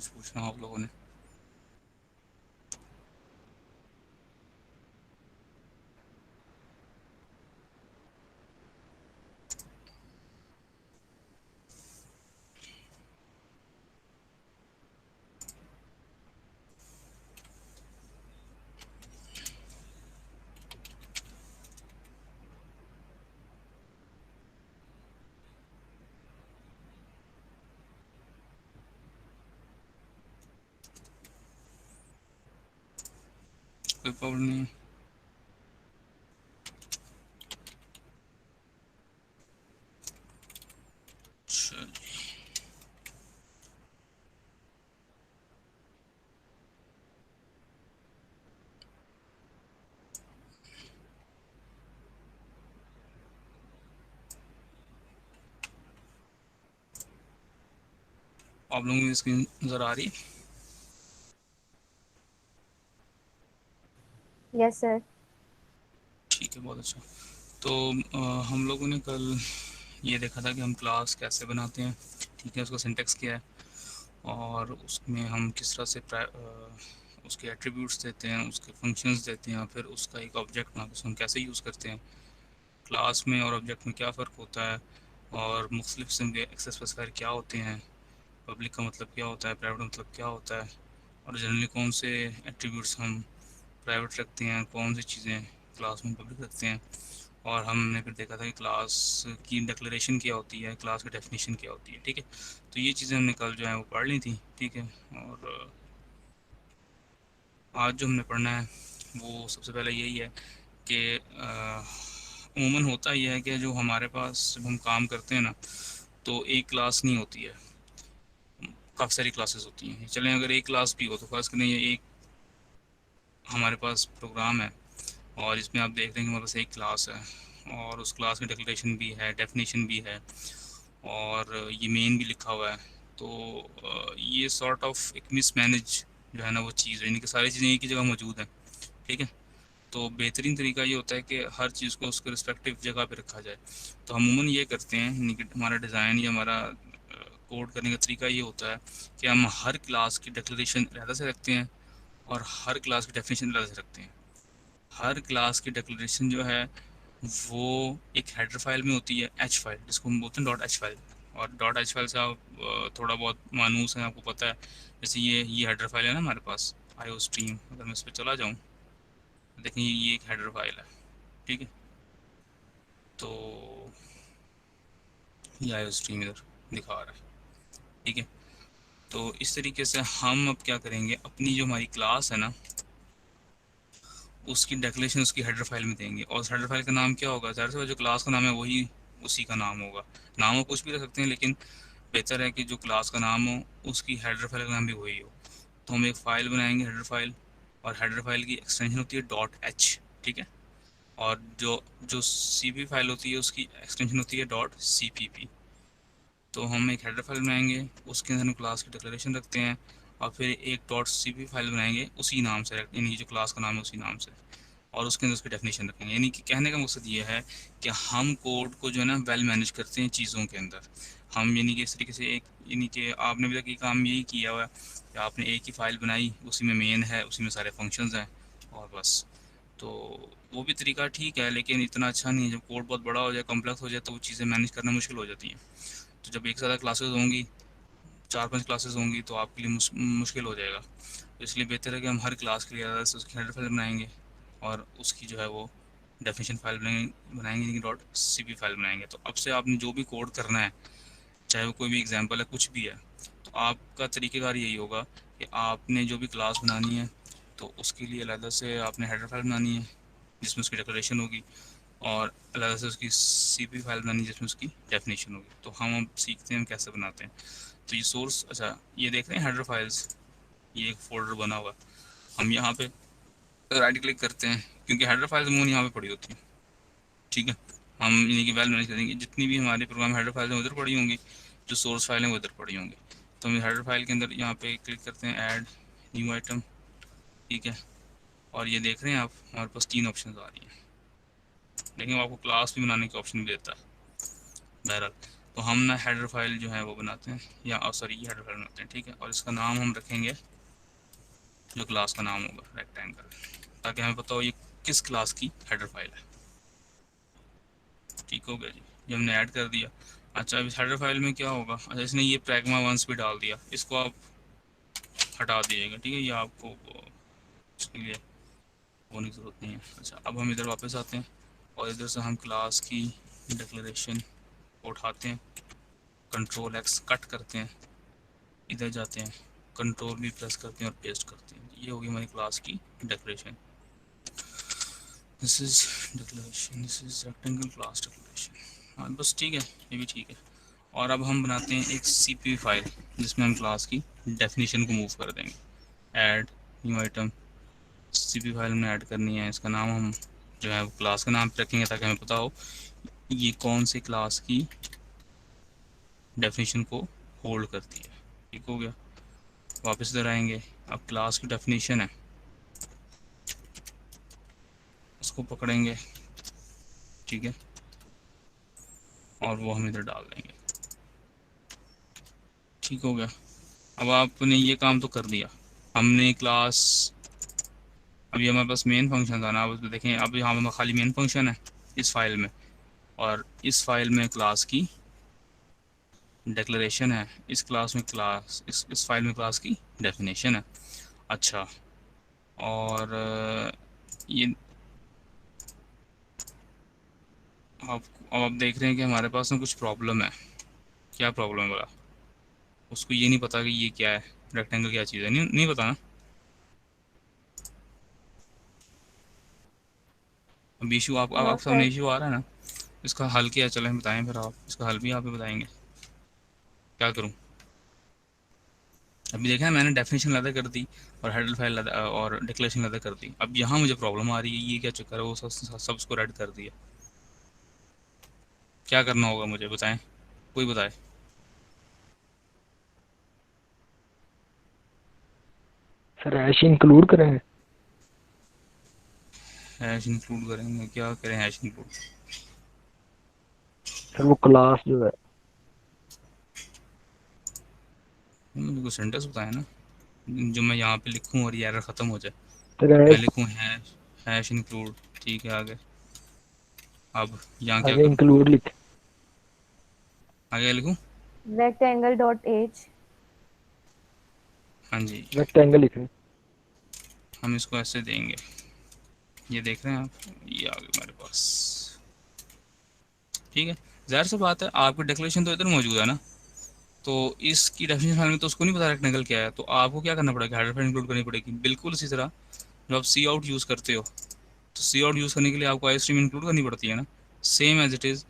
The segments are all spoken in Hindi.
कुछ पूछना हो आप लोगों ने? कोई प्रॉब्लम नहीं है। अच्छा, आप लोगों की स्क्रीन नज़र आ रही है? Yes sir. ठीक है, बहुत अच्छा। तो हम लोगों ने कल ये देखा था कि हम क्लास कैसे बनाते हैं, ठीक है, उसका सिंटेक्स क्या है, और उसमें हम किस तरह से उसके एट्रीब्यूट्स देते हैं, उसके फंक्शंस देते हैं, या फिर उसका एक ऑब्जेक्ट बना के उसको हम कैसे यूज़ करते हैं। क्लास में और ऑब्जेक्ट में क्या फ़र्क होता है, और मुख्तलिफ किस्म के एक्सेस स्पेसिफायर क्या होते हैं, पब्लिक का मतलब क्या होता है, प्राइवेट का मतलब क्या होता है, और जनरली कौन से एट्रीब्यूट्स हम प्राइवेट रखते हैं, कौन सी चीज़ें क्लास में पब्लिक रखते हैं। और हमने फिर देखा था कि क्लास की डिक्लेरेशन क्या होती है, क्लास की डेफिनेशन क्या होती है, ठीक है। तो ये चीज़ें हमने कल जो है वो पढ़ ली थी, ठीक है। और आज जो हमने पढ़ना है वो सबसे पहले यही है कि अमूमन होता ही है कि जो हमारे पास जब हम काम करते हैं ना, तो एक क्लास नहीं होती है, काफ़ी सारी क्लासेस होती हैं। चलें अगर एक क्लास भी हो तो फर्ज करें ये एक हमारे पास प्रोग्राम है, और इसमें आप देख रहे हैं कि हमारे पास एक क्लास है, और उस क्लास की डिक्लेरेशन भी है, डेफिनेशन भी है, और ये मेन भी लिखा हुआ है। तो ये सॉर्ट ऑफ एक मिसमैनेज जो है ना वो चीज़ है, यानी कि सारी चीज़ें एक ही जगह मौजूद हैं, ठीक है। तो बेहतरीन तरीका ये होता है कि हर चीज़ को उसके रिस्पेक्टिव जगह पे रखा जाए। तो हम अमूमन ये करते हैं, यानी कि हमारा डिज़ाइन या हमारा कोड करने का तरीका ये होता है कि हम हर क्लास की डिक्लेरेशन अलग से रखते हैं, और हर क्लास की डेफिनेशन अलग से रखते हैं। हर क्लास की डिक्लेरेशन जो है वो एक हेडर फाइल में होती है, एच फाइल, जिसको हम बोलते हैं डॉट एच फाइल। और डॉट एच फाइल से आप थोड़ा बहुत मानूस है, आपको पता है। जैसे ये हेडर फाइल है ना हमारे पास, आईओ स्ट्रीम, अगर मैं इस पर चला जाऊँ, देखें ये एक हेडर फाइल है, ठीक है। तो ये आईओ स्ट्रीम इधर दिखा रहा है, ठीक है। तो इस तरीके से हम अब क्या करेंगे, अपनी जो हमारी क्लास है ना उसकी डेक्लेरेशन उसकी हेडर फाइल में देंगे, और उस हेडर फाइल का नाम क्या होगा, ज़ाहिर सी जो क्लास का नाम है वही उसी का नाम होगा। नाम वो कुछ भी रख सकते हैं, लेकिन बेहतर है कि जो क्लास का नाम हो उसकी हेडर फाइल का नाम भी वही हो। तो हम एक फ़ाइल बनाएंगे, हेडर फाइल, और हेडर फाइल की एक्सटेंशन होती है डॉट एच, ठीक है। और जो जो सी पी फाइल होती है उसकी एक्सटेंशन होती है डॉट सी पी पी। तो हम एक हेडर फाइल बनाएंगे, उसके अंदर हम क्लास की डिक्लेरेशन रखते हैं, और फिर एक डॉट सी पी फाइल बनाएंगे उसी नाम से, यानी जो क्लास का नाम है उसी नाम से, और उसके अंदर उसकी डेफिनेशन रखेंगे। यानी कि कहने का मकसद ये है कि हम कोड को जो है ना वेल मैनेज करते हैं चीज़ों के अंदर। हम यानी कि इस तरीके से एक, यानी कि आपने भी तक ये काम यही किया हुआ है कि आपने एक ही फ़ाइल बनाई, उसी में मेन है, उसी में सारे फंक्शंस हैं, और बस। तो वो भी तरीका ठीक है, लेकिन इतना अच्छा नहीं है। जब कोड बहुत बड़ा हो जाए, कॉम्प्लेक्स हो जाए, तो वो चीज़ें मैनेज करना मुश्किल हो जाती हैं। तो जब एक साथ क्लासेस होंगी, 4-5 क्लासेस होंगी, तो आपके लिए मुश्किल हो जाएगा। तो इसलिए बेहतर है कि हम हर क्लास के लिए अलग से उसकी हेडर फाइल बनाएंगे, और उसकी जो है वो डेफिनेशन फाइल बनाएंगे, यानी कि डॉट सी पी फाइल बनाएंगे। तो अब से आपने जो भी कोड करना है, चाहे वो कोई भी एग्जांपल है, कुछ भी है, तो आपका तरीक़ेकार यही होगा कि आपने जो भी क्लास बनानी है तो उसके लिए अलग से आपने हेडर फाइल बनानी है जिसमें उसकी डिक्लेरेशन होगी, और अलग से उसकी सी पी फाइल बनानी है जिसमें उसकी डेफिनेशन होगी। तो हम अब सीखते हैं हम कैसे बनाते हैं। तो ये सोर्स, अच्छा ये देख रहे हैं हेडर फाइल्स, ये एक फ़ोल्डर बना हुआ है। हम यहाँ पे राइट क्लिक करते हैं, क्योंकि हेडर फाइल्स मून यहाँ पे पड़ी होती है, ठीक है। हम इन्हीं की वेल मैनेज करेंगे, जितनी भी हमारे प्रोग्राम हेडर फाइल हैं उधर पड़ी होंगी, जो सोर्स फाइल हैं वो उधर पड़ी होंगी। तो हम हेडर फाइल के अंदर यहाँ पे क्लिक करते हैं, ऐड न्यू आइटम, ठीक है। और ये देख रहे हैं आप, हमारे पास 3 ऑप्शन आ रही हैं, लेकिन वो आपको क्लास भी बनाने के ऑप्शन भी देता है। बहरहाल, तो हम ना हेडर फाइल जो है वो बनाते हैं, या सॉरी ये हेडर फाइल बनाते हैं, ठीक है। और इसका नाम हम रखेंगे जो क्लास का नाम होगा रेक्टेंगल, ताकि हमें पता हो ये किस क्लास की हेडर फाइल है। ठीक हो गया जी, ये हमने ऐड कर दिया। अच्छा, अब इस हेडर फाइल में क्या होगा, अच्छा इसने ये प्रैग्मा वंस भी डाल दिया, इसको आप हटा दीजिएगा, ठीक है, ये आपको उसके लिए होने की ज़रूरत नहीं है। अच्छा, अब हम इधर वापस आते हैं और इधर से हम क्लास की डिक्लेरेशन को उठाते हैं, कंट्रोल एक्स कट करते हैं, इधर जाते हैं, कंट्रोल भी प्रेस करते हैं और पेस्ट करते हैं। ये होगी हमारी क्लास की declaration. This is declaration, this is rectangle class declaration. हाँ बस ठीक है, ये भी ठीक है। और अब हम बनाते हैं एक सीपी फाइल जिसमें हम क्लास की डेफिनेशन को मूव कर देंगे। Add new item, CP file में ऐड करनी है, इसका नाम हम जो है क्लास का नाम पे रखेंगे ताकि हमें पता हो ये कौन सी क्लास की डेफिनेशन को होल्ड करती है। ठीक हो गया, वापस इधर आएंगे, अब क्लास की डेफिनेशन है उसको पकड़ेंगे, ठीक है, और वो हम इधर डाल देंगे। ठीक हो गया, अब आपने ये काम तो कर दिया, हमने क्लास, अभी हमारे पास मेन फंक्शन था ना, अब देखें अब यहाँ पर खाली मेन फंक्शन है इस फाइल में, और इस फाइल में क्लास की डिक्लेरेशन है, इस क्लास में क्लास इस फाइल में क्लास की डेफिनेशन है। अच्छा, और ये अब आप देख रहे हैं कि हमारे पास में कुछ प्रॉब्लम है। क्या प्रॉब्लम है बोला, उसको ये नहीं पता कि ये क्या है, रेक्टेंगल क्या चीज़ है, नहीं पता ना। अब इशू नो आपके सामने सर। इशू आ रहा है ना, इसका हल क्या है, चलें बताएं फिर, आप इसका हल भी आप ही बताएंगे। क्या करूं, अभी देखा है मैंने डेफिनेशन अलग कर दी और हेडर फाइल और डिक्लेरेशन अलग कर दी, अब यहाँ मुझे प्रॉब्लम आ रही है, ये क्या चक्कर है, वो सब उसको रेड कर दिया। क्या करना होगा मुझे बताएं, कोई बताए। सर हैश इंक्लूड करेंगे। हैश इंक्लूड करेंगे, क्या करें हैश इंक्लूड। सर वो क्लास जो है। मुझे कुछ सेंटेंस बताए ना जो मैं यहाँ पे लिखूँ और ये एरर ख़त्म हो जाए। सर मैं हैश लिखूँ हैश, हैश इंक्लूड, ठीक है, आगे अब यहाँ क्या आगे करूँ, इंक्लूड लिख। आगे लिखूँ। rectangle dot h। हाँ जी, रेक्टेंगल लिखें। हम इसको ऐसे देंगे, ये देख रहे हैं आप, ये आ गया मेरे पास, ठीक है। ज़ाहिर सी बात है आपकी डिक्लेरेशन तो इधर मौजूद है ना, तो इसकी डेफिनेशन फाइल में तो उसको नहीं पता रेक्टेंगल क्या है, तो आपको क्या करना पड़ेगा, हेडर फाइल इंक्लूड करनी पड़ेगी। बिल्कुल इसी तरह जब आप सी आउट यूज़ करते हो, तो सी आउट यूज़ करने के लिए आपको आई स्ट्रीम इंक्लूड करनी पड़ती है ना, सेम एज इट इज़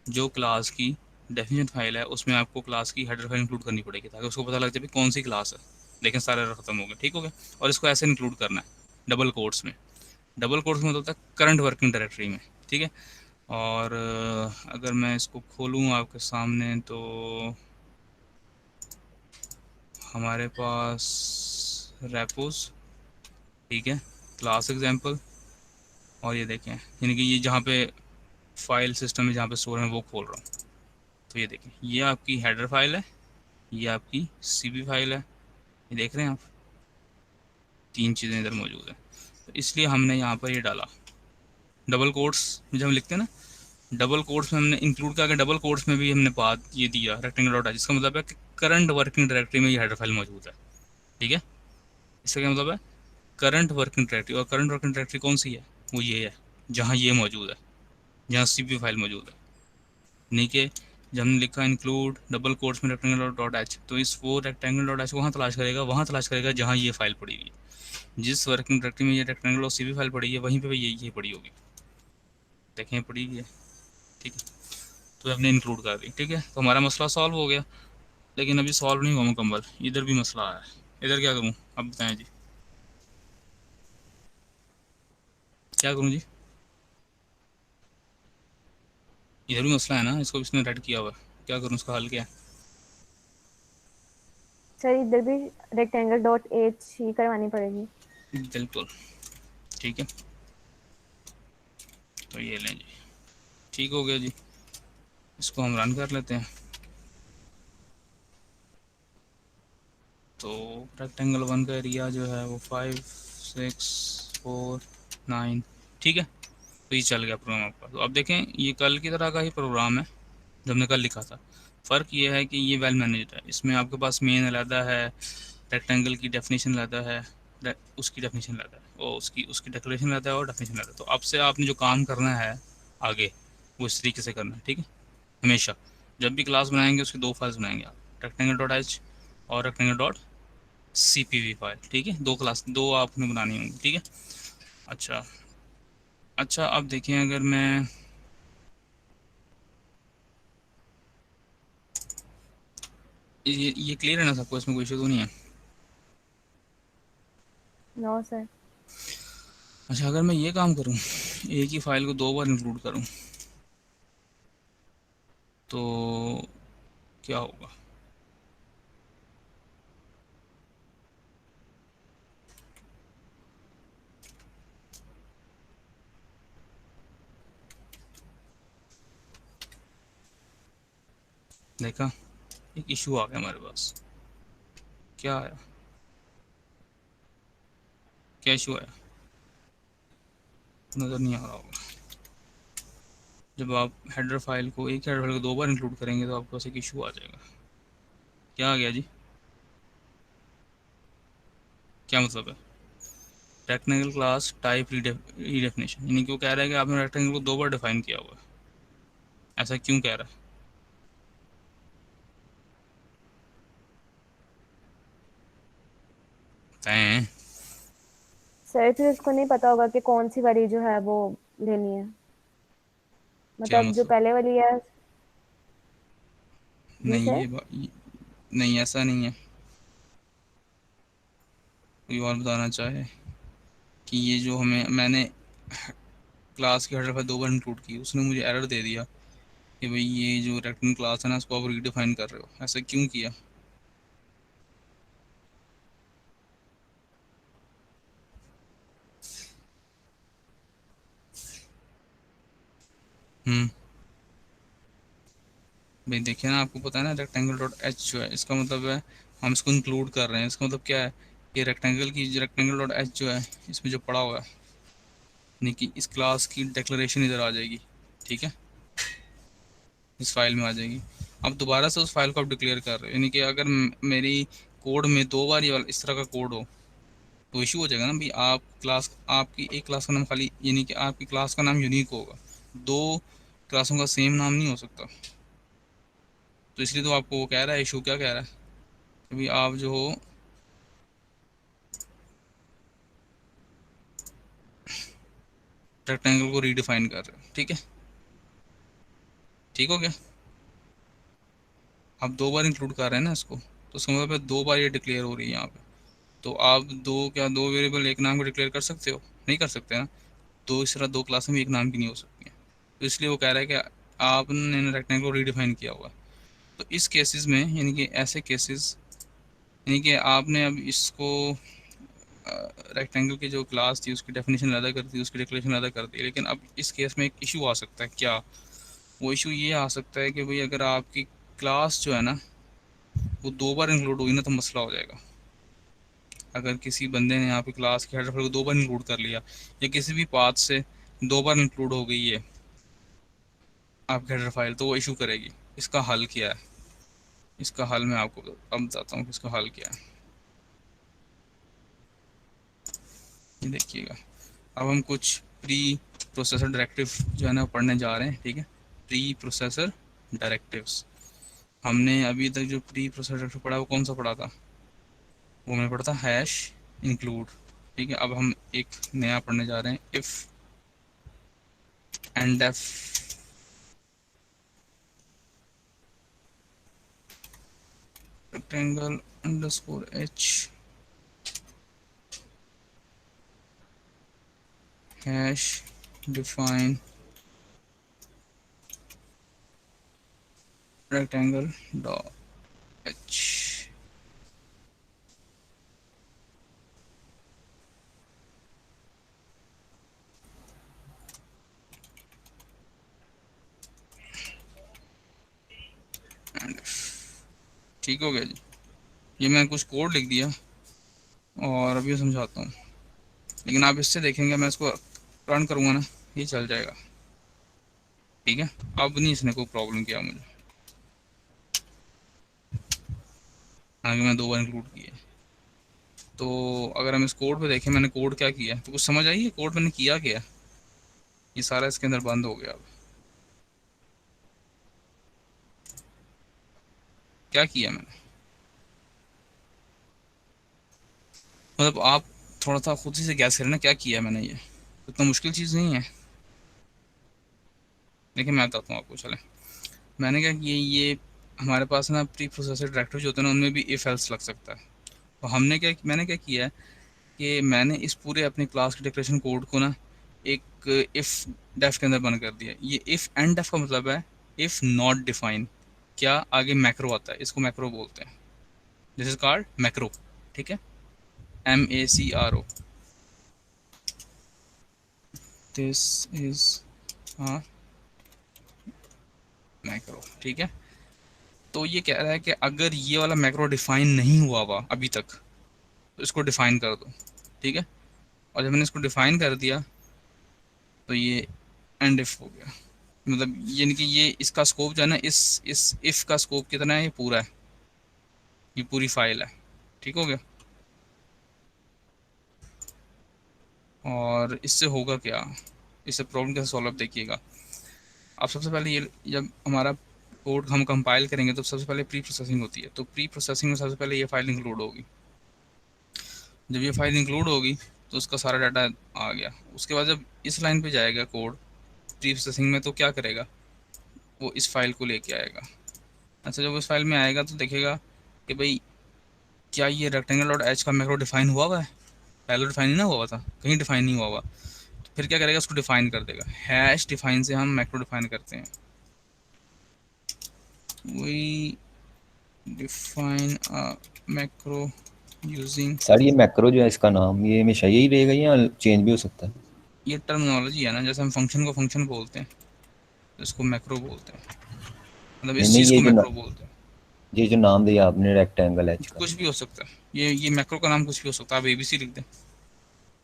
जो क्लास की डेफिनेशन फाइल है उसमें आपको क्लास की हेडर फाइल इंक्लूड करनी पड़ेगी ताकि उसको पता लग जाए कौन सी क्लास है। लेकिन सारे एरर खत्म हो गए, ठीक हो गया। और इसको ऐसे इंक्लूड करना है डबल कोट्स में, डबल कोट्स में होता है करंट वर्किंग डायरेक्टरी में, ठीक है। और अगर मैं इसको खोलूँ आपके सामने तो हमारे पास रेपोज, ठीक है, क्लास एग्जांपल, और ये देखें यानी कि ये जहाँ पे फाइल सिस्टम में जहाँ पे स्टोर है वो खोल रहा हूँ, तो ये देखें ये आपकी हेडर फाइल है, ये आपकी सीबी फाइल है, ये देख रहे हैं आप, तीन चीज़ें इधर मौजूद हैं। तो इसलिए हमने यहाँ पर ये डाला डबल कोट्स में, जब हम लिखते हैं ना डबल कोट्स में हमने इंक्लूड किया, डबल कोट्स में भी हमने बात ये दिया रेक्टेंगल डॉट है, जिसका मतलब है कि करंट वर्किंग डायरेक्टरी में ये हेडर फाइल मौजूद है, ठीक है। इसका क्या मतलब है, करंट वर्किंग डायरेक्टरी, और करंट वर्किंग डायरेक्टरी कौन सी है, वो ये है जहाँ ये मौजूद है, जहाँ सीपी फाइल मौजूद है। नहीं कि जब हमने लिखा इंक्लूड डबल कोट्स में रेक्टेंगल डॉट एच, तो इस वो रेक्टेंगल डॉट एच वहाँ तलाश करेगा, वहाँ तलाश करेगा जहाँ ये फाइल पड़ी हुई है, जिस वर्किंग डायरेक्टरी में ये रेक्टेंगल और सीपी फाइल पड़ी है वहीं पे ये पड़ी होगी, देखें पड़ी हुई है, ठीक है। तो हमने इंक्लूड कर दी, ठीक है, तो हमारा मसला सॉल्व हो गया। लेकिन अभी सॉल्व नहीं हुआ मुकम्मल, इधर भी मसला है, इधर क्या करूँ, अब बताएं जी, क्या करूँ जी, इधर भी मसला है ना, इसको इसने रेड किया हुआ है, क्या करूँ, उसका हल क्या है। सर इधर भी rectangle dot h ही करवानी पड़ेगी। बिल्कुल, ठीक है, तो ये लें जी, ठीक हो गया जी, इसको हम रन कर लेते हैं। तो रेक्टेंगल 1 का एरिया जो है वो 5 6 4 9, ठीक है। तो ये चल गया प्रोग्राम आपका। तो अब देखें ये कल की तरह का ही प्रोग्राम है जो हमने कल लिखा था। फ़र्क ये है कि ये वेल मैनेज्ड है, इसमें आपके पास मेन अलहदा है, रेक्टेंगल की डेफिनेशन अलहदा है, उसकी डेफिनेशन अलहदा है, और उसकी उसकी डेकोरेशन अलहदा है और डेफिनेशन अलहदा है। तो अब से आपने जो काम करना है आगे वो इस तरीके से करना है, ठीक है। हमेशा जब भी क्लास बनाएंगे उसकी दो फाइल्स बनाएंगे आप, रेक्टेंगल डॉट एच और rectangle dot C P V file, ठीक है। दो आपने बनानी होंगी, ठीक है। अच्छा अच्छा, अब देखें अगर मैं ये क्लियर है ना सबको, इसमें कोई इशू तो नहीं है? No sir. अच्छा, अगर मैं ये काम करूँ, एक ही फाइल को दो बार इंक्लूड करूँ, तो क्या होगा? देखा, एक इशू आ गया हमारे पास। क्या आया? क्या इशू आया? नज़र नहीं आ रहा होगा। जब आप हेडर फाइल को, एक हेडर फाइल को दो बार इंक्लूड करेंगे तो आपके पास एक इशू आ जाएगा। क्या आ गया जी? क्या मतलब है? रेक्टेंगल क्लास टाइप रीडेफिनेशन, यानी कि वो कह रहा है कि आपने रेक्टेंगल को दो बार डिफाइन किया हुआ है। ऐसा क्यों कह रहा है? सर फिर उसको नहीं पता होगा कि कौन सी वाली जो है वो लेनी है, क्या मतलब जो मतलब? पहले वाली है। जी नहीं, सर। नहीं, ऐसा नहीं है। कोई और बताना चाहे कि ये जो मैंने क्लास की हेडर फाइल दो बार इंक्लूड की, उसने मुझे एरर दे दिया कि भाई ये जो रेक्टेंगल क्लास है ना, इसको आप रीडिफाइन कर रहे हो। ऐसा क्यों किया? हम्म। भाई देखिए ना, आपको पता है ना रेक्टेंगल डॉट एच जो है, इसका मतलब है हम इसको इंक्लूड कर रहे हैं। इसका मतलब क्या है? ये रेक्टेंगल डॉट एच जो है, इसमें जो पड़ा हुआ है, यानी कि इस क्लास की डिक्लेरेशन इधर आ जाएगी, ठीक है, इस फाइल में आ जाएगी। अब दोबारा से उस फाइल को आप डिक्लेयर कर रहे हो, यानी कि अगर मेरी कोड में दो बार ये इस तरह का कोड हो तो इशू हो जाएगा ना भाई। आपकी एक क्लास का नाम खाली, यानी कि आपकी क्लास का नाम यूनिक होगा, दो क्लासों का सेम नाम नहीं हो सकता। तो इसलिए तो आपको वो कह रहा है, इशू क्या कह रहा है, कि भाई आप जो हो रेक्टेंगल को रीडिफाइन कर रहे हो, ठीक है। ठीक हो गया? आप दो बार इंक्लूड कर रहे हैं ना इसको, तो उसका मतलब है दो बार ये डिक्लेयर हो रही है यहाँ पे। तो आप दो वेरिएबल एक नाम को डिक्लेयर कर सकते हो? नहीं कर सकते ना। दो इस तरह दो क्लासें भी एक नाम की नहीं हो सकती हैं। तो इसलिए वो कह रहा है कि आपने रेक्टेंगल को रीडिफाइन किया हुआ है। तो इस केसेस में, यानी कि ऐसे केसेस, यानी कि आपने अब इसको रेक्टेंगल की जो क्लास थी उसकी डेफिनेशन अलग कर दी, उसकी डिक्लेरेशन अलग कर दी, लेकिन अब इस केस में एक इशू आ सकता है। क्या? वो इशू ये आ सकता है कि भाई अगर आपकी क्लास जो है ना वो दो बार इंक्लूड हुई ना तो मसला हो जाएगा। अगर किसी बंदे ने यहाँ पे क्लास की हेडर फाइल को दो बार इंक्लूड कर लिया, या किसी भी पाथ से दो बार इंक्लूड हो गई है आपकी हेडर फाइल, तो वो इशू करेगी। इसका हल क्या है? इसका हल मैं आपको अब बताता हूँ कि इसका हल क्या है। ये देखिएगा, अब हम कुछ प्री प्रोसेसर डायरेक्टिव जो है ना पढ़ने जा रहे हैं, ठीक है। Pre processor directives. हमने अभी तक जो प्री प्रोसेसर डायरेक्टिव पढ़ा वो कौन सा पढ़ा था? वो मैंने पढ़ा था हैश इंक्लूड, ठीक है। अब हम एक नया पढ़ने जा रहे हैं, if and def rectangle underscore h hash define rectangle dot h। ठीक हो गया जी? ये मैं कुछ कोड लिख दिया और अभी समझाता हूँ, लेकिन आप इससे देखेंगे मैं इसको रन करूँगा ना, ये चल जाएगा। ठीक है, अब नहीं इसने कोई प्रॉब्लम किया मुझे, हालांकि मैं 2 बार इंक्लूड किया। तो अगर हम इस कोड पे देखें मैंने कोड क्या किया, तो कुछ समझ आई है कोड मैंने किया क्या? ये सारा इसके अंदर बंद हो गया। अब क्या किया मैंने, मतलब आप थोड़ा सा खुद ही से गैस करें ना क्या किया मैंने। ये इतना मुश्किल चीज़ नहीं है। देखिए मैं बताता हूँ आपको, चले मैंने क्या किया, ये हमारे पास ना प्री प्रोसेसर डायरेक्टरी जो होते हैं ना उनमें भी इफ़ एल्स लग सकता है। तो मैंने क्या किया है कि मैंने इस पूरे अपने क्लास के डिक्लेरेशन कोड को ना एक इफ़ डेफ के अंदर बंद कर दिया। ये इफ़ एंड डेफ का मतलब है इफ़ नॉट डिफाइन, क्या आगे मैक्रो आता है, इसको मैक्रो बोलते हैं। This is called macro. ठीक है, MACRO, दिस इज मैक्रो। ठीक है, तो ये कह रहा है कि अगर ये वाला मैक्रो डिफाइन नहीं हुआ हुआ अभी तक तो इसको डिफाइन कर दो। ठीक है, और जब मैंने इसको डिफाइन कर दिया तो ये एंड इफ हो गया। मतलब यानी कि ये इसका स्कोप जो है ना, इस इफ का स्कोप कितना है, ये पूरा है, ये पूरी फाइल है। ठीक हो गया। और इससे होगा क्या, इससे प्रॉब्लम कैसे सॉल्व, देखिएगा। अब सबसे पहले ये जब हमारा कोड हम कंपाइल करेंगे तो सबसे पहले प्री प्रोसेसिंग होती है। तो प्री प्रोसेसिंग में सबसे पहले ये फाइल इंक्लूड होगी। जब ये फाइल इंक्लूड होगी तो उसका सारा डाटा आ गया। उसके बाद जब इस लाइन पे जाएगा कोड प्री प्रोसेसिंग में, तो क्या करेगा, वो इस फाइल को लेके आएगा। अच्छा, जब उस फाइल में आएगा तो देखेगा कि भाई क्या ये रेक्टेंगल डॉट एच का मैक्रो डिफाइन हुआ है। पहले डिफाइन नहीं ना हुआ था, कहीं डिफाइन नहीं हुआ। तो फिर क्या करेगा, उसको डिफाइन कर देगा। हैश डिफाइन से हम मैक्रो डिफाइन करते हैं। We define macro using, sir ये मैक्रो जो है इसका नाम ये हमेशा यही रहेगा या चेंज भी हो सकता है? ये टर्मिनोलॉजी है ना, जैसे हम फंक्शन को फंक्शन बोलते हैं तो इसको मैक्रो बोलते हैं, मतलब नहीं इस नहीं, चीज़ को मैक्रो बोलते हैं। ये जो नाम दिया आपने रेक्टेंगल एच का। कुछ भी हो सकता है, ये मैक्रो का नाम कुछ भी हो सकता है। आप ABC लिख दें,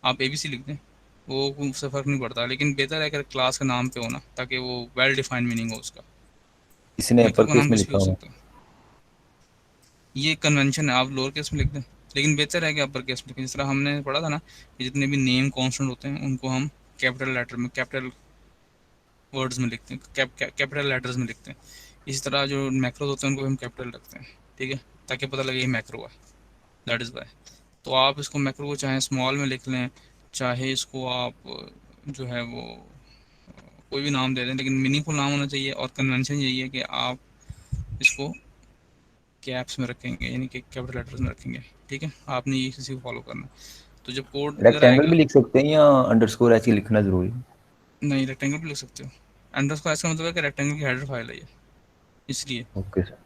आप ABC लिख दें, वो उससे फ़र्क नहीं पड़ता, लेकिन बेहतर है अगर क्लास का नाम पे हो ना, ताकि वो वेल डिफाइंड मीनिंग हो उसका। इसने मैक्रो अपर का केस नाम में कुछ भी लिखा हो हुआ है। सकता है, ये कन्वेंशन है। आप लोअर केस में लिख दें, लेकिन बेहतर है कि अपर केस में लिखें। जिस तरह हमने पढ़ा था ना कि जितने भी नेम कॉन्स्टेंट होते हैं उनको हम कैपिटल लेटर में, कैपिटल वर्ड्स में लिखते हैं, कैपिटल लेटर्स में लिखते हैं। इसी तरह जो मैक्रोज होते हैं उनको हम कैपिटल रखते हैं। ठीक है, ताकि पता लगे ये मैक्रो है, दैट इज़ वाई। तो आप इसको मैक्रो को चाहे स्मॉल में लिख लें, चाहे इसको आप जो है वो कोई भी नाम दे दें, लेकिन मीनिंगफुल नाम होना चाहिए। और कन्वेंशन यही है कि आप इसको कैप्स में रखेंगे, यानी कि कैपिटल लेटर्स में रखेंगे। ठीक है, आपने ये किसी को फॉलो करना है। तो जब कोड इधर रेक्टेंगल आएगा, भी लिख सकते हैं या अंडरस्कोर एच ही लिखना जरूरी है? नहीं रेक्टेंगल भी लिख सकते हो। अंडरस्कोर इसका मतलब है कि रेक्टेंगल की हेडर फाइल है ये, इसलिए ओके सर।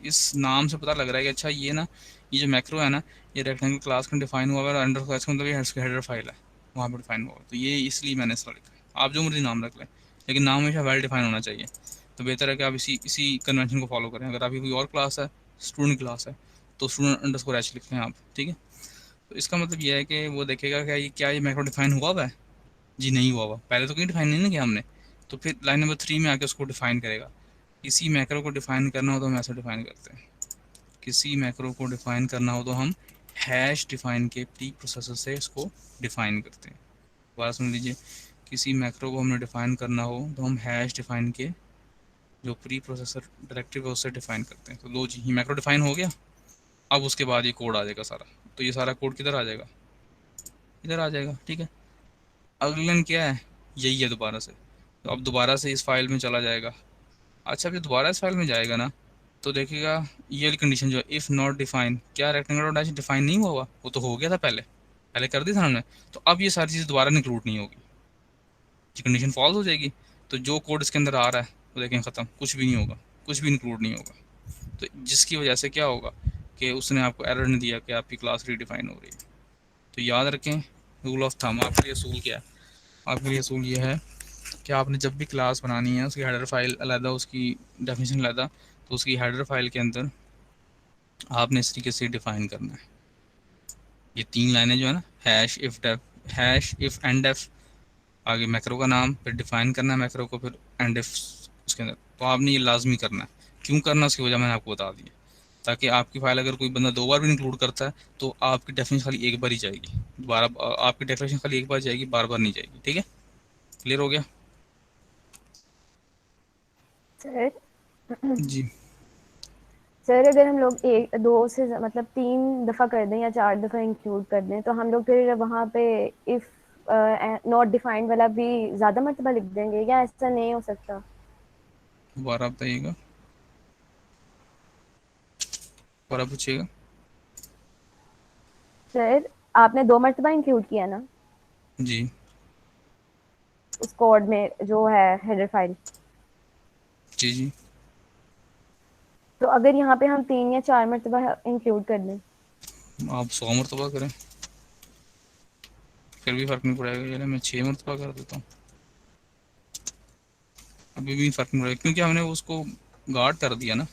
इस नाम से पता लग रहा है कि अच्छा ये ना, ये जो मैक्रो है ना, ये रेक्टेंगल क्लास में डिफाइन हुआ है, और अंडर क्लास का मतलब ये इसका हेडर फाइल है, वहाँ पर डिफाइन हुआ। तो ये इसलिए मैंने इसका लिखा है। आप जो मर्जी नाम रख लें, लेकिन नाम हमेशा वेल डिफाइन होना चाहिए। तो बेहतर है कि आप इसी इसी कन्वेंशन को फॉलो करें। अगर आपकी कोई और क्लास है, स्टूडेंट क्लास है, तो स्टूडेंट अंडरस्कोर एच लिख लें आप। ठीक है, तो इसका मतलब ये है कि वो देखेगा कि क्या ये मैक्रो डिफाइन हुआ है। जी नहीं हुआ पहले तो कहीं डिफाइन नहीं ना किया हमने। तो फिर लाइन नंबर 3 में आके उसको डिफाइन करेगा। किसी मैक्रो को डिफाइन करना हो तो हम ऐसे डिफाइन करते हैं। किसी मैक्रो को डिफाइन करना हो तो हम हैश डिफाइन के प्री प्रोसेसर से इसको डिफाइन करते हैं। बात सुन लीजिए, किसी मैक्रो को हमने डिफाइन करना हो तो हम हैश डिफाइन के जो प्री प्रोसेसर डायरेक्टिव है उससे डिफाइन करते हैं। तो लो जी, ये मैक्रो डिफाइन हो गया। अब उसके बाद ये कोड आ जाएगा सारा। तो ये सारा कोड किधर आ जाएगा, इधर आ जाएगा। ठीक है, अगली लाइन क्या है, यही है दोबारा से। तो अब दोबारा से इस फाइल में चला जाएगा। अच्छा, अभी दोबारा इस फाइल में जाएगा ना, तो देखिएगा ये वाली कंडीशन जो है इफ़ नॉट डिफाइन, क्या रेक्टेंगल डॉट डैश डिफाइन नहीं हुआ वो तो हो गया था पहले, पहले कर दी था हमने। तो अब ये सारी चीज़ दोबारा इंक्लूड नहीं होगी, ये कंडीशन फॉल्स हो जाएगी। तो जो कोड इसके अंदर आ रहा है वो देखें ख़त्म, कुछ भी नहीं होगा, कुछ भी इंक्लूड नहीं होगा। तो जिसकी वजह से क्या होगा कि उसने आपको एरर नहीं दिया कि आपकी क्लास रीडिफाइन हो रही है। तो याद रखें, रूल ऑफ थंब आपके लिए असूल क्या है, आपके लिए असूल ये है कि आपने जब भी क्लास बनानी है उसकी हेडर फाइल अलहदा, उसकी डेफिनेशन अलहदा, तो उसकी हेडर फाइल के अंदर आपने इस तरीके से डिफाइन करना है। ये 3 लाइनें जो है ना, हैश इफ एंड एफ, आगे मैक्रो का नाम, फिर डिफाइन करना है मैक्रो को, फिर एंड इफ उसके अंदर। तो आपने ये लाजमी करना है। क्यों करना, उसकी वजह मैंने आपको बता दी है, ताकि आपकी फाइल अगर कोई बंदा 2 बार भी इंक्लूड करता है तो आपकी डेफिनेशन खाली एक बार ही जाएगी, दोबारा आपकी डेफिनेशन खाली एक बार जाएगी, बार बार नहीं जाएगी। ठीक है, क्लियर हो गया? सर जी। सर अगर हम लोग एक दो से मतलब 3 दफा कर दें या 4 दफा इंक्लूड कर दें, तो हम लोग फिर वहाँ पे इफ नॉट डिफाइंड वाला भी ज्यादा मर्तबा लिख देंगे, या ऐसा नहीं हो सकता? दोबारा बताइएगा, दोबारा पूछिएगा। सर आपने 2 मर्तबा इंक्लूड किया ना जी उस कोड में जो है हेडर फाइल, जी जी। तो अगर यहाँ पे हम 3 या 4 मर्तबा इंक्लूड कर दें? आप 100 मरतबा करें, फिर भी फ़र्क नहीं पड़ेगा। ये ना, मैं 6 मरतबा कर देता हूँ, अभी भी फ़र्क नहीं पड़ेगा, क्योंकि हमने उसको गार्ड कर दिया ना।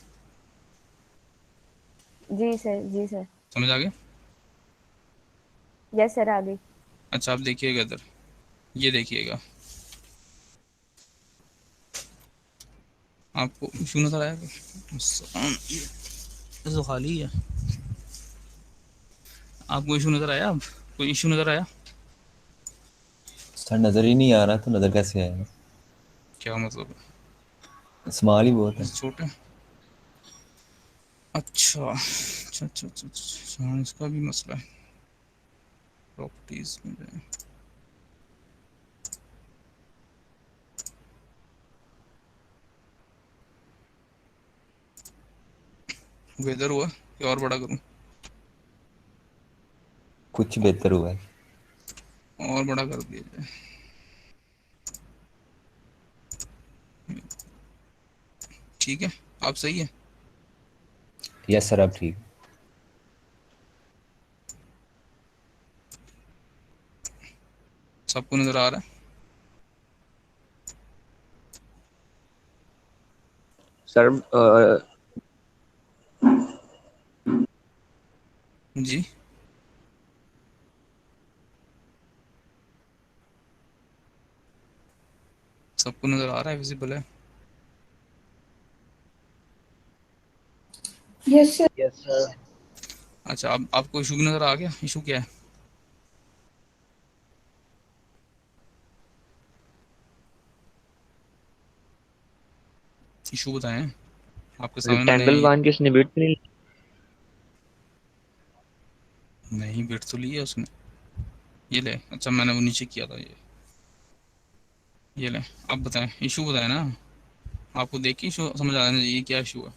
जी सर, जी सर। समझ आ गया? यस सर, आ गई। अच्छा, आप देखिएगा इधर, ये देखिएगा, आपको इशू नज़र आएगा? ये तो खाली है। आपको इशू नज़र आया? अब कोई इशू नज़र आया? सर नज़र ही नहीं आ रहा, तो नज़र कैसे आएगा? क्या मतलब है? स्मॉल ही बहुत है। छोटे? अच्छा अच्छा अच्छा अच्छा अच्छा, हाँ, इसका भी मसला है। प्रॉपर्टीज में जाए, वेदर हुआ कि और बड़ा करूं? कुछ बेहतर हुआ है। और बड़ा कर दिया जाए। ठीक है, आप सही है। यस सर, अब ठीक। सबको नज़र आ रहा सर है? जी, सबको नज़र आ रहा है, विजिबल है? Yes sir. अच्छा, अब आपको इशू नज़र आ गया? इशू क्या है? इशू बताएं, आपके सामने मैंने रेक्टेंगल वन किसने बिट नहीं? नहीं, बिट तो ली है उसने। ये ले, अच्छा मैंने वो नीचे किया था, ये ले। अब बताएं, इशू बताएं ना, आपको देख के इशू समझ आ जाना चाहिए क्या इशू है।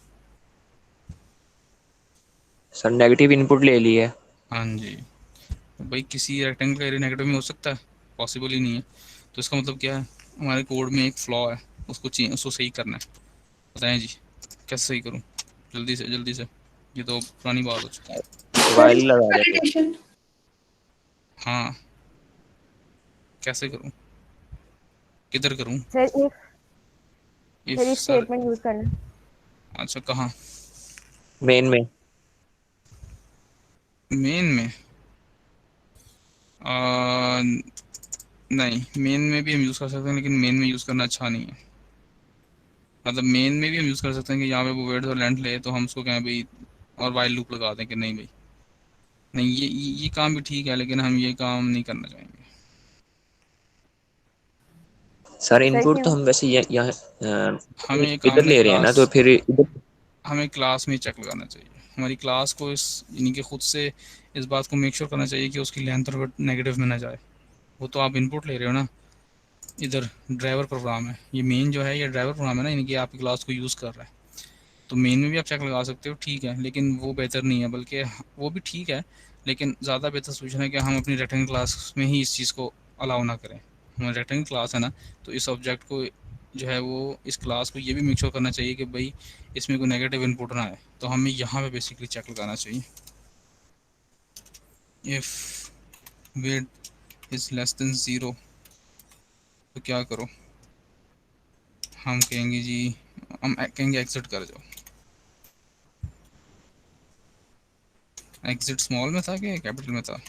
सर नेगेटिव इनपुट ले ली है। हाँ जी, तो भाई किसी रेक्टेंगल का एरिया नेगेटिव में हो सकता है? पॉसिबल ही नहीं है। तो इसका मतलब क्या है, हमारे कोड में एक फ्लॉ है, उसको सही करना है। बताएं जी, कैसे सही करूं? जल्दी से जल्दी से, ये तो पुरानी बात हो चुकी है। सर वाइल लगा रहे थे। वैलिडेशन। हाँ, कैसे करूं, किधर करूं? Sir if if sir, statement use करना। अच्छा कहाँ? मेन में। मेन में? आ, नहीं, मेन में भी हम यूज़ कर सकते हैं, लेकिन मेन में यूज़ करना अच्छा नहीं है। मतलब मेन में भी हम यूज़ कर सकते हैं कि यहाँ पे वो वेट और लेंथ ले, तो हम उसको कहें भाई, और वाइल लूप लगा दें कि नहीं भाई, नहीं, ये काम भी ठीक है, लेकिन हम ये काम नहीं करना चाहेंगे। सर सर इनपुट तो क्यों? हम वैसे यहाँ हमें ये काम इधर में ले रहे हैं ना, क्लास, तो फिर इधर। हमें क्लास में चेक लगाना चाहिए। हमारी क्लास को इस, यानी कि खुद से इस बात को मेक श्योर करना चाहिए कि उसकी लेंथ और वेट नेगेटिव में ना जाए। वो तो आप इनपुट ले रहे हो ना, इधर ड्राइवर प्रोग्राम है, ये मेन जो है ये ड्राइवर प्रोग्राम है ना, यानी कि आपकी क्लास को यूज़ कर रहा है। तो मेन में भी आप चेक लगा सकते हो, ठीक है, लेकिन वो बेहतर नहीं है, बल्कि वो भी ठीक है, लेकिन ज़्यादा बेहतर सोचना है कि हम अपनी रेक्टेंगल क्लास में ही इस चीज़ को अलाउ ना करें। हमारी रेक्टेंगल क्लास है ना, तो इस ऑब्जेक्ट को जो है वो, इस क्लास को ये भी मेक श्योर करना चाहिए कि भाई इसमें कोई नेगेटिव इनपुट ना आए। तो हमें यहाँ पे बेसिकली चेक लगाना चाहिए, if weight is less than zero, तो क्या करो, हम कहेंगे जी, हम कहेंगे एग्जिट कर जाओ। एग्जिट स्मॉल में था कि कैपिटल में था?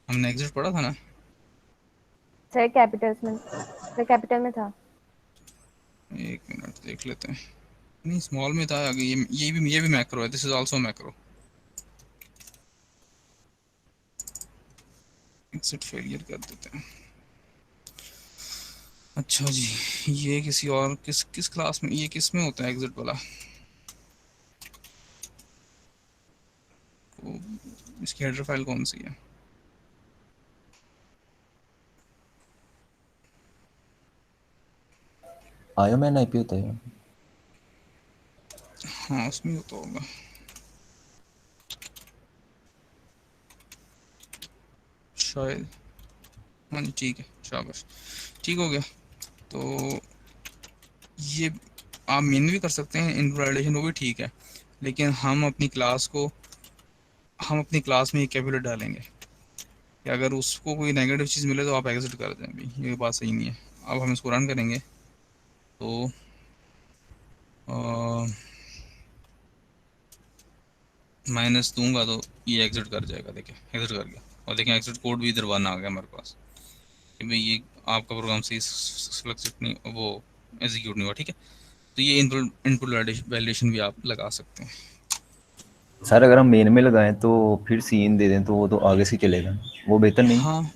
हमने एग्जिट पढ़ा था ना? सर कैपिटल में था। एक मिनट देख लेते हैं। नहीं, स्मॉल में था आगे। ये भी मैक्रो है, this is also macro. Exit failure कर देते हैं। अच्छा जी, ये किसी और किस किस क्लास में, ये किस में होता है एग्जिट वाला? तो इसकी हेडर फाइल कौन सी है? आयोमैन आईपी होता है। हाँ, उसमें होता होगा शायद। हाँ जी, ठीक है, शाबाश, ठीक हो गया। तो ये आप मेन में भी कर सकते हैं इनवैलिडेशन, वो भी ठीक है। लेकिन हम अपनी क्लास में एक कैपिटल डालेंगे कि अगर उसको कोई नेगेटिव चीज़ मिले तो आप एग्जिट कर दें। अभी ये बात सही नहीं है। अब हम इसको रन करेंगे तो माइनस दूंगा तो ये एग्जिट कर जाएगा। देखें, एग्जिट कर गया। और देखें, एग्जिट कोड भी इधर 1 आ गया हमारे पास कि भाई ये आपका प्रोग्राम सही सेलेक्ट नहीं, वो एग्जीक्यूट नहीं हुआ। ठीक है, तो ये इनपुट वैलिडेशन भी आप लगा सकते हैं। सर अगर हम मेन में लगाएं तो फिर सीन दे दें तो वो तो आगे से चलेगा, वो बेहतर नहीं? हाँ,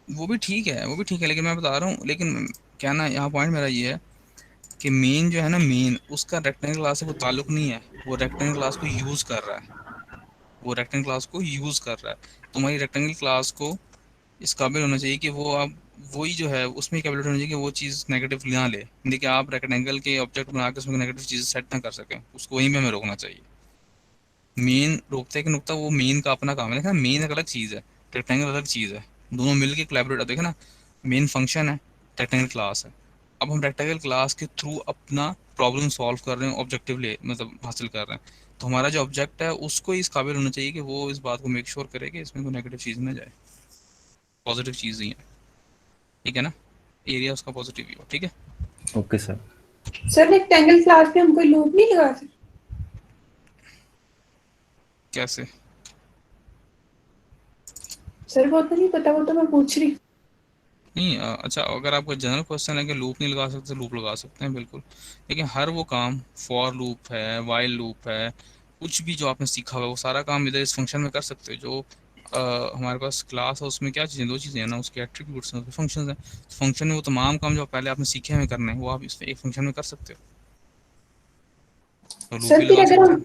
वो भी ठीक है, वो भी ठीक है, लेकिन मैं बता रहा हूँ, लेकिन क्या ना, यहाँ पॉइंट मेरा ये है कि मेन जो है ना, मेन उसका रेक्टेंगल क्लास से कोई ताल्लुक नहीं है। वो रेक्टेंगल क्लास को यूज़ कर रहा है। वो रेक्टेंगल क्लास को यूज़ कर रहा है। तुम्हारी रेक्टेंगल क्लास को इस काबिल होना चाहिए कि वो आप वही जो है उसमें कैपेबिलिटी होनी चाहिए कि वो चीज़ नेगेटिव ना ले। देखिए, आप रेक्टेंगल के ऑब्जेक्ट बना के उसमें नेगेटिव चीज़ सेट ना कर सकें, उसको वहीं पे हमें रोकना चाहिए। मेन रोकते कि नुकता, वो मेन का अपना काम है। देखा, मेन एक अलग चीज़ है, रेक्टेंगल अलग चीज़ है। दोनों मिलके कोलैबोरेट, देखे ना, मेन फंक्शन है, रेक्टेंगल क्लास है। अब हम रेक्टेंगल क्लास के थ्रू अपना प्रॉब्लम सॉल्व कर रहे हैं, ऑब्जेक्टिव ले मतलब हासिल कर रहे हैं। तो हमारा जो ऑब्जेक्ट है उसको इस काबिल होना चाहिए कि वो इस बात को मेक श्योर करे कि इसमें कोई नेगेटिव चीज़ ना जाए, पॉजिटिव चीज़ ही है। ठीक है ना, एरिया उसका पॉजिटिव ही हो। ठीक है, okay sir. Sir rectangle class में हम कोई लूप नहीं लगा सकते? कैसे? सर वो तो नहीं पता, वो तो मैं पूछ रही हूँ। नहीं, अच्छा, अगर आपका जनरल क्वेश्चन है कि लूप नहीं लगा सकते, लूप लगा सकते हैं बिल्कुल। लेकिन हर वो काम, फॉर लूप है, वाइल लूप है, कुछ भी जो आपने सीखा हुआ है वो सारा काम इधर इस फंक्शन में कर सकते हो। जो हमारे पास क्लास है उसमें क्या चीज़ें, दो चीज़ें हैं ना, उसके एट्रीब्यूट्स हैं, उसके फंक्शंस हैं। तो फंक्शन में वो तमाम काम जो पहले आपने सीखे हुए करने हैं वो आप इस एक फंक्शन में कर सकते हो, तो लूप भी सर लगा सकते हैं।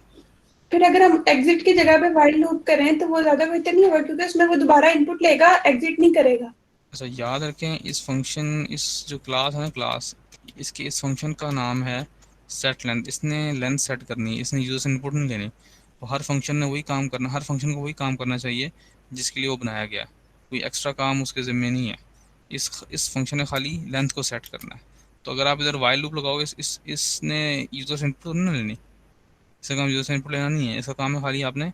फिर अगर हम एग्जिट की जगह पे वाइल लूप करें तो वो ज्यादा बेहतर नहीं होगा, क्योंकि उसमें वो दोबारा इनपुट लेगा, एग्जिट नहीं करेगा। अच्छा, याद रखें, इस फंक्शन, इस जो क्लास है ना, क्लास, इसके इस फंक्शन का नाम है सेट लेंथ। इसने लेंथ सेट करनी है, इसने यूजर से इनपुट नहीं लेनी। तो हर फंक्शन ने वही काम करना, हर फंक्शन को वही काम करना चाहिए जिसके लिए वो बनाया गया है। कोई एक्स्ट्रा काम उसके ज़िम्मे नहीं है। इस फंक्शन ने खाली लेंथ को सेट करना है। तो अगर आप इधर वाइल लूप लगाओगे, इसने यूजर से इनपुट नहीं लेनी। इसका काम यूजर से इनपुट लेना नहीं है, इसका काम है खाली आपने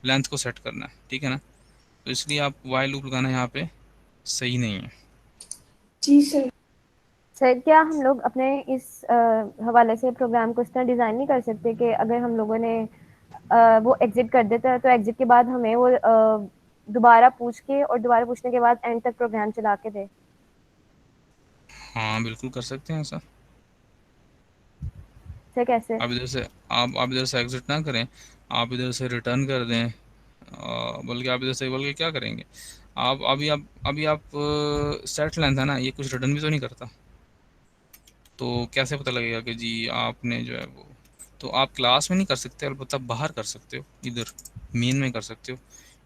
लेंथ को सेट करना है। ठीक है ना, तो इसलिए आप वाइल लूप लगाना यहाँ पे सही नहीं है। जी सर। सर क्या हम लोग अपने इस हवाले से प्रोग्राम को इस तरह डिज़ाइन नहीं कर सकते कि अगर हम लोगों ने वो एग्जिट कर देता है तो एग्जिट के बाद हमें वो दोबारा पूछ के और दोबारा पूछने के बाद एंड तक प्रोग्राम चला के दे? हाँ, बिल्कुल कर सकते हैं ऐसा। सर कैसे? आप इधर से आप इधर से एग्जिट ना करें, आप इधर से रिटर्न कर दें। बल्कि आप इधर से, बल्कि क्या करेंगे, आप सेट लेंथ है ना, ये कुछ रिटर्न भी तो नहीं करता। तो कैसे पता लगेगा कि जी आपने जो है वो, तो आप क्लास में नहीं कर सकते, अलबत्ता बाहर कर सकते हो, इधर मेन में कर सकते हो।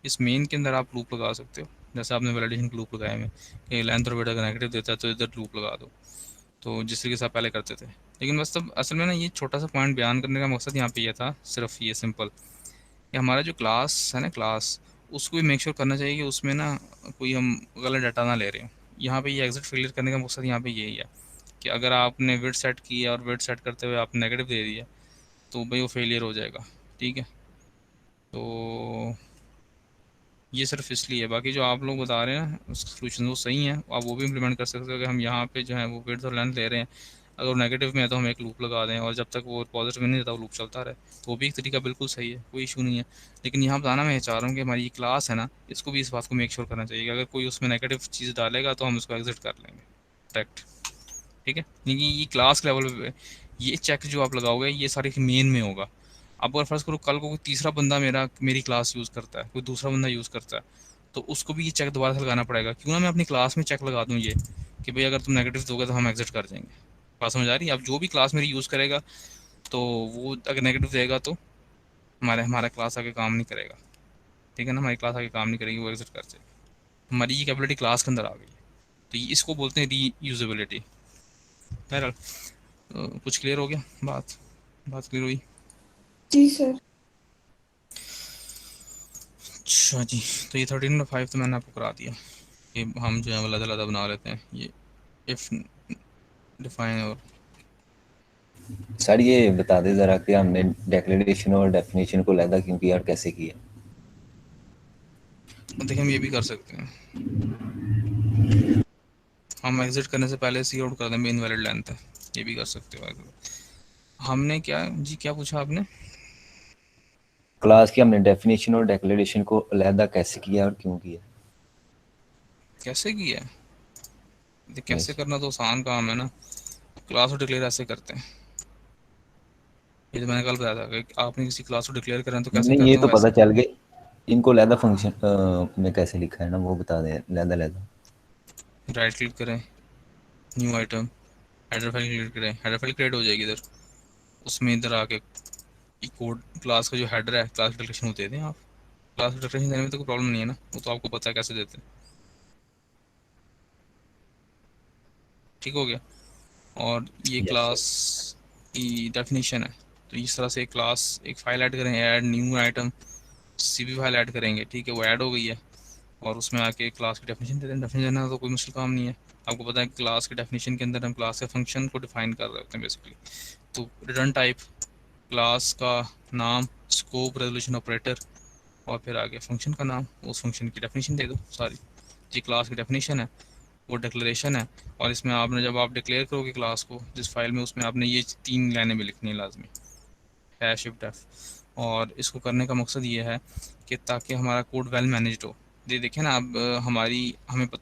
इस मेन के अंदर आप लूप लगा सकते हो, जैसे आपने वैलिडेशन का लूप लगाया है कि लेंथ और वेट अगर नेगेटिव देता है तो इधर लूप लगा दो। तो जिस तरीके से आप पहले करते थे। लेकिन बस तब असल में ना, ये छोटा सा पॉइंट बयान करने का मकसद यहाँ पे ये था, सिर्फ ये सिंपल, कि हमारा जो क्लास है ना, क्लास, उसको भी मेक श्योर करना चाहिए कि उसमें ना कोई हम गलत डाटा ना ले रहे हो। यहाँ पे ये एग्जिट फेलियर करने का मकसद यहाँ पे यही है कि अगर आपने वेट सेट किया और वेट सेट करते हुए आप नेगेटिव दे दिया तो भाई वो फेलियर हो जाएगा। ठीक है, तो ये सिर्फ इसलिए है। बाकी जो आप लोग बता रहे हैं ना उसके सॉल्यूशन वो सही हैं, आप वो भी इम्प्लीमेंट कर सकते हो कि हम यहाँ पे जो है वो विड्थ और लेंथ ले रहे हैं, अगर नेगेटिव में है तो हम एक लूप लगा दें, और जब तक वो पॉजिटिव में नहीं रहता वो लूप चलता रहे, तो वो भी एक तरीका बिल्कुल सही है, कोई इशू नहीं है। लेकिन यहाँ बताना मैं चाह रहा हूँ कि हमारी ये क्लास है ना, इसको भी इस बात को मेक श्योर करना चाहिए कि अगर कोई उसमें नेगेटिव चीज़ डालेगा तो हम उसको एग्जिट कर लेंगे डायरेक्ट, ठीक है। क्योंकि ये क्लास लेवल पे ये चेक जो आप लगाओगे ये सारे मेन में होगा। अब अगर फर्ज करो कल को कोई तीसरा बंदा मेरी क्लास यूज़ करता है, कोई दूसरा बंदा यूज़ करता है, तो उसको भी ये चेक दोबारा से लगाना पड़ेगा। क्यों ना मैं अपनी क्लास में चेक लगा दूँ ये कि भाई अगर तुम नेगेटिव दोगे तो हम एग्जिट कर देंगे। बात समझ आ रही है? अब जो भी क्लास मेरी यूज़ करेगा तो वो अगर नेगेटिव देगा तो हमारा क्लास आगे काम नहीं करेगा, ठीक है ना, हमारी क्लास आगे काम नहीं करेगी, वो एग्जिट कर जाएगी। हमारी ये कैपेबिलिटी क्लास के अंदर आ गई है, तो इसको बोलते हैं री यूजेबिलिटी। बहरहाल कुछ क्लियर हो गया? बात क्लियर हुई? जी सर। अच्छा जी, तो ये 13.5 तो मैंने आपको करा दिया कि हम जो है वो अलग बना लेते हैं, ये इफ डिफाइन। और सर ये बता दे जरा कि हमने डिक्लेरेशन और डेफिनेशन को अलग क्यों किया और कैसे किया? देखिए हम ये भी कर सकते हैं, हम एग्जिट करने से पहले सी आउट कर दें इनवैलिड लेंथ है, ये भी कर सकते हो। हमने क्या पूछा आपने? क्लास की हमने डेफिनेशन और डिक्लेरेशन को अलग कैसे किया और क्यों किया? कैसे किया है? कैसे यस। करना तो आसान काम है ना, क्लास को डिक्लेयर ऐसे करते हैं। ये तो मैंने कल बताया था कि आपने किसी क्लास को डिक्लेयर करना है तो कैसे नहीं ये करते हैं तो वो पता ऐसे। चल गया, इनको अलग फंक्शन में कैसे लिखा है ना वो बता दें अलग अलग। राइट क्लिक करें, new item, header file create करें, हेडर फाइल क्रिएट हो जाएगी इधर, उसमें इधर आके कोड क्लास का जो हेडर है क्लास डिक्लेरेशन दे दें आप। क्लास डिक्लेरेशन देने में तो कोई प्रॉब्लम नहीं है ना, वो तो आपको पता है कैसे देते हैं। ठीक हो गया। और ये यस सर। क्लास की डेफिनेशन है, तो इस तरह से एक क्लास एक फाइल ऐड करें, add new item, CV file add करेंगे, ठीक है, वो ऐड हो गई है। और उसमें आके क्लास की डेफिनेशन दे दें, डेफिनेशन देना तो कोई मुश्किल काम नहीं है। आपको पता है क्लास के डेफिनेशन के अंदर हम क्लास के फंक्शन को डिफाइन कर रहे होते हैं बेसिकली। तो रिटर्न टाइप, क्लास का नाम, स्कोप, रेजोल्यूशन ऑपरेटर, और फिर आगे फंक्शन का नाम, उस फंक्शन की डेफिनेशन दे दो सारी। जी क्लास की डेफिनेशन है, वो डिक्लेरेशन है। और इसमें आपने जब आप डिक्लेयर करोगे क्लास को जिस फाइल में, उसमें आपने ये 3 लाइनें भी लिखनी है लाजमी, हैश शिफ्ट एफ। और इसको करने का मकसद ये है कि ताकि हमारा कोड वेल मैनेज्ड हो। ये देखें ना अब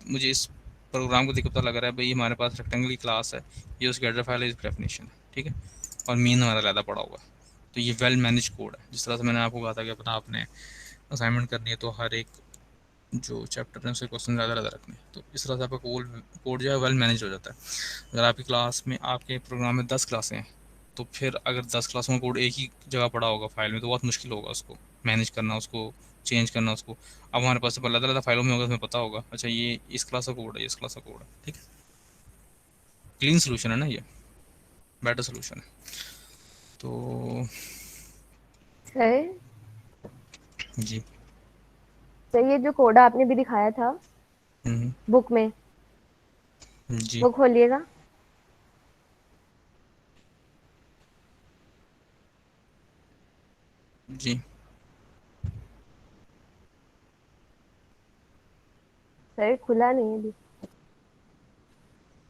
मुझे इस प्रोग्राम को देख के पता लग रहा है भाई हमारे पास रेक्टेंगल की क्लास है, ये उसकी हेडर फाइल है, इसकी डेफिनेशन है, ठीक है, और मीन हमारा ज़्यादा पड़ा हुआ है। तो ये वेल मैनेज कोड है, जिस तरह से मैंने आपको कहा था कि अपना आपने असाइनमेंट करनी है तो हर एक जो चैप्टर है उसके क्वेश्चन ज़्यादा ज़्यादा रखने, तो इस तरह से आपका कोड जो है वेल मैनेज हो जाता है। अगर आपकी क्लास में आपके प्रोग्राम में 10 क्लासें हैं, तो फिर अगर 10 क्लासों का कोड एक ही जगह पड़ा होगा फाइल में, तो बहुत मुश्किल होगा उसको मैनेज करना, उसको चेंज करना उसको। अब हमारे पास अलग अलग फाइलों में होगा, उसमें पता होगा अच्छा ये इस क्लास का कोड है, इस क्लास का कोड है, ठीक है। क्लीन सोल्यूशन है ना ये, बेटर सोल्यूशन है। तो सर जी। सर ये जो कोड आपने भी दिखाया था हम्म, बुक में, जी वो खोलिएगा। जी। सर खुला नहीं है अभी।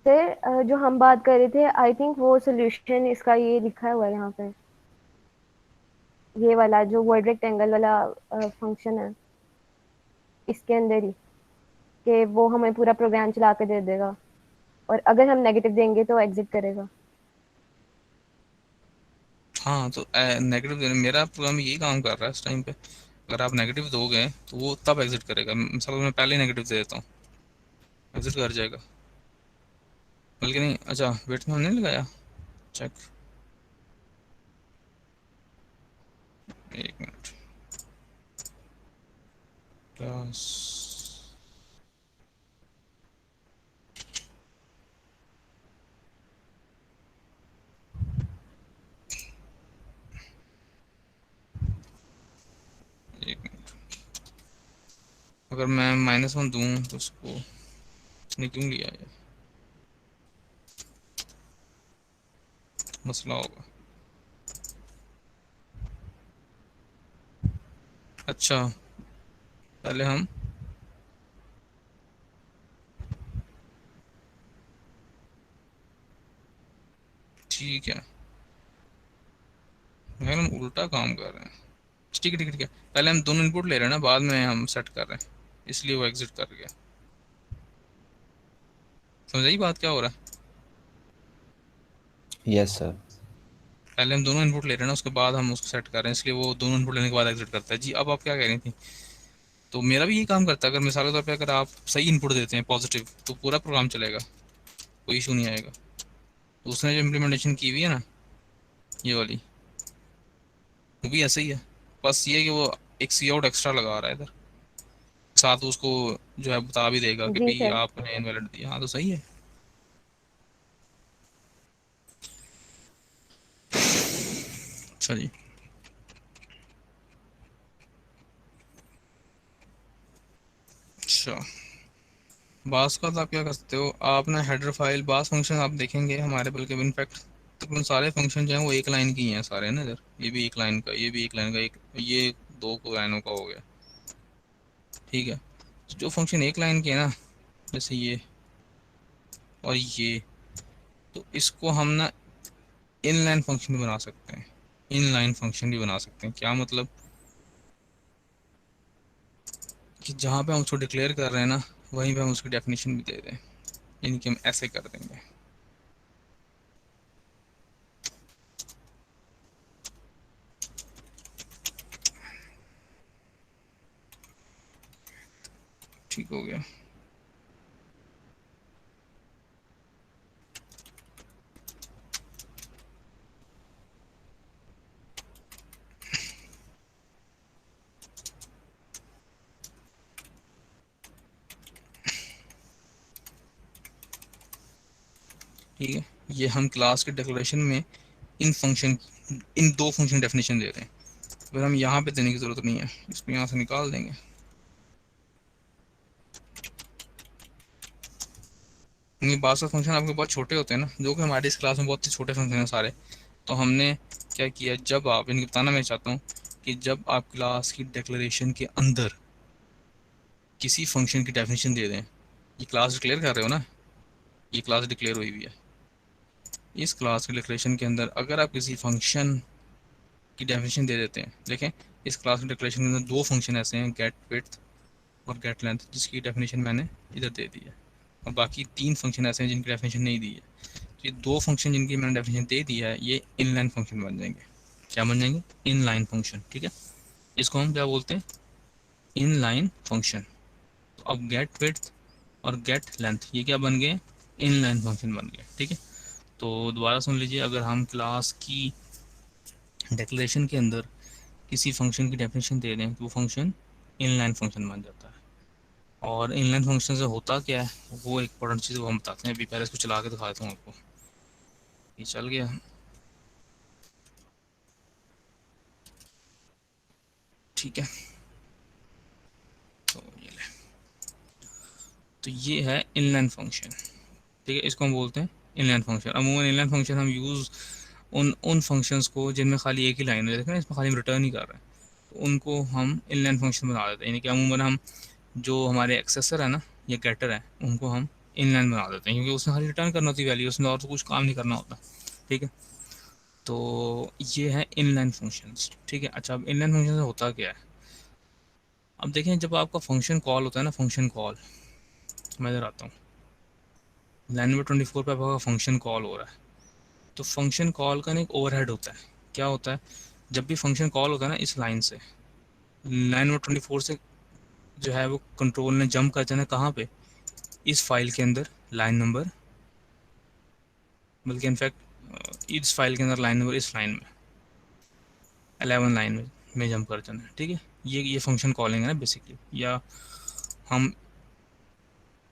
सर जो हम बात कर रहे थे आई थिंक वो सोल्यूशन इसका ये लिखा हुआ है यहाँ पे, ये वाला जो वर्ड रेक्टेंगल वाला फंक्शन है इसके अंदर ही, कि वो हमें पूरा प्रोग्राम चला के दे देगा और अगर हम नेगेटिव देंगे तो एग्जिट करेगा। हाँ तो नेगेटिव देने मेरा प्रोग्राम यही काम कर रहा है इस टाइम पे। अगर आप नेगेटिव दोगे तो वो तब एग्जिट करेगा, मिसाल मैं पहले ही नेगेटिव दे देता हूँ, एग्जिट कर जाएगा। बल्कि नहीं, अच्छा वेट में हमने नहीं लगाया चेक, एक मिनट, क्लास एक मिनट, अगर मैं -1 दूँ तो उसको उसने क्यों लिया ये मसला होगा। अच्छा पहले हम ये क्या है, हम उल्टा काम कर रहे हैं। ठीक है ठीक है ठीक है, पहले हम दोनों इनपुट ले रहे हैं ना, बाद में हम सेट कर रहे हैं, इसलिए वो एग्जिट कर गया। समझ आई बात क्या हो रहा है? Yes sir. पहले हम दोनों इनपुट ले रहे हैं ना, उसके बाद हम उसको सेट कर रहे हैं, इसलिए वो दोनों इनपुट लेने के बाद एग्जिट करता है। जी अब आप क्या कह रही थी? तो मेरा भी यही काम करता है, अगर मिसाल के तौर पे अगर आप सही इनपुट देते हैं पॉजिटिव, तो पूरा प्रोग्राम चलेगा, कोई इशू नहीं आएगा। तो उसने जो इम्प्लीमेंटेशन की हुई है ना ये वाली, वो भी ऐसे ही है, बस ये है कि वो एक सी आउट एक्स्ट्रा लगा रहा है इधर, साथ उसको जो है बता भी देगा कि जी भाई सर। आपने इनवैलिड दिया। हाँ तो सही है। अच्छा जी, अच्छा बास का तो आप क्या कर सकते हो, आप ना हेडर फाइल बास फंक्शन आप देखेंगे हमारे, बल्कि इनफैक्ट तकरीबन सारे फंक्शन जो हैं वो एक लाइन की हैं सारे ना इधर, ये भी एक लाइन का, ये भी एक लाइन का, एक ये दो को लाइनों का हो गया। ठीक है, तो जो फंक्शन एक लाइन के है ना, जैसे ये और ये, तो इसको हम ना इनलाइन फंक्शन भी बना सकते हैं, इनलाइन फंक्शन भी बना सकते हैं। क्या मतलब कि जहाँ पे हम उसको डिक्लेयर कर रहे हैं ना, वहीं पे हम उसकी डेफिनेशन भी दे दें, यानी कि हम ऐसे कर देंगे। ठीक हो गया। ठीक है, ये हम क्लास के डिक्लेरेशन में इन फंक्शन, इन दो फंक्शन डेफिनेशन दे रहे हैं, फिर हम यहाँ पे देने की ज़रूरत नहीं है, इसको यहाँ से निकाल देंगे। ये बास फंक्शन आपके बहुत छोटे होते हैं ना, जो कि हमारी इस क्लास में बहुत ही छोटे फंक्शन हैं सारे। तो हमने क्या किया, जब आप इनको बताना मैं चाहता हूँ कि जब आप क्लास की डिक्लेरेशन के अंदर किसी फंक्शन की डेफिनेशन दे दें, ये क्लास डिक्लेयर कर रहे हो ना, ये क्लास डिक्लेयर हुई हुई है, इस क्लास के डिक्लेरेशन के अंदर अगर आप किसी फंक्शन की डेफिनेशन दे देते हैं, देखें इस क्लास के डिक्लेरेशन के अंदर दो फंक्शन ऐसे हैं, गेट विड्थ और गेट लेंथ, जिसकी डेफिनेशन मैंने इधर दे दी है, और बाकी तीन फंक्शन ऐसे हैं जिनकी डेफिनेशन नहीं दी है। तो ये दो फंक्शन जिनकी मैंने डेफिनेशन दे दी है, ये इनलाइन फंक्शन बन जाएंगे। क्या बन जाएंगे? Inline function. ठीक है, इसको हम क्या बोलते हैं? Inline function. तो अब गेट विड्थ और गेट लेंथ ये क्या बन गए? इनलाइन फंक्शन बन गए। ठीक है, तो दोबारा सुन लीजिए, अगर हम क्लास की डिक्लेरेशन के अंदर किसी फंक्शन की डेफिनेशन दे दें तो वो फंक्शन इनलाइन फंक्शन बन जाता है। और इनलाइन फंक्शन से होता क्या है, वो एक इंपॉर्टेंट चीज़ वो हम बताते हैं। अभी पहले इसको चला के दिखा देता हूँ आपको। ये चल गया। ठीक है, तो ये ले, तो ये है इनलाइन फंक्शन। ठीक है, इसको हम बोलते हैं इनलाइन फंक्शन। अमूमन इनलाइन फंक्शन हम यूज़ उन फंक्शंस को जिनमें खाली एक ही लाइन है, देखें ना इसमें खाली हम रिटर्न ही कर रहे हैं, तो उनको हम इनलाइन फंक्शन बना देते हैं। यानी कि अमूमन हम जो हमारे एक्सेसर है ना या गेटर है, उनको हम इनलाइन बना देते हैं, क्योंकि उसमें खाली रिटर्न करना होती है वैल्यू, उसमें और तो कुछ काम नहीं करना होता। ठीक है, तो ये है इनलाइन फंक्शंस। ठीक है, अच्छा अब इनलाइन फंक्शन से होता क्या है, अब देखें जब आपका फंक्शन कॉल होता है ना, फंक्शन कॉल, मैं इधर आता हूँ, लाइन नंबर 24 पे आपका फंक्शन कॉल हो रहा है, तो फंक्शन कॉल का ना एक ओवरहेड होता है। क्या होता है? जब भी फंक्शन कॉल होता है ना इस लाइन से, लाइन नंबर 24 से जो है वो कंट्रोल ने जंप कर जाना है कहाँ पे? इस फाइल के अंदर लाइन नंबर, बल्कि इनफैक्ट इस फाइल के अंदर लाइन नंबर इस लाइन में 11 लाइन में जंप कर जाना है। ठीक है, ये फंक्शन कॉलिंग है ना बेसिकली, या हम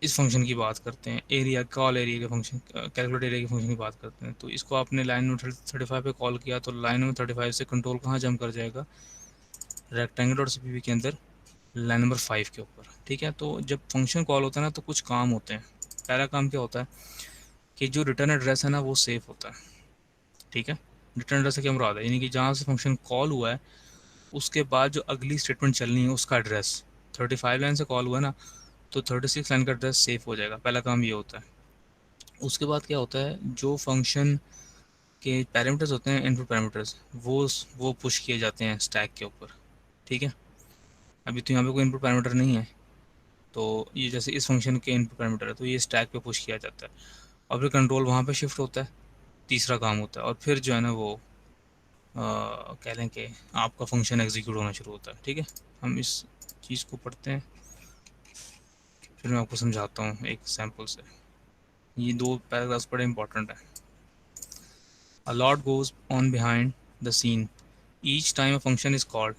इस फंक्शन की बात करते हैं एरिया, कॉल एरिया के फंक्शन, कैलकुलेट एरिया के फंक्शन की बात करते हैं। तो इसको आपने लाइन नंबर 35 पे कॉल किया, तो लाइन नंबर 35 से कंट्रोल कहाँ जंप कर जाएगा? रेक्टेंगल डॉट सीपीपी के अंदर लाइन नंबर 5 के ऊपर। ठीक है, तो जब फंक्शन कॉल होता है ना तो कुछ काम होते हैं। पहला काम क्या होता है कि जो रिटर्न एड्रेस है ना वो सेफ होता है। ठीक है, रिटर्न एड्रेस से क्या मुराद है, यानी कि जहाँ से फंक्शन कॉल हुआ है उसके बाद जो अगली स्टेटमेंट चलनी है उसका एड्रेस, 35 लाइन से कॉल हुआ है ना, तो 36 लाइन का एड्रेस सेफ हो जाएगा। पहला काम ये होता है। उसके बाद क्या होता है, जो फंक्शन कि पैरामीटर्स होते हैं, इनपुट पैरामीटर्स, वो पुश किए जाते हैं स्टैक के ऊपर, ठीक है। अभी तो यहाँ पे कोई इनपुट पैरामीटर नहीं है, तो ये जैसे इस फंक्शन के इनपुट पैरामीटर है तो ये स्टैक पे पुश किया जाता है, और फिर कंट्रोल वहाँ पे शिफ्ट होता है, तीसरा काम होता है, और फिर जो है ना वो कह लें कि आपका फंक्शन एग्जीक्यूट होना शुरू होता है, ठीक है। हम इस चीज़ को पढ़ते हैं, फिर मैं आपको समझाता हूँ एक सैम्पल से। ये 2 पैराग्राफ्स बड़े इंपॉर्टेंट हैं। A lot goes on behind the scene. Each time a function is called,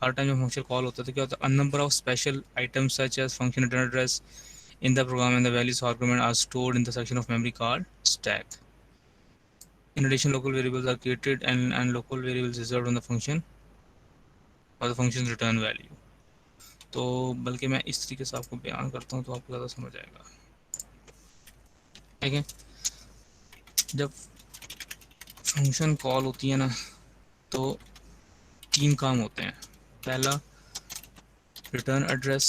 her time जब फंक्शन कॉल होता है तो क्या होता है, a number of special items such as function return address in the program and the values argument are stored in the section of memory called stack. In addition, local variables are created and local variables reserved on the function or the function's return value. तो बल्कि मैं इस तरीके से आपको बयान करता हूँ तो आपको ज़्यादा समझ आएगा, ठीक है। जब फंक्शन कॉल होती है ना तो 3 काम होते हैं। पहला, रिटर्न एड्रेस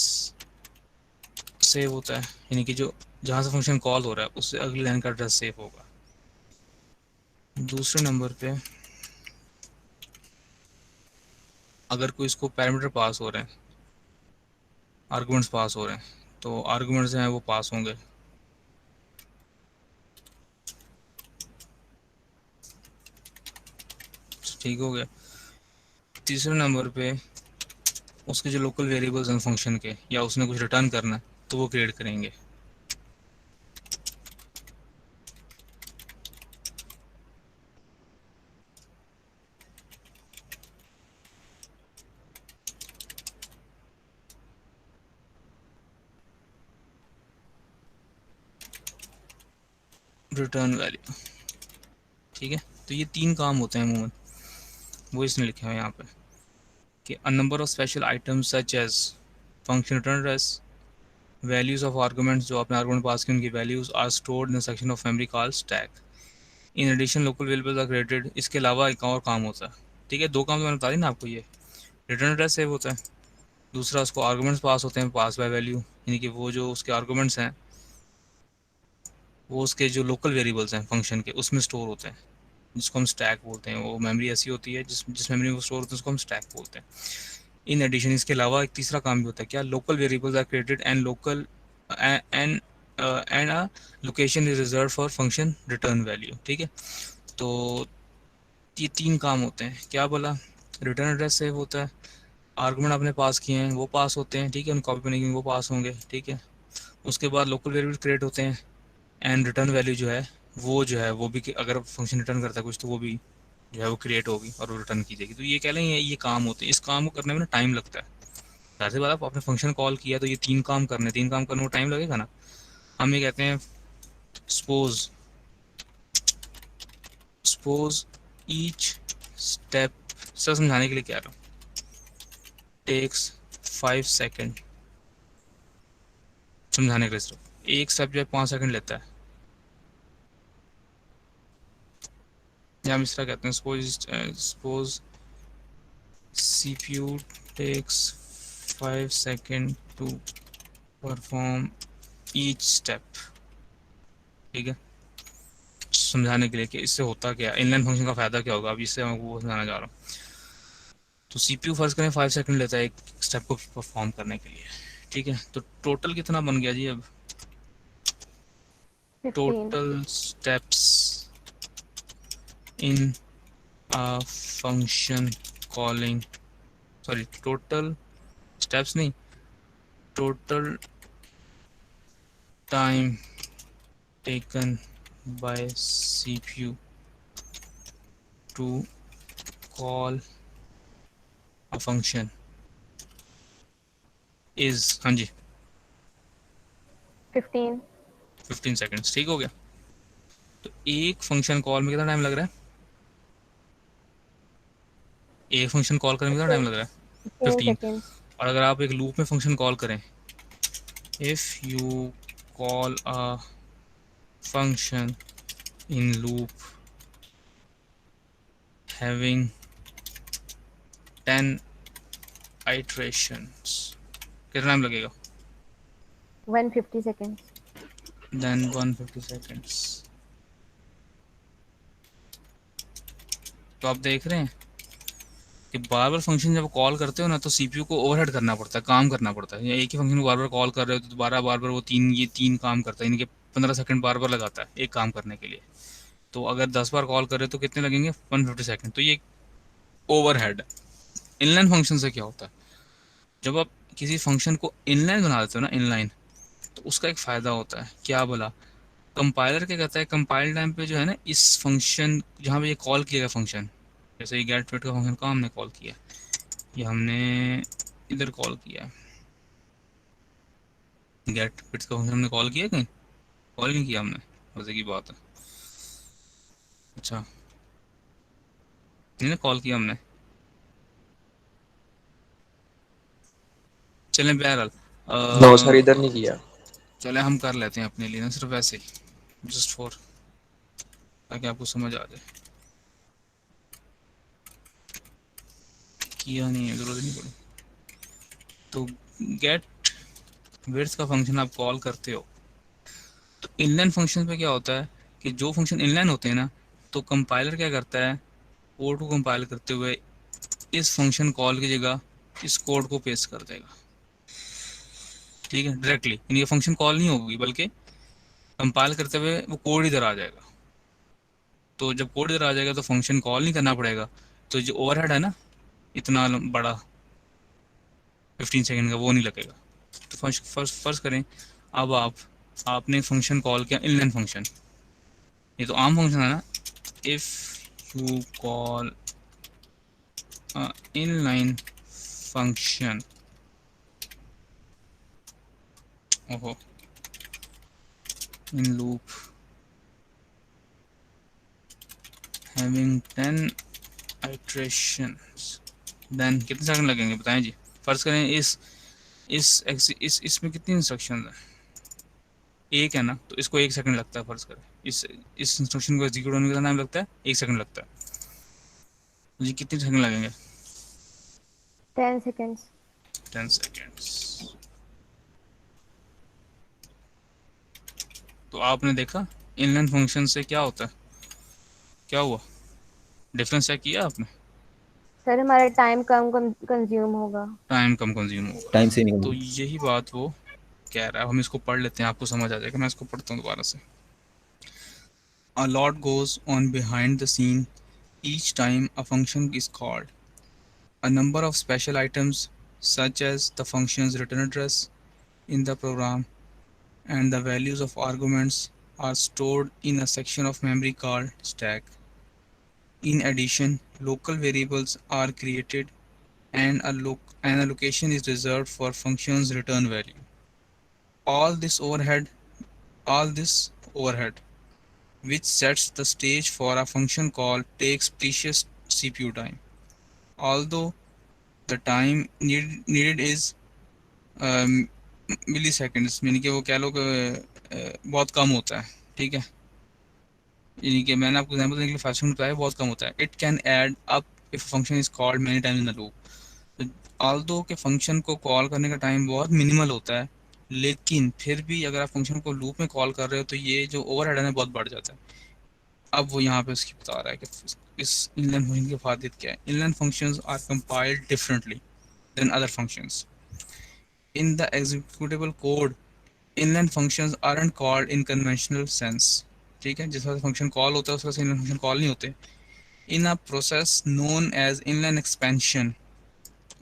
सेव होता है, यानी कि जो जहाँ से फंक्शन कॉल हो रहा है उससे अगली लाइन का एड्रेस सेव होगा। दूसरे नंबर पे अगर कोई इसको पैरामीटर पास हो रहे हैं, आर्गुमेंट्स पास हो रहे हैं, तो आर्गुमेंट्स हैं वो पास होंगे। ठीक हो गया। तीसरे नंबर पे उसके जो लोकल वेरिएबल्स हैं फंक्शन के, या उसने कुछ रिटर्न करना है तो वो क्रिएट करेंगे। रिटर्न वैल्यू, ठीक है। तो ये 3 काम होते हैं अमूमन, वो इसने लिखे हुए हैं यहाँ पे कि a number of special items such as function return address, values of arguments, जो आपने आर्गुमेंट पास किए उनकी values are stored in section of memory called stack. In addition local variables are created. इसके अलावा एक और काम होता है, ठीक है। 2 काम तो मैंने बता दी ना आपको, ये रिटर्न एड्रेस सेव होता है, दूसरा उसको आर्गुमेंट्स पास होते हैं, पास बाय वैल्यू, यानी कि वो जो उसके आर्गुमेंट्स हैं वो उसके जो लोकल वेरिएबल्स हैं फंक्शन के उसमें स्टोर होते हैं, जिसको हम स्टैक बोलते हैं। वो मेमोरी ऐसी होती है जिस मेमोरी में वो स्टोर होते हैं उसको हम स्टैक बोलते हैं। इन एडिशन इसके अलावा एक तीसरा काम भी होता है, क्या, local variables are created and local and a location is reserve for function return value, ठीक है। तो ये 3 काम होते हैं। क्या बोला, रिटर्न एड्रेस सेव होता है, आर्गुमेंट आपने पास किए हैं वो पास होते हैं, ठीक है, उन कॉपी करने के वो पास होंगे, ठीक है। उसके बाद लोकल वेरिएबल क्रिएट होते हैं एंड रिटर्न वैल्यू जो है वो भी, अगर फंक्शन रिटर्न करता है कुछ तो वो भी जो है वो क्रिएट होगी और वो रिटर्न की जाएगी। तो ये कह लें ये काम होते हैं। इस काम को करने में ना टाइम लगता है। जाहिर सी बात, आप आपने फंक्शन कॉल किया तो ये 3 काम करने, 3 काम करने में टाइम लगेगा ना। हम ये कहते हैं सपोज ईच स्टेप, सर समझाने के लिए कह रहा हूँ, टेक्स 5 सेकेंड, समझाने के लिए सिर्फ एक स्टेप जो है 5 सेकेंड लेता है। या हम इस तरह कहते हैं, suppose CPU takes 5 seconds to perform each step, ठीक है। समझाने के लिए कि इससे होता क्या, इनलाइन फंक्शन का फ़ायदा क्या होगा, अभी इससे मैं वो समझाना चाह रहा हूँ। तो CPU फर्ज करें 5 सेकंड लेता है एक स्टेप को परफॉर्म करने के लिए, ठीक है। तो टोटल कितना बन गया जी अब, 15। Total steps in a function calling, sorry, total steps नहीं, total time taken by CPU to call a function is, हाँ जी, 15 सेकेंड्स, ठीक हो गया। तो एक फंक्शन कॉल में कितना टाइम लग रहा है, एक फंक्शन कॉल करने में कितना टाइम लग रहा है, 15। seconds. और अगर आप एक लूप में फंक्शन कॉल करें, if you call a function in loop having 10 iterations, कितना टाइम लगेगा, 150 seconds. then 150 seconds, तो आप देख रहे हैं कि बार बार फंक्शन जब कॉल करते हो ना तो सीपीयू को ओवरहेड करना पड़ता है, काम करना पड़ता है। या एक ही फंक्शन को बार बार कॉल कर रहे हो तो दोबारा बार बार वो तीन काम करता है, इनके 15 सेकंड बार बार लगाता है एक काम करने के लिए। तो अगर 10 बार कॉल कर रहे हो तो कितने लगेंगे, 150 सेकंड। तो ये ओवरहेड। इनलाइन फंक्शन से क्या होता है, जब आप किसी फंक्शन को इनलाइन बना देते हो ना, इनलाइन, तो उसका एक फ़ायदा होता है, क्या बोला, कंपाइलर क्या कहता है, कंपाइल टाइम पे जो है ना, इस फंक्शन जहाँ पे ये कॉल किया गया फंक्शन, जैसे ये गेट फिट का फंक्शन कहाँ हमने कॉल किया, ये हमने इधर कॉल किया है, गेट फिट का फंक्शन हमने कॉल किया कहीं, कॉल नहीं किया हमने, मजे की बात है। अच्छा, नहीं ना कॉल किया हमने। चलें बहरहाल, नो सर, इधर नहीं किया। चले हम कर लेते हैं अपने लिए ना, सिर्फ ऐसे ही, जस्ट फॉर, ताकि आपको समझ आ जाए। किया नहीं है, जरूरत नहीं पड़ी। तो गेट विड्थ का फंक्शन आप कॉल करते हो, तो इनलाइन फंक्शन पे क्या होता है कि जो फंक्शन इनलाइन होते हैं ना, तो कंपाइलर क्या करता है, कोड को कंपाइल करते हुए इस फंक्शन कॉल की जगह इस कोड को पेस्ट कर देगा। ठीक है, डायरेक्टली, यानी ये फंक्शन कॉल नहीं होगी बल्कि कंपाइल करते हुए वो कोड इधर आ जाएगा। तो जब कोड इधर आ जाएगा तो फंक्शन कॉल नहीं करना पड़ेगा। तो जो ओवरहेड है ना इतना बड़ा 15 सेकंड का, वो नहीं लगेगा। तो फर्स्ट करें, अब आपने फंक्शन कॉल किया, इनलाइन फंक्शन, ये तो आम फंक्शन है ना, if you call inline function, ओहो, in loop having 10 iterations, then कितने सेकंड लगेंगे बताएं जी। फर्ज करें इसमें कितनी इंस्ट्रक्शन है, एक है ना, तो इसको 1 सेकंड लगता है। फर्ज करें इस इंस्ट्रक्शन को एग्जीक्यूट होने का टाइम लगता है 1 सेकंड लगता है जी। कितने सेकंड लगेंगे, 10 seconds. 10 सेकेंड्स। तो आपने देखा इनलाइन फंक्शन से क्या होता है, क्या हुआ, डिफरेंस चेक किया आपने, सर हमारा टाइम कम कंज्यूम होगा। टाइम कम कंज्यूम होगा। टाइम से नहीं तो होगी। यही बात वो कह रहा है। हम इसको पढ़ लेते हैं, आपको समझ आ जाएगा। मैं इसको पढ़ता हूँ दोबारा से। A lot goes on behind the scene each time a function is called. A number of special items, such as the function's return address in the program and the values of arguments, are stored in a section of memory called stack. In addition, local variables are created and an allocation is reserved for function's return value. All this overhead, which sets the stage for a function call, takes precious CPU time. Although the time needed is milliseconds, यानी कि वो कह लो कि बहुत कम होता है। ठीक है, यानी कि मैंने आपको एग्जाम्पल देने के लिए 5 सेकंड बताया, बहुत कम होता है। It can add up if function is called many times in the loop. Although के फंक्शन को कॉल करने का टाइम बहुत मिनिमल होता है, लेकिन फिर भी अगर आप फंक्शन को लूप में कॉल कर रहे हो तो ये जो ओवरहेड है बहुत बढ़ जाता है। अब वो यहाँ पे उसकी बता रहा है कि इस इनलाइन फंक्शन की फायदे क्या है। Inline functions are compiled differently than other functions in the executable code. Inline functions aren't called in conventional sense. ठीक है, जिस तरह से फंक्शन कॉल होता है उस तरह से इनलाइन फंक्शन कॉल नहीं होते। In a process known as inline expansion,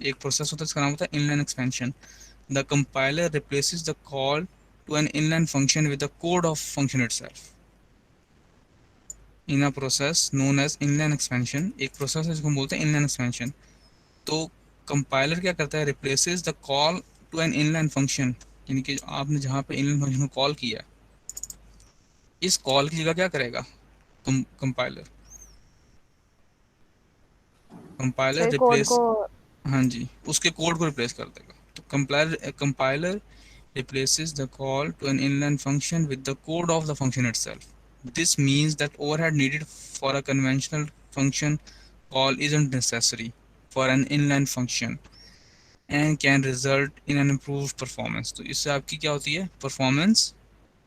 एक प्रोसेस होता है इसका नाम होता है inline expansion. The compiler replaces the call to an inline function with the code of function itself. In a process known as inline expansion, एक प्रोसेस है जिसको हम बोलते हैं इनलाइन एक्सपेंशन। तो कंपाइलर क्या करता है, replaces the call to an inline function, यानी कि आपने जहाँ पे इनलाइन फंक्शन को कॉल किया, इस कॉल की जगह क्या करेगा compiler compiler sir code replace, को हाँ जी, उसके कोड को रिप्लेस कर देगा। तो compiler replaces the call to an inline function with the code of the function itself. This means that overhead needed for a conventional function call isn't necessary for an inline function and can result in an improved performance. तो इससे आपकी क्या होती है, परफॉर्मेंस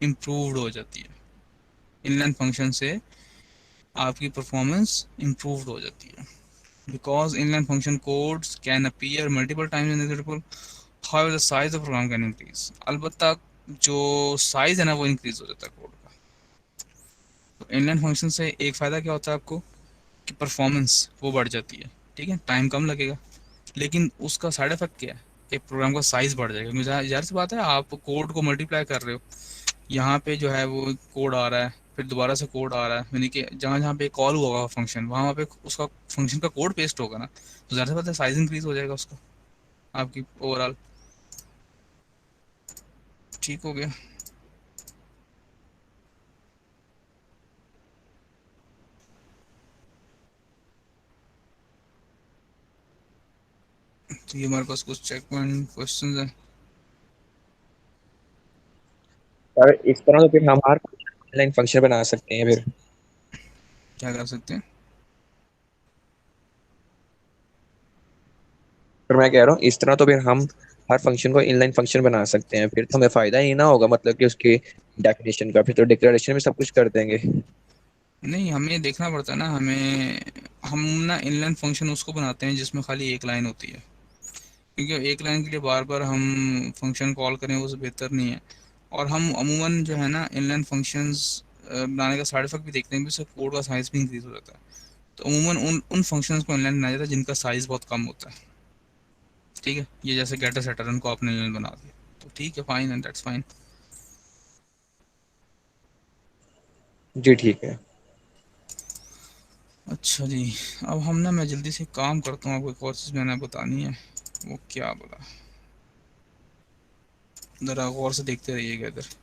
इम्प्रूव्ड हो जाती है। इनलाइन फंक्शन से आपकी परफॉर्मेंस इम्प्रूव हो जाती है। Because inline function codes can appear multiple times in executable, however the size of program can increase. अलबत्ता जो साइज है ना वो इंक्रीज हो जाता है कोड का। तो इनलाइन फंक्शन से एक फ़ायदा क्या होता है आपको कि परफॉर्मेंस वो बढ़ जाती है, ठीक है, टाइम कम लगेगा। लेकिन उसका साइड इफेक्ट क्या है कि प्रोग्राम का साइज़ बढ़ जाएगा, क्योंकि ज़ाहिर सी बात है आप कोड को मल्टीप्लाई कर रहे हो। यहाँ पे जो है वो कोड आ रहा है, फिर दोबारा से कोड आ रहा है, यानी कि जहाँ जहाँ पे कॉल हुआ होगा फंक्शन, वहाँ पे उसका फंक्शन का कोड पेस्ट होगा ना, तो ज़्यादा से ज़्यादा साइज इंक्रीज हो जाएगा उसका, आपकी ओवरऑल। ठीक हो गया। तो ये हमारे पास कुछ चेक पॉइंट क्वेश्चन है। और इस तरह तो फिर हम हर ऑनलाइन फंक्शन बना सकते हैं फिर। क्या कर सकते हैं? फिर मैं कह रहा हूँ इस तरह तो फिर हम हर फंक्शन को इनलाइन फंक्शन बना सकते हैं, फिर तो हमें फायदा ही ना होगा, मतलब कि उसकी डेफिनेशन का, फिर तो डिक्लेरेशन में सब कुछ कर देंगे। नहीं, हमें देखना पड़ता है ना, हम ना इनलाइन फंक्शन उसको बनाते हैं जिसमें खाली एक लाइन होती है, क्योंकि एक लाइन के लिए बार बार हम फंक्शन कॉल करें वो बेहतर नहीं है। और हम अमूमन जो है ना इनलाइन फंक्शंस बनाने का साइड इफेक्ट भी देखते हैं, भी उससे कोड का साइज़ भी इंक्रीज हो जाता है। तो अमूमन उन उन फंक्शंस को इनलाइन बनाया जाता है जिनका साइज़ बहुत कम होता है। ठीक है, ये जैसे गेटर सेटर, उनको आपने इनलाइन बना दिया तो ठीक है, फाइन एंड दैट्स फाइन। जी ठीक है। अच्छा जी, अब हम ना, मैं जल्दी से काम करता हूँ, आपको एक और चीज़ मैंने बतानी है। वो क्या बोला, ज़रा गौर से देखते रहिएगा इधर।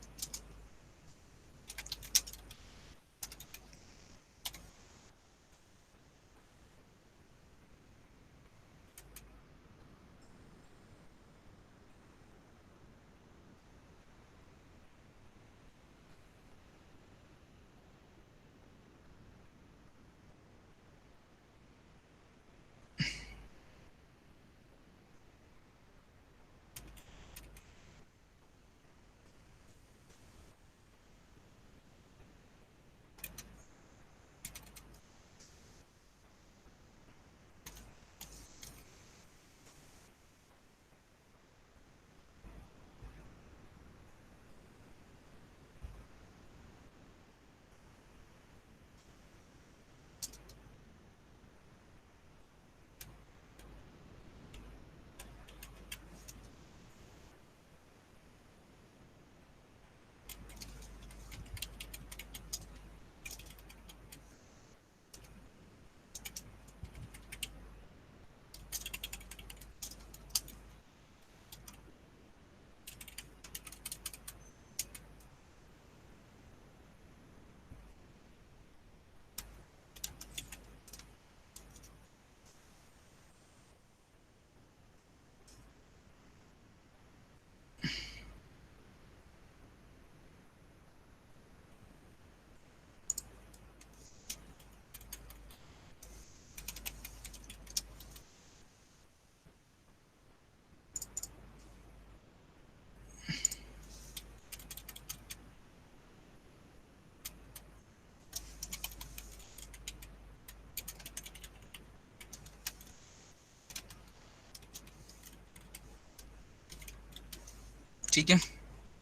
ठीक है,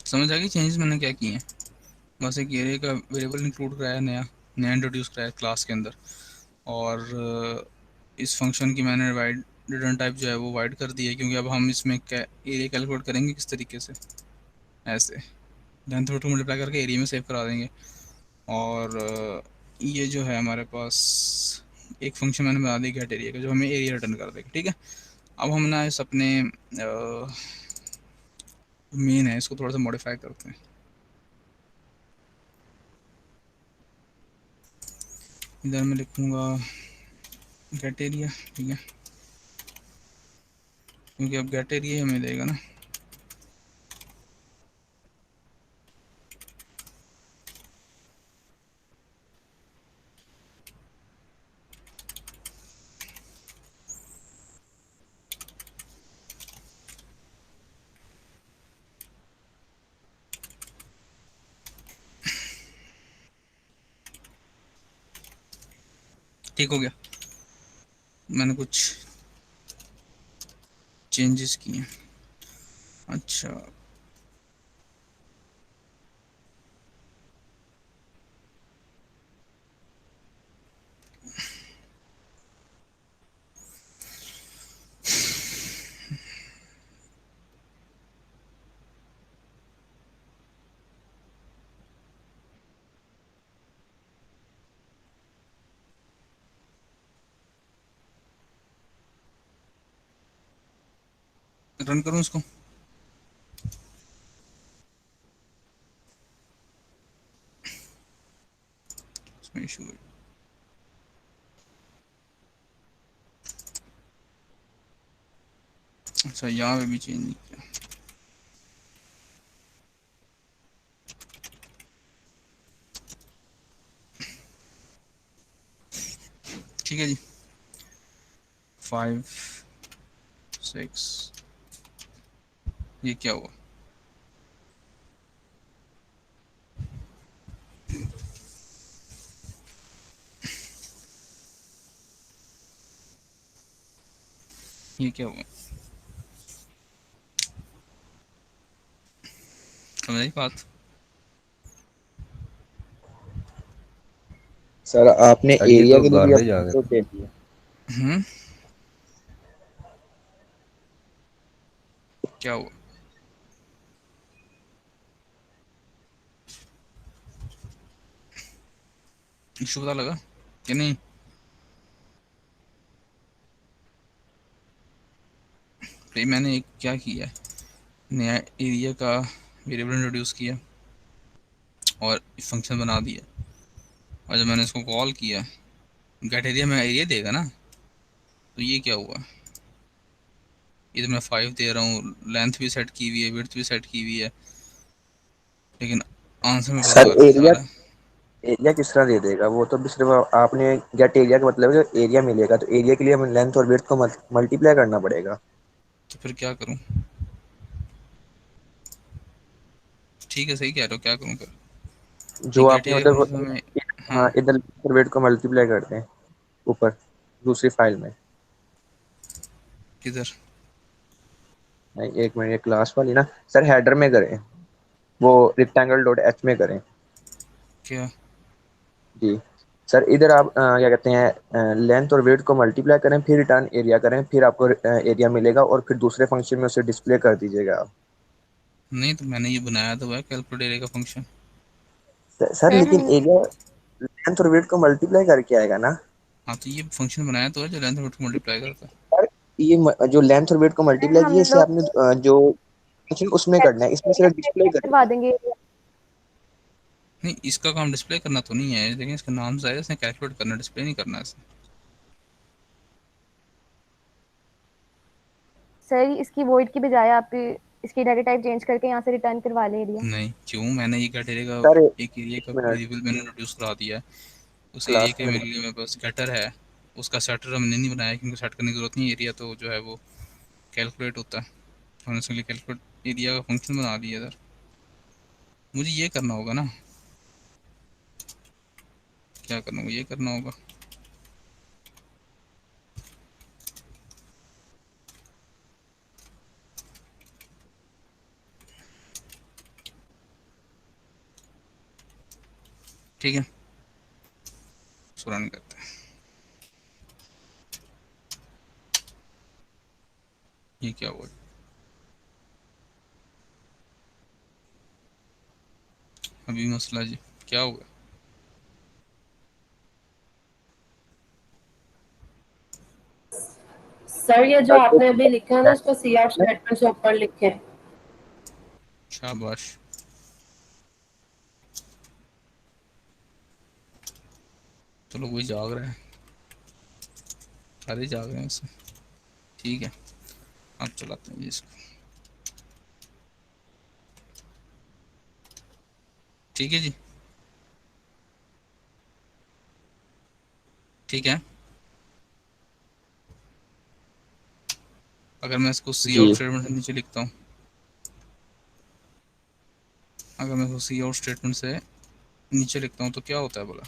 समझ आ गई चेंजेस मैंने क्या किए हैं। बस एक एरे का वेरिएबल इंक्लूड कराया, नया नया इंट्रोड्यूस कराया क्लास के अंदर। और इस फंक्शन की मैंने वाइड रिटर्न टाइप जो है वो वाइड कर दी है, क्योंकि अब हम इसमें एरिया कैलकुलेट करेंगे किस तरीके से, ऐसे लेंथ थ्रू टू मल्टीप्लाई करके एरिया में सेव करा देंगे। और ये जो है हमारे पास एक फंक्शन मैंने बना दी गेट एरिया का, जो हमें एरिया रिटर्न कर देगा। ठीक है, अब हम ना इस अपने मेन है इसको थोड़ा सा मॉडिफाई करते हैं। इधर मैं लिखूँगा गेट एरिया, ठीक है, क्योंकि अब गेट एरिया हमें देगा ना। ठीक हो गया, मैंने कुछ चेंजेस किए। अच्छा रन करूँ इसको। इसमें इशू है। अच्छा यहाँ पे भी चेंज नहीं किया। ठीक है जी, 5 6 ये क्या हुआ? ये क्या हुआ? समझ आई बात? सर आपने सर ये एरिया तो के लिए भी गार्बेज आ अपना गया। दे दिया। हम्म, क्या हुआ? इशू पता लगा कि नहीं? भाई मैंने एक क्या किया है, नया एरिया का वेरिएबल इंट्रोड्यूस किया और फंक्शन बना दिया, और जब मैंने इसको कॉल किया, गेट एरिया में एरिया देगा ना, तो ये क्या हुआ? ये तो मैं 5 दे रहा हूँ, लेंथ भी सेट की हुई है, विड्थ भी सेट की हुई है, लेकिन आंसर में सर बदल दिखा एरिया रहा है। एरिया किस तरह दे देगा? वो तो भी सिर्फ आपने गेट एरिया का मतलब है जो एरिया मिलेगा, तो एरिया के लिए हमें लेंथ और विड्थ को मल्टीप्लाई करना पड़ेगा। तो फिर क्या करूँ? ठीक है, सही कह रहे हो, क्या करूँ फिर? ये जो गेट आपने एरिया मतलब फंक्शन में, हाँ हाँ, इधर लेंथ और विड्थ को मल्टीप्लाई करते हैं ऊपर दूसरी फाइल में। किधर? नहीं, एक मिनट, एक लास्ट वाली ना सर, हेडर में करें, वो रेक्टेंगल डॉट एच में करें। क्या? जी सर, इधर आप क्या कहते हैं, लेंथ और वेट को मल्टीप्लाई करें, फिर रिटर्न एरिया करें, फिर आपको एरिया मिलेगा, और फिर दूसरे फंक्शन में उसे डिस्प्ले कर दीजिएगा आप। नहीं, तो मैंने ये बनाया तो है कैलकुलेट एरिया का फंक्शन। सर सर लेकिन हम एरिया लेंथ और वेट को मल्टीप्लाई करके आएगा ना। हाँ, तो ये फंक्शन बनाया तो है जो लेंथ विड्थ को मल्टीप्लाई करता है। सर ये जो लेंथ और वेट को सर मल्टीप्लाई हम किया, इसे लोग आपने जो फंक्शन उसमें करना है, इसमें सिर्फ डिस्प्ले करवा करेंगे। देंगे। नहीं, इसका काम डिस्प्ले करना तो नहीं है, लेकिन इसका नाम से आएगा, इसने कैलकुलेट करना, डिस्प्ले नहीं करना है इसने। सर इसकी वॉइड की बजाय आप इसकी डाटा टाइप चेंज करके यहाँ से रिटर्न करवा लें एरिया। नहीं, क्यों? मैंने ये गेट एरिया सर का एक एरिया एक का मिनट, वेरिएबल मैंने इंट्रोड्यूस करा दिया है। उस एरिया क्लास के में मेरे लिए मेरे पास गेटर है, उसका सेटर हमने नहीं बनाया क्योंकि सेट करने की जरूरत नहीं है, एरिया तो जो है वो कैलकुलेट होता है। हमने उसके लिए कैलकुलेट एरिया का फंक्शन बना दिया इधर। मुझे ये करना होगा ना, क्या करना होगा, ये करना होगा। ठीक है, इसको रन करते हैं। ये क्या हुआ? अभी मसला जी क्या हुआ? सर ये जो आपने अभी लिखा है ना, इसको सी आउट स्टेटमेंट से ऊपर लिखे। शाबाश, चलो कोई जाग रहा है, सारे जाग रहे हैं उससे। ठीक है, अब चलाते हैं जी इसको। ठीक है जी, ठीक है। अगर मैं इसको सी जी आउट स्टेटमेंट से नीचे लिखता हूँ, अगर मैं इसको सी आउट स्टेटमेंट से नीचे लिखता हूँ तो क्या होता है बोला?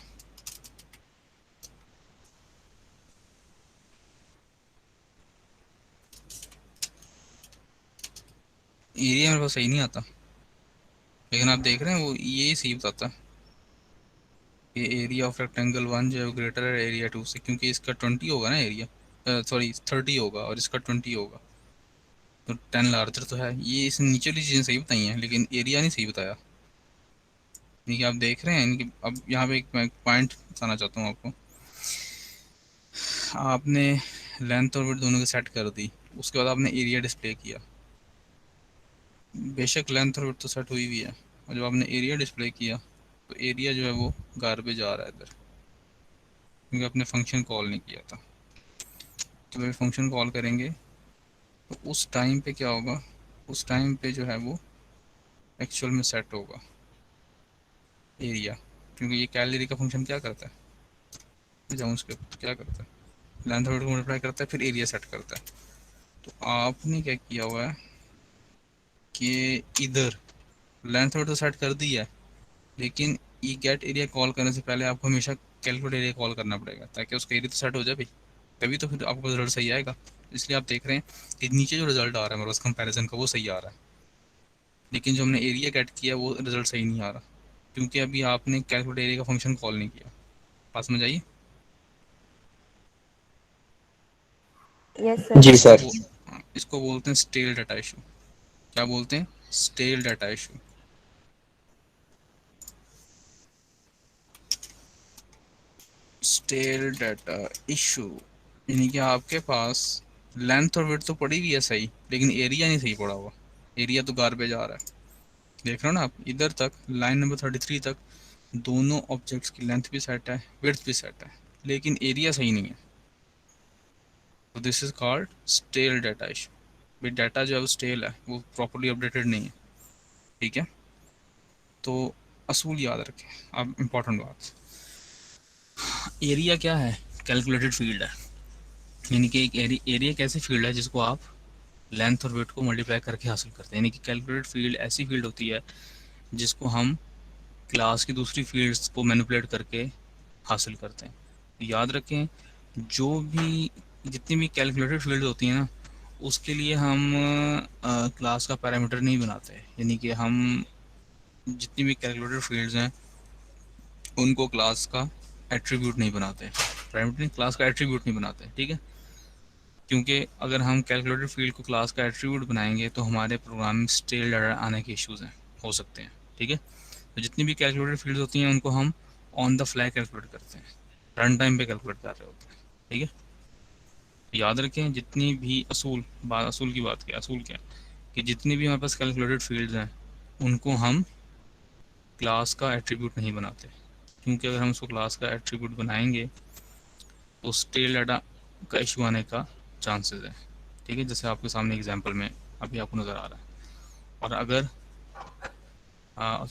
एरिया मेरे पास सही नहीं आता, लेकिन आप देख रहे हैं वो ये सही बताता है। ये एरिया ऑफ रेक्टेंगल 1 जो है ग्रेटर है एरिया 2 से, क्योंकि इसका 20 होगा ना एरिया, सॉरी 30 होगा और इसका 20 होगा, तो 10 लार्जर तो है। ये इस नीचे वाली चीज़ें सही बताई हैं, लेकिन एरिया नहीं सही बताया। ये आप देख रहे हैं इनकी। अब यहाँ पे एक मैं पॉइंट बताना चाहता हूँ आपको। आपने लेंथ और विड्थ दोनों की सेट कर दी, उसके बाद आपने एरिया डिस्प्ले किया। बेशक लेंथ और विड्थ तो सेट हुई हुई है, और जब आपने एरिया डिस्प्ले किया तो एरिया जो है वो गार्बेज आ रहा है इधर, क्योंकि आपने फंक्शन कॉल नहीं किया था। तो जब फंक्शन कॉल करेंगे तो उस टाइम पे क्या होगा, उस टाइम पे जो है वो एक्चुअल में सेट होगा एरिया, क्योंकि ये कैलोरी का फंक्शन क्या करता है, जाऊँ उसके क्या करता है, लेंथ और विड्थ को मल्टीप्लाई करता है फिर एरिया सेट करता है। तो आपने क्या किया हुआ है कि इधर लेंथ और विड्थ तो सेट कर दी है, लेकिन ये गेट एरिया कॉल करने से पहले आपको हमेशा कैलकुलेट एरिया कॉल करना पड़ेगा, ताकि उसका एरिया तो सेट हो जाए भाई, तभी तो फिर आपको रिजल्ट सही आएगा। इसलिए आप देख रहे हैं कि नीचे जो रिजल्ट आ रहा है हमारे पास कंपैरिजन का वो सही आ रहा है, लेकिन जो हमने एरिया गेट किया वो रिजल्ट सही नहीं आ रहा, क्योंकि अभी आपने कैलकुलेट एरिया का फंक्शन कॉल नहीं किया। बात समझ आई? Yes sir. जी इसको सर। इसको बोलते हैं स्टेल डाटा इशू। क्या बोलते हैं? Stale data issue. Stale data issue यानी कि आपके पास लेंथ और विड्थ तो पड़ी हुई है सही, लेकिन एरिया नहीं सही पड़ा हुआ। एरिया तो गार्बेज आ रहा है, देख रहे हो ना आप, इधर तक लाइन नंबर 33 तक दोनों ऑब्जेक्ट्स की लेंथ भी सेट है, विड्थ भी सेट है, लेकिन एरिया सही नहीं है। तो this is called stale data issue. भाई डाटा जो है वो स्टेल है, वो प्रॉपरली अपडेटेड नहीं है। ठीक है, तो असूल याद रखें। अब इम्पोर्टेंट बात, एरिया क्या है? कैलकुलेटेड फील्ड है, यानी कि एक एरिया एक ऐसी फील्ड है जिसको आप लेंथ और वेट को मल्टीप्लाई करके हासिल करते हैं। यानी कि कैलकुलेटेड फील्ड ऐसी फील्ड होती है जिसको हम क्लास की दूसरी फील्ड्स को मैनिपुलेट करके हासिल करते हैं। तो याद रखें, जो भी जितनी भी कैलकुलेटेड फील्ड होती हैं ना, उसके लिए हम क्लास का पैरामीटर नहीं बनाते। यानी कि हम जितनी भी कैलकुलेटेड फील्ड्स हैं उनको क्लास का एट्रीब्यूट नहीं बनाते, पैरामीटर नहीं, क्लास का एट्रीब्यूट नहीं बनाते। ठीक है, क्योंकि अगर हम कैलकुलेटेड फील्ड को क्लास का एट्रीब्यूट बनाएंगे तो हमारे प्रोग्राम में स्टेल डाटा आने के इश्यूज हैं, हो सकते हैं। ठीक है, तो जितनी भी कैलकुलेटेड फील्ड होती हैं उनको हम ऑन द फ्लाई कैलकुलेट करते हैं, रन टाइम पे कैलकुलेट कर रहे होते हैं। ठीक है, तो याद रखें, जितनी भी असूल की बात किया, असूल क्या कि जितनी भी हमारे पास कैलकुलेटेड फील्ड्स हैं उनको हम क्लास का एट्रीब्यूट नहीं बनाते, क्योंकि अगर हम उसको क्लास का एट्रीब्यूट बनाएंगे तो स्टेल डाटा का इशू आने का चांसेस है। ठीक है, जैसे आपके सामने एग्जांपल में अभी आपको नज़र आ रहा है। और अगर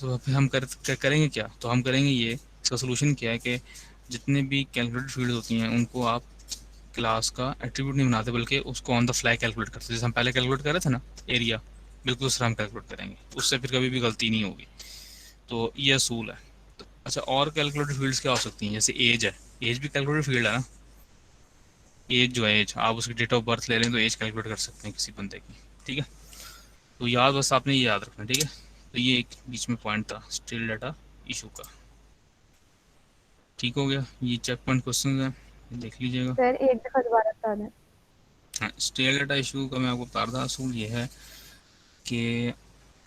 तो फिर हम करेंगे क्या? तो हम करेंगे ये, इसका सोल्यूशन क्या है कि जितने भी कैलकुलेटेड फील्ड होती हैं उनको आप क्लास का एट्रीब्यूट नहीं बनाते, बल्कि उसको ऑन द फ्लाई कैलकुलेट करते हैं। जैसे हम पहले कैलकुलेट कर रहे थे ना एरिया, बिल्कुल उस तरह हम कैलकुलेट करेंगे, उससे फिर कभी भी गलती नहीं होगी। तो ये असूल है। तो अच्छा, और कैलकुलेटेड फील्ड्स क्या हो सकती हैं? जैसे एज है, एज भी कैलकुलेटेड फील्ड है ना। एज जो है, एज आप उसकी डेट ऑफ बर्थ ले लें तो एज कैलकुलेट कर सकते हैं किसी बंदे की। ठीक है, तो याद बस आपने ये याद रखना। ठीक है, तो ये एक बीच में पॉइंट था स्टिल डाटा इशू का। ठीक हो गया, ये चेक पॉइंट क्वेश्चन है, देख लीजिएगा। सर एक दफा दोबारा बता दें। हाँ, स्टिल डाटा इशू का मैं आपको बता रहा था, असूल ये है कि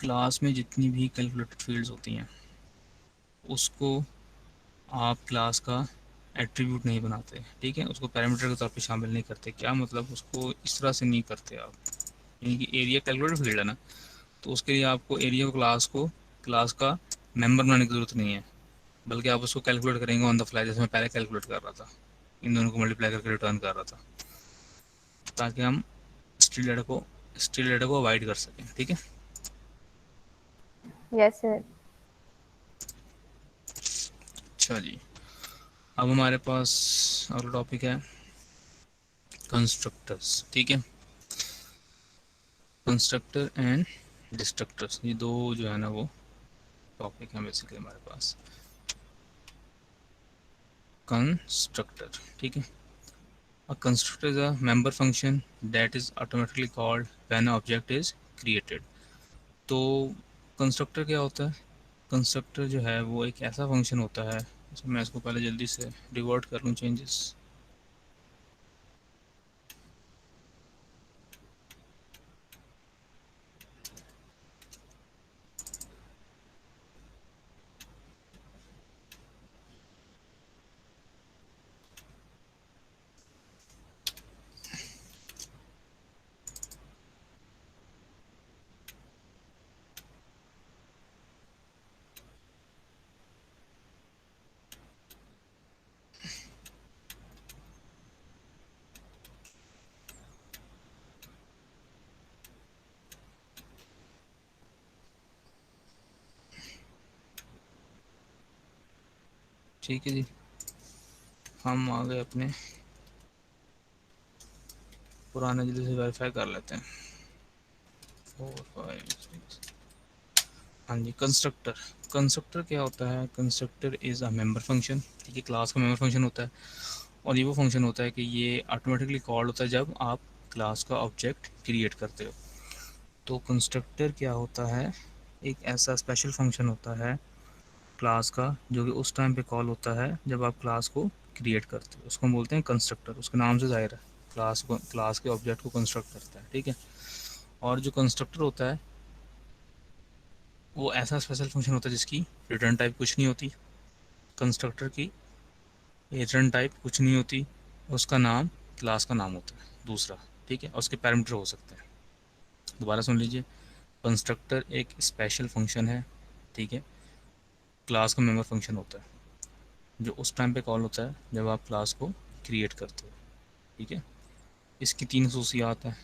क्लास में जितनी भी कैलकुलेटेड फील्ड्स होती हैं उसको आप क्लास का एट्रीब्यूट नहीं बनाते। ठीक है, उसको पैरामीटर के तौर पे शामिल नहीं करते। क्या मतलब? उसको इस तरह से नहीं करते आप, यानी कि एरिया कैलकुलेटेड फील्ड है ना, तो उसके लिए आपको एरिया को क्लास का मेंबर बनाने की ज़रूरत नहीं है, बल्कि आप उसको कैलकुलेट करेंगे ऑन द फ्लाई, जैसे मैं पहले कैलकुलेट कर रहा था, इन दोनों को मल्टीप्लाई करके रिटर्न कर रहा था, ताकि हम स्टिल डाटा को अवॉइड कर सकें। ठीक है, यस सर। अच्छा जी, अब हमारे पास अगला टॉपिक है कंस्ट्रक्टर्स। ठीक है, कंस्ट्रक्टर एंड डिस्ट्रक्टर्स, ये दो जो है ना वो टॉपिक है बेसिकली हमारे पास। कंस्ट्रक्टर, ठीक है, a constructor is a member function that is automatically called when an object is created। तो कंस्ट्रक्टर क्या होता है? कंस्ट्रक्टर जो है वो एक ऐसा फंक्शन होता है, मैं इसको पहले जल्दी से रिवर्ट कर लूँ चेंजेस। ठीक है जी, हम आ गए अपने पुराने, जल्दी से वेरीफाई कर लेते हैं। 4 5 6। हाँ जी, कंस्ट्रक्टर। कंस्ट्रक्टर क्या होता है? Constructor is a member function. ठीक है, क्लास का मेंबर फंक्शन होता है, और ये वो फंक्शन होता है कि ये ऑटोमेटिकली कॉल होता है जब आप क्लास का ऑब्जेक्ट क्रिएट करते हो। तो कंस्ट्रक्टर क्या होता है? एक ऐसा स्पेशल फंक्शन होता है क्लास का जो कि उस टाइम पे कॉल होता है जब आप क्लास को क्रिएट करते हो। उसको हम बोलते हैं कंस्ट्रक्टर। उसके नाम से जाहिर है क्लास के ऑब्जेक्ट को कंस्ट्रक्ट करता है। ठीक है, और जो कंस्ट्रक्टर होता है वो ऐसा स्पेशल फंक्शन होता है जिसकी रिटर्न टाइप कुछ नहीं होती। कंस्ट्रक्टर की रिटर्न टाइप कुछ नहीं होती, उसका नाम क्लास का नाम होता है दूसरा। ठीक है, और उसके पैरामीटर हो सकते हैं। दोबारा सुन लीजिए, कंस्ट्रक्टर एक स्पेशल फंक्शन है। ठीक है, क्लास का मेंबर फंक्शन होता है जो उस टाइम पे कॉल होता है जब आप क्लास को क्रिएट करते हो। ठीक है, इसकी 3 खसूसियात हैं।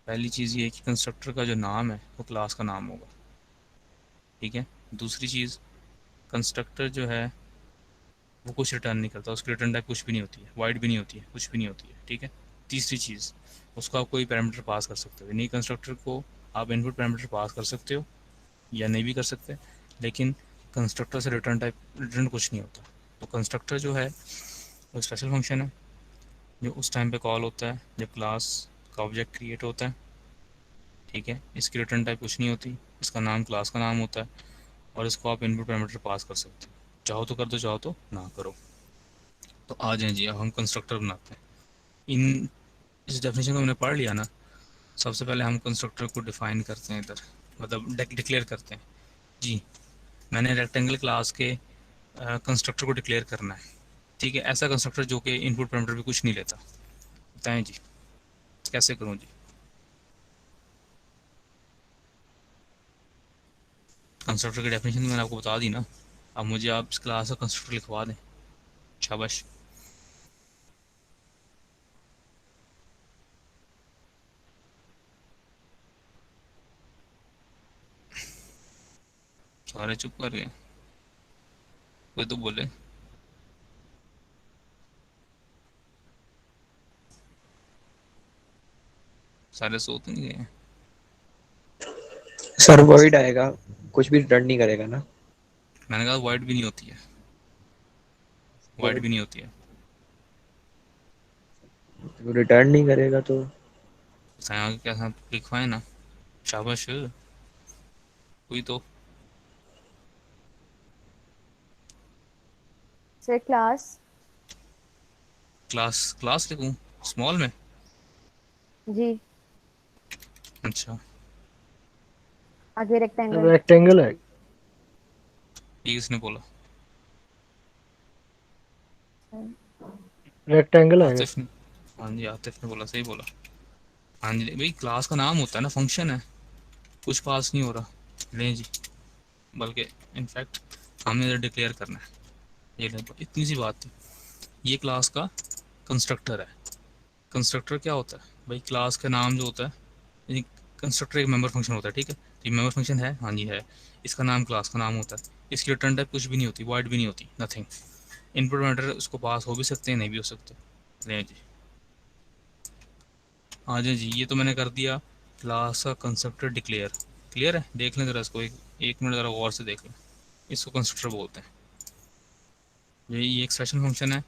पहली चीज़ ये है कि कंस्ट्रक्टर का जो नाम है वो क्लास का नाम होगा। ठीक है, दूसरी चीज़, कंस्ट्रक्टर जो है वो कुछ रिटर्न नहीं करता, उसकी रिटर्न टाइप कुछ भी नहीं होती है, वाइड भी नहीं होती है, कुछ भी नहीं होती है। ठीक है, तीसरी चीज़, उसको आप कोई पैरामीटर पास कर सकते हो। नई कंस्ट्रक्टर को आप इनपुट पैरामीटर पास कर सकते हो या नहीं भी कर सकते, लेकिन कंस्ट्रक्टर से रिटर्न कुछ नहीं होता। तो कंस्ट्रक्टर जो है वो स्पेशल फंक्शन है जो उस टाइम पे कॉल होता है जब क्लास का ऑब्जेक्ट क्रिएट होता है। ठीक है, इसकी रिटर्न टाइप कुछ नहीं होती, इसका नाम क्लास का नाम होता है, और इसको आप इनपुट पैरामीटर पास कर सकते हो। चाहो तो कर दो, चाहो तो ना करो। तो आ जाए जी, अब हम कंस्ट्रक्टर बनाते हैं। इन इस डेफिनेशन को हमने पढ़ लिया ना। सबसे पहले हम कंस्ट्रक्टर को डिफाइन करते हैं इधर, मतलब डिक्लेयर करते हैं। जी, मैंने रेक्टेंगल क्लास के कंस्ट्रक्टर को डिक्लेयर करना है। ठीक है, ऐसा कंस्ट्रक्टर जो कि इनपुट पैरामीटर भी कुछ नहीं लेता। बताएं जी, कैसे करूं जी? कंस्ट्रक्टर की डेफिनेशन मैंने आपको बता दी ना, अब मुझे आप इस क्लास का कंस्ट्रक्टर लिखवा दें। शाबाश। सारे चुप कर गए, कोई तो बोले। सारे सो तो नहीं गए? सर वॉइड आएगा, कुछ भी रिटर्न नहीं करेगा ना। मैंने कहा वाइड भी नहीं होती है, वाइड भी नहीं होती है। रिटर्न नहीं करेगा तो आगे क्या था, लिखवाए ना। शाबाश, कोई तो। Sir class. क्लास क्लास लिखूं स्मॉल में? जी, अच्छा, आगे रेक्टेंगल। रेक्टेंगल है। ये किसने बोला? रेक्टेंगल है। आतिफ ने। हाँ जी, आतिफ ने बोला, सही बोला। हाँ जी भाई, क्लास का नाम होता है ना, फंक्शन है, कुछ पास नहीं हो रहा। लें जी, बल्कि इनफैक्ट हमने इधर डिक्लेयर करना है। ये ले, इतनी सी बात थी। ये क्लास का कंस्ट्रक्टर है। कंस्ट्रक्टर क्या होता है भाई? क्लास का नाम जो होता है, कंस्ट्रक्टर एक मेंबर फंक्शन होता है। ठीक है, तो ये मेंबर फंक्शन है, हाँ जी है। इसका नाम क्लास का नाम होता है, इसकी रिटर्न टाइप कुछ भी नहीं होती, वाइड भी नहीं होती, नथिंग। इनपुट मैटर उसको पास हो भी सकते हैं, नहीं भी हो सकते। ले जी, हाँ जी जी, ये तो मैंने कर दिया क्लास का कंस्ट्रक्टर डिक्लेयर। क्लियर है? देख लें ज़रा इसको, एक मिनट ज़रा गौर से देख लें। इसको कंस्ट्रक्टर बोलते हैं। ये एक स्पेशल फंक्शन है,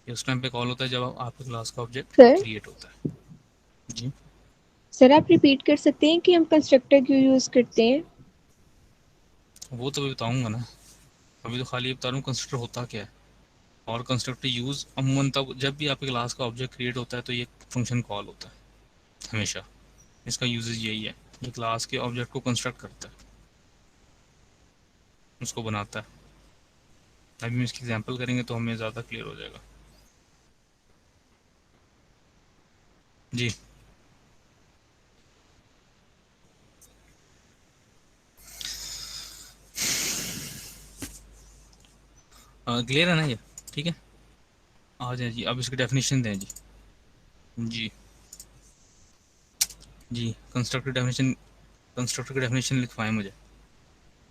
ये उस टाइम पे कॉल होता है जब आपके क्लास का ऑब्जेक्ट सर क्रिएट होता है। जी, सर आप रिपीट कर सकते हैं कि हम कंस्ट्रक्टर क्यों यूज़ करते हैं? वो तो मैं बताऊंगा ना, अभी तो खाली ये बता रहा हूँ कंस्ट्रक्टर होता क्या है। और कंस्ट्रक्टर यूज़ अमूमन तब जब भी आपके क्लास का ऑब्जेक्ट क्रिएट होता है तो ये फंक्शन कॉल होता है हमेशा। इसका यूजेज यही है, ये क्लास के ऑब्जेक्ट को कंस्ट्रक्ट करता है, उसको बनाता है। अभी हम इसकी एग्जांपल करेंगे तो हमें ज़्यादा क्लियर हो जाएगा। जी क्लियर है ना ये? ठीक है, आ जाए जी। अब इसकी डेफिनेशन दें जी। जी जी, कंस्ट्रक्टर की डेफिनेशन लिखवाएं मुझे।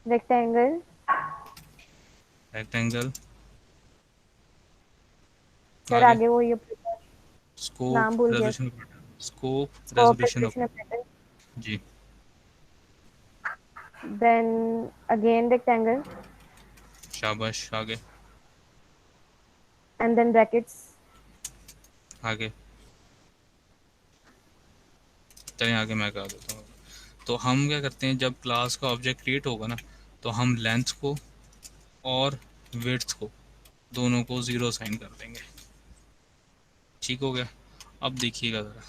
रेक्टेंगल, रेक्टेंगल, सर आगे आगे वो ये स्कोप नाम भूल गया, resolution, scope scope resolution resolution of. Operator, जी, देन अगेन रेक्टेंगल शाबाश। आगे एंड देन ब्रैकेट्स। आगे चलें, आगे मैं कहा देता हूँ। तो हम क्या करते हैं, जब क्लास का ऑब्जेक्ट क्रिएट होगा ना, तो हम लेंथ को और विड्थ को दोनों को 0 साइन कर देंगे। ठीक हो गया। अब देखिएगा ज़रा,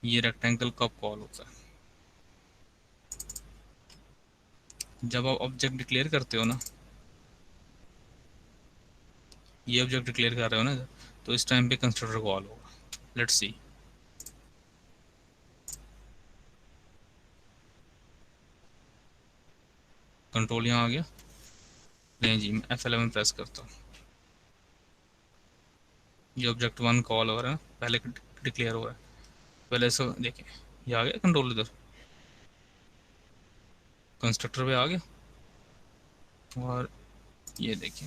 ये रेक्टेंगल कब कॉल होता है? जब आप ऑब्जेक्ट डिक्लेयर करते हो ना, ये ऑब्जेक्ट डिक्लेयर कर रहे हो ना, तो इस टाइम पे कंस्ट्रक्टर कॉल होगा। Let's see. कंट्रोल यहाँ आ गया। नहीं जी, मैं F11 प्रेस करता हूँ। ये ऑब्जेक्ट 1 कॉल हो रहा है ना, पहले डिक्लेयर हो रहा है। पहले इसको देखें, ये आ गया कंट्रोल इधर, कंस्ट्रक्टर पे आ गया। और ये देखें,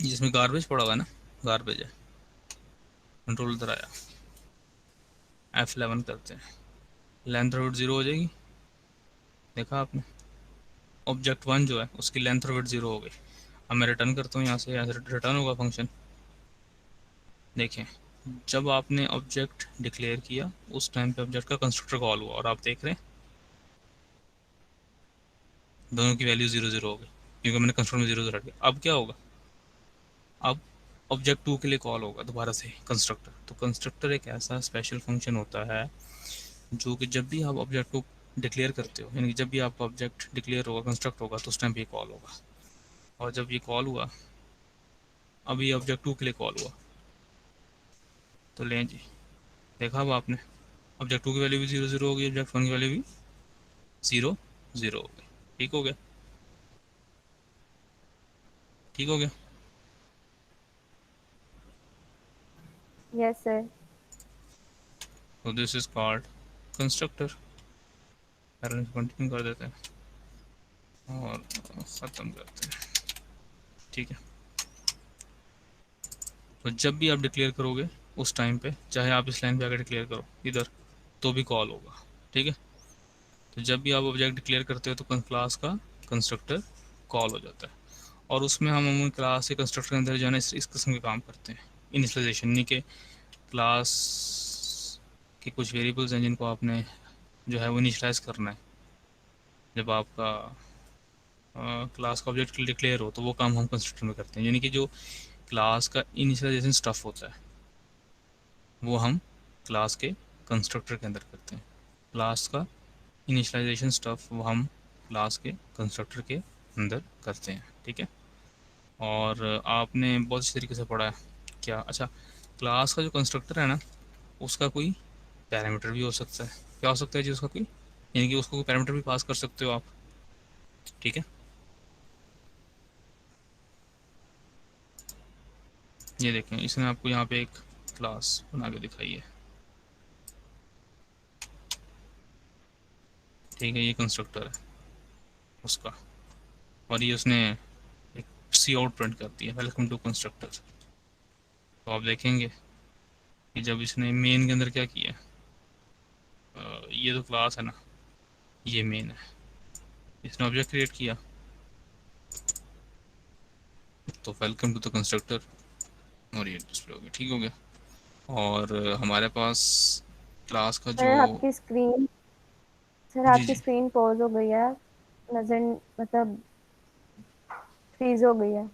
जिसमें गार्बेज पड़ा हुआ है ना, गार्बेज है। कंट्रोल इधर आया, F11 करते हैं, लेंथ और विड्थ 0 हो जाएगी। देखा आपने, ऑब्जेक्ट 1 जो है उसकी लेंथ और विड्थ 0 हो गई। अब मैं रिटर्न करता हूँ यहाँ से रिटर्न होगा फंक्शन। देखें, जब आपने ऑब्जेक्ट डिक्लेयर किया उस टाइम पे ऑब्जेक्ट का कंस्ट्रक्टर कॉल हुआ, और आप देख रहे हैं दोनों की वैल्यू 0 0 हो गई, क्योंकि मैंने कंस्ट्रक्टर में 0 0 रख दिया। अब क्या होगा, अब ऑब्जेक्ट 2 के लिए कॉल होगा दोबारा से कंस्ट्रक्टर। तो कंस्ट्रक्टर एक ऐसा स्पेशल फंक्शन होता है जो कि जब भी आप ऑब्जेक्ट को डिक्लेयर करते हो, यानी कि जब भी आपका ऑब्जेक्ट डिक्लेयर होगा, कंस्ट्रक्ट होगा, तो उस टाइम पे कॉल होगा। और जब ये कॉल हुआ, अभी ऑब्जेक्ट 2 के लिए कॉल हुआ, तो लें जी, देखा अब आपने, ऑब्जेक्ट 2 की वैल्यू भी 0 0 हो गई, ऑब्जेक्ट 1 की वैल्यू भी 0 0 हो गई। ठीक हो गया, ठीक हो गया। Yes sir. तो this is called constructor. Continue कर देते हैं और ख़त्म करते हैं। ठीक है, तो जब भी आप डिक्लेयर करोगे उस टाइम पे, चाहे आप इस लाइन पे आकर डिक्लेयर करो इधर, तो भी कॉल होगा। ठीक है, तो जब भी आप ऑब्जेक्ट डिक्लेयर करते हो तो क्लास का कंस्ट्रक्टर कॉल हो जाता है। और उसमें हम अमूमन क्लास के कंस्ट्रक्टर के अंदर जो है ना, इस किस्म के काम करते हैं। इनिशियलाइजेशन, यानी कि क्लास के कुछ वेरिएबल्स हैं जिनको आपने जो है वो इनिशलाइज करना है। जब आपका क्लास का ऑब्जेक्ट डिक्लेयर हो तो वो काम हम कंस्ट्रक्टर में करते हैं, यानी कि जो क्लास का इनिशियलाइजेशन स्टफ होता है वो हम क्लास के कंस्ट्रक्टर के अंदर करते हैं। क्लास का इनिशियलाइजेशन स्टफ वो हम क्लास के कंस्ट्रक्टर के अंदर करते हैं। ठीक है, और आपने बहुत अच्छी तरीके से पढ़ा है क्या? अच्छा, क्लास का जो कंस्ट्रक्टर है ना, उसका कोई पैरामीटर भी हो सकता है। क्या हो सकता है जी उसका कोई, यानी कि उसको कोई पैरामीटर भी पास कर सकते हो आप। ठीक है, ये देखें, इसने आपको यहाँ पे एक क्लास बना के दिखाई है। ठीक है, ये कंस्ट्रक्टर है उसका, और ये उसने एक सी आउट प्रिंट कर दिया, वेलकम टू कंस्ट्रक्टर। तो आप देखेंगे कि जब इसने मेन के अंदर क्या किया, ये तो क्लास है ना, ये मेन है, इसने ऑब्जेक्ट क्रिएट किया, तो वेलकम टू द कंस्ट्रक्टर, और ये डिस्प्ले हो गया। ठीक हो गया। और हमारे पास क्लास का जो सर आपकी स्क्रीन जी जी पॉज हो गई है, नजर मतलब फ्रीज हो गई है।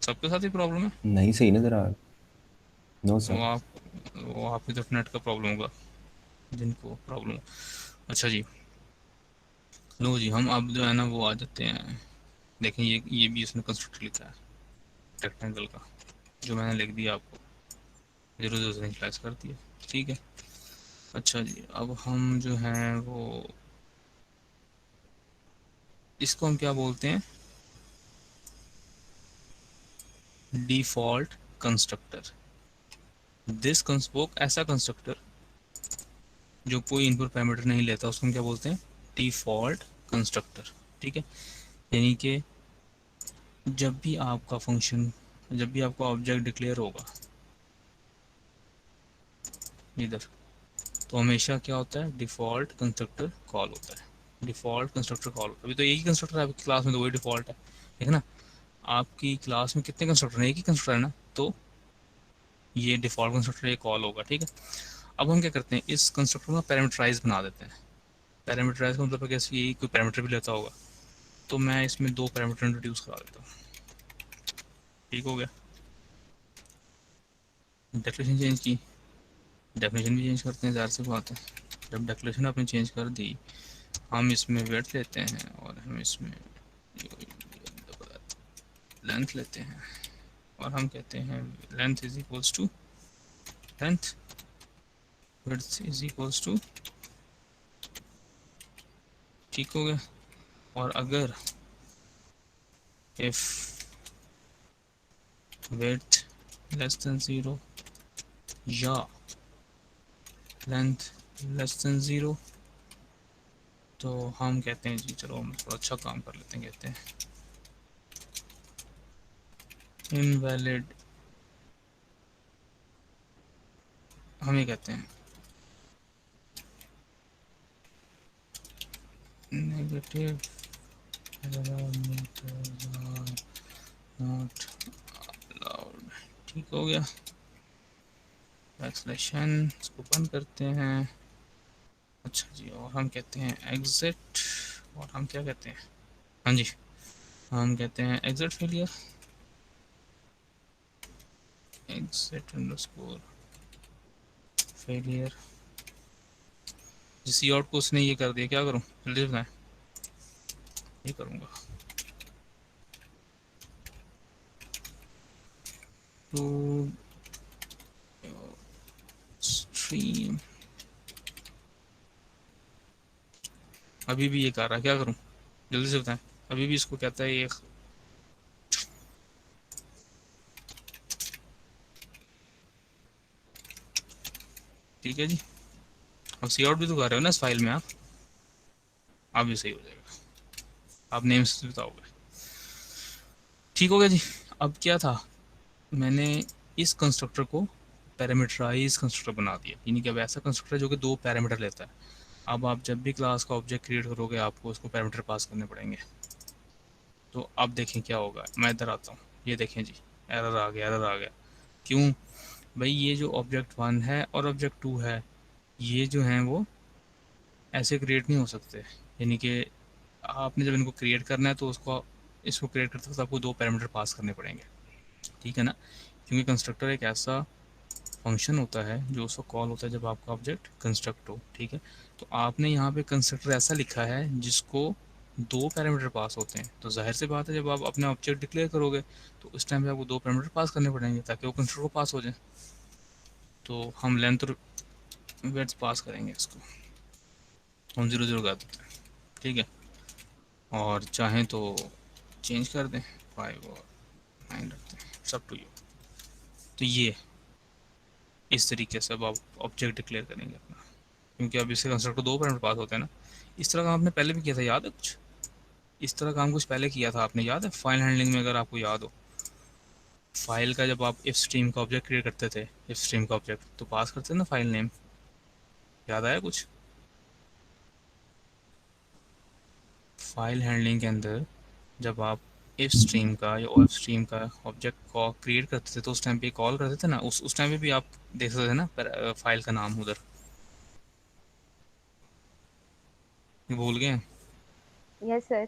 सबके साथ ही प्रॉब्लम है। नहीं सही नजर आ रहा। नो वो सर। आप वो आपकी तरफ नेट का प्रॉब्लम होगा, जिनको प्रॉब्लम। अच्छा जी, लो जी, हम अब जो है ना वो आ जाते हैं। देखें, ये भी इसने कंस्ट्रक्टर लिखा है रेक्टेंगल का, जो मैंने लिख दिया आपको, 0 0 से इनिशियलाइज कर दिया। ठीक है। अच्छा जी, अब हम जो हैं वो इसको हम क्या बोलते हैं, डिफॉल्ट कंस्ट्रक्टर। दिस वो ऐसा कंस्ट्रक्टर जो कोई इनपुट पैरामीटर नहीं लेता, उसको हम क्या बोलते हैं, डिफॉल्ट कंस्ट्रक्टर। ठीक है। यानी कि जब भी आपका फंक्शन, जब भी आपका ऑब्जेक्ट डिक्लेयर होगा इधर, तो हमेशा क्या होता है, डिफ़ॉल्ट कंस्ट्रक्टर कॉल होता है। डिफ़ॉल्ट कंस्ट्रक्टर कॉल, अभी तो एक ही कंस्ट्रक्टर है आपकी क्लास में, तो वही डिफ़ॉल्ट है, ठीक है ना। आपकी क्लास में कितने कंस्ट्रक्टर हैं, एक ही कंस्ट्रक्टर है ना, तो ये डिफ़ॉल्ट कंस्ट्रक्टर ये कॉल होगा। ठीक है। अब हम क्या करते हैं, इस कंस्ट्रक्टर को पैरामीटराइज बना देते हैं। पैरामीटराइज का मतलब कैसे, यही कोई पैरामीटर भी लेता होगा, तो मैं इसमें 2 पैरामीटर इंट्रोड्यूस करा देता हूँ। ठीक हो गया। डेफिनेशन चेंज की, डेफिनेशन भी चेंज करते हैं, ज़ाहिर सी बात है। जब डेफिनेशन आपने चेंज कर दी, हम इसमें वेट लेते हैं और हम इसमें लेंथ लेते हैं, और हम कहते हैं length is equals to length, width is equals to. ठीक हो गया। और अगर इफ विड्थ लेस देन 0 या लेंथ लेस देन 0, तो हम कहते हैं जी, चलो हम थोड़ा अच्छा काम कर लेते हैं, कहते हैं इनवैलिड, हम ये कहते हैं नेगेटिव नॉट अलाउड। ठीक हो गया। बैकस्लैशन, इसको बंद करते हैं। अच्छा जी, और हम कहते हैं एग्जिट, और हम क्या कहते हैं, हाँ जी, हम कहते हैं exit failure, exit underscore failure. जिस आउट को उसने ये कर दिया, क्या करूँ, जल्दी बताएं। ये करूँगा तो स्ट्रीम, अभी भी ये कर रहा है, क्या करूँ, जल्दी से बताएं। अभी भी इसको कहता है ये, ठीक है जी। अब सी आउट भी तो कर रहे हो ना इस फाइल में आप, अब भी सही हो जाएगा, आप नेम से बताओगे। ठीक हो गया जी। अब क्या था, मैंने इस कंस्ट्रक्टर को पैरामीटराइज कंस्ट्रक्टर बना दिया, यानी कि अब ऐसा कंस्ट्रक्टर जो कि 2 पैरामीटर लेता है। अब आप जब भी क्लास का ऑब्जेक्ट क्रिएट करोगे, आपको उसको पैरामीटर पास करने पड़ेंगे। तो अब देखें क्या होगा, मैं इधर आता हूँ, ये देखें जी, एरर आ गया, एरर आ गया। क्यों भाई, ये जो ऑब्जेक्ट 1 है और ऑब्जेक्ट 2 है, ये जो हैं वो ऐसे क्रिएट नहीं हो सकते। यानी कि आपने जब इनको क्रिएट करना है, तो उसको, इसको क्रिएट करते वक्त आपको 2 पैरामीटर पास करने पड़ेंगे, ठीक है ना। क्योंकि कंस्ट्रक्टर एक ऐसा फंक्शन होता है जो उसको कॉल होता है जब आपका ऑब्जेक्ट कंस्ट्रक्ट हो, ठीक है। तो आपने यहाँ पे कंस्ट्रक्टर ऐसा लिखा है जिसको 2 पैरामीटर पास होते हैं, तो जाहिर सी बात है जब आप अपने ऑब्जेक्ट डिक्लेयर करोगे, तो उस टाइम पे आपको 2 पैरामीटर पास करने पड़ेंगे ताकि वो कंस्ट्रक्टर को पास हो जाए। तो हम लेंथ और विड्थ पास करेंगे, इसको हम 0 0 कर देते हैं, ठीक है। और चाहें तो चेंज कर दें, 5 और 9 रखते हैं, सब टू यू। तो ये इस तरीके से अब आप ऑब्जेक्ट डिक्लेयर करेंगे अपना, क्योंकि अब इससे कंस्ट्रक्टर 2 पैरामीटर पास होते हैं ना। इस तरह का आपने पहले भी किया था, याद है कुछ, इस तरह काम कुछ पहले किया था आपने, याद है फाइल हैंडलिंग में, अगर आपको याद हो। फाइल का जब आप इफ स्ट्रीम का ऑब्जेक्ट क्रिएट करते थे, इफ स्ट्रीम का ऑब्जेक्ट तो पास करते थे ना फाइल नेम, याद आया कुछ। फाइल हैंडलिंग के अंदर जब आप इफ स्ट्रीम का या ओएफ स्ट्रीम का ऑब्जेक्ट को क्रिएट करते थे तो उस टाइम पे कॉल करते थे ना, उस टाइम पे भी आप देख सकते थे ना फाइल का नाम उधर। ये भूल गए हैं? Yes sir.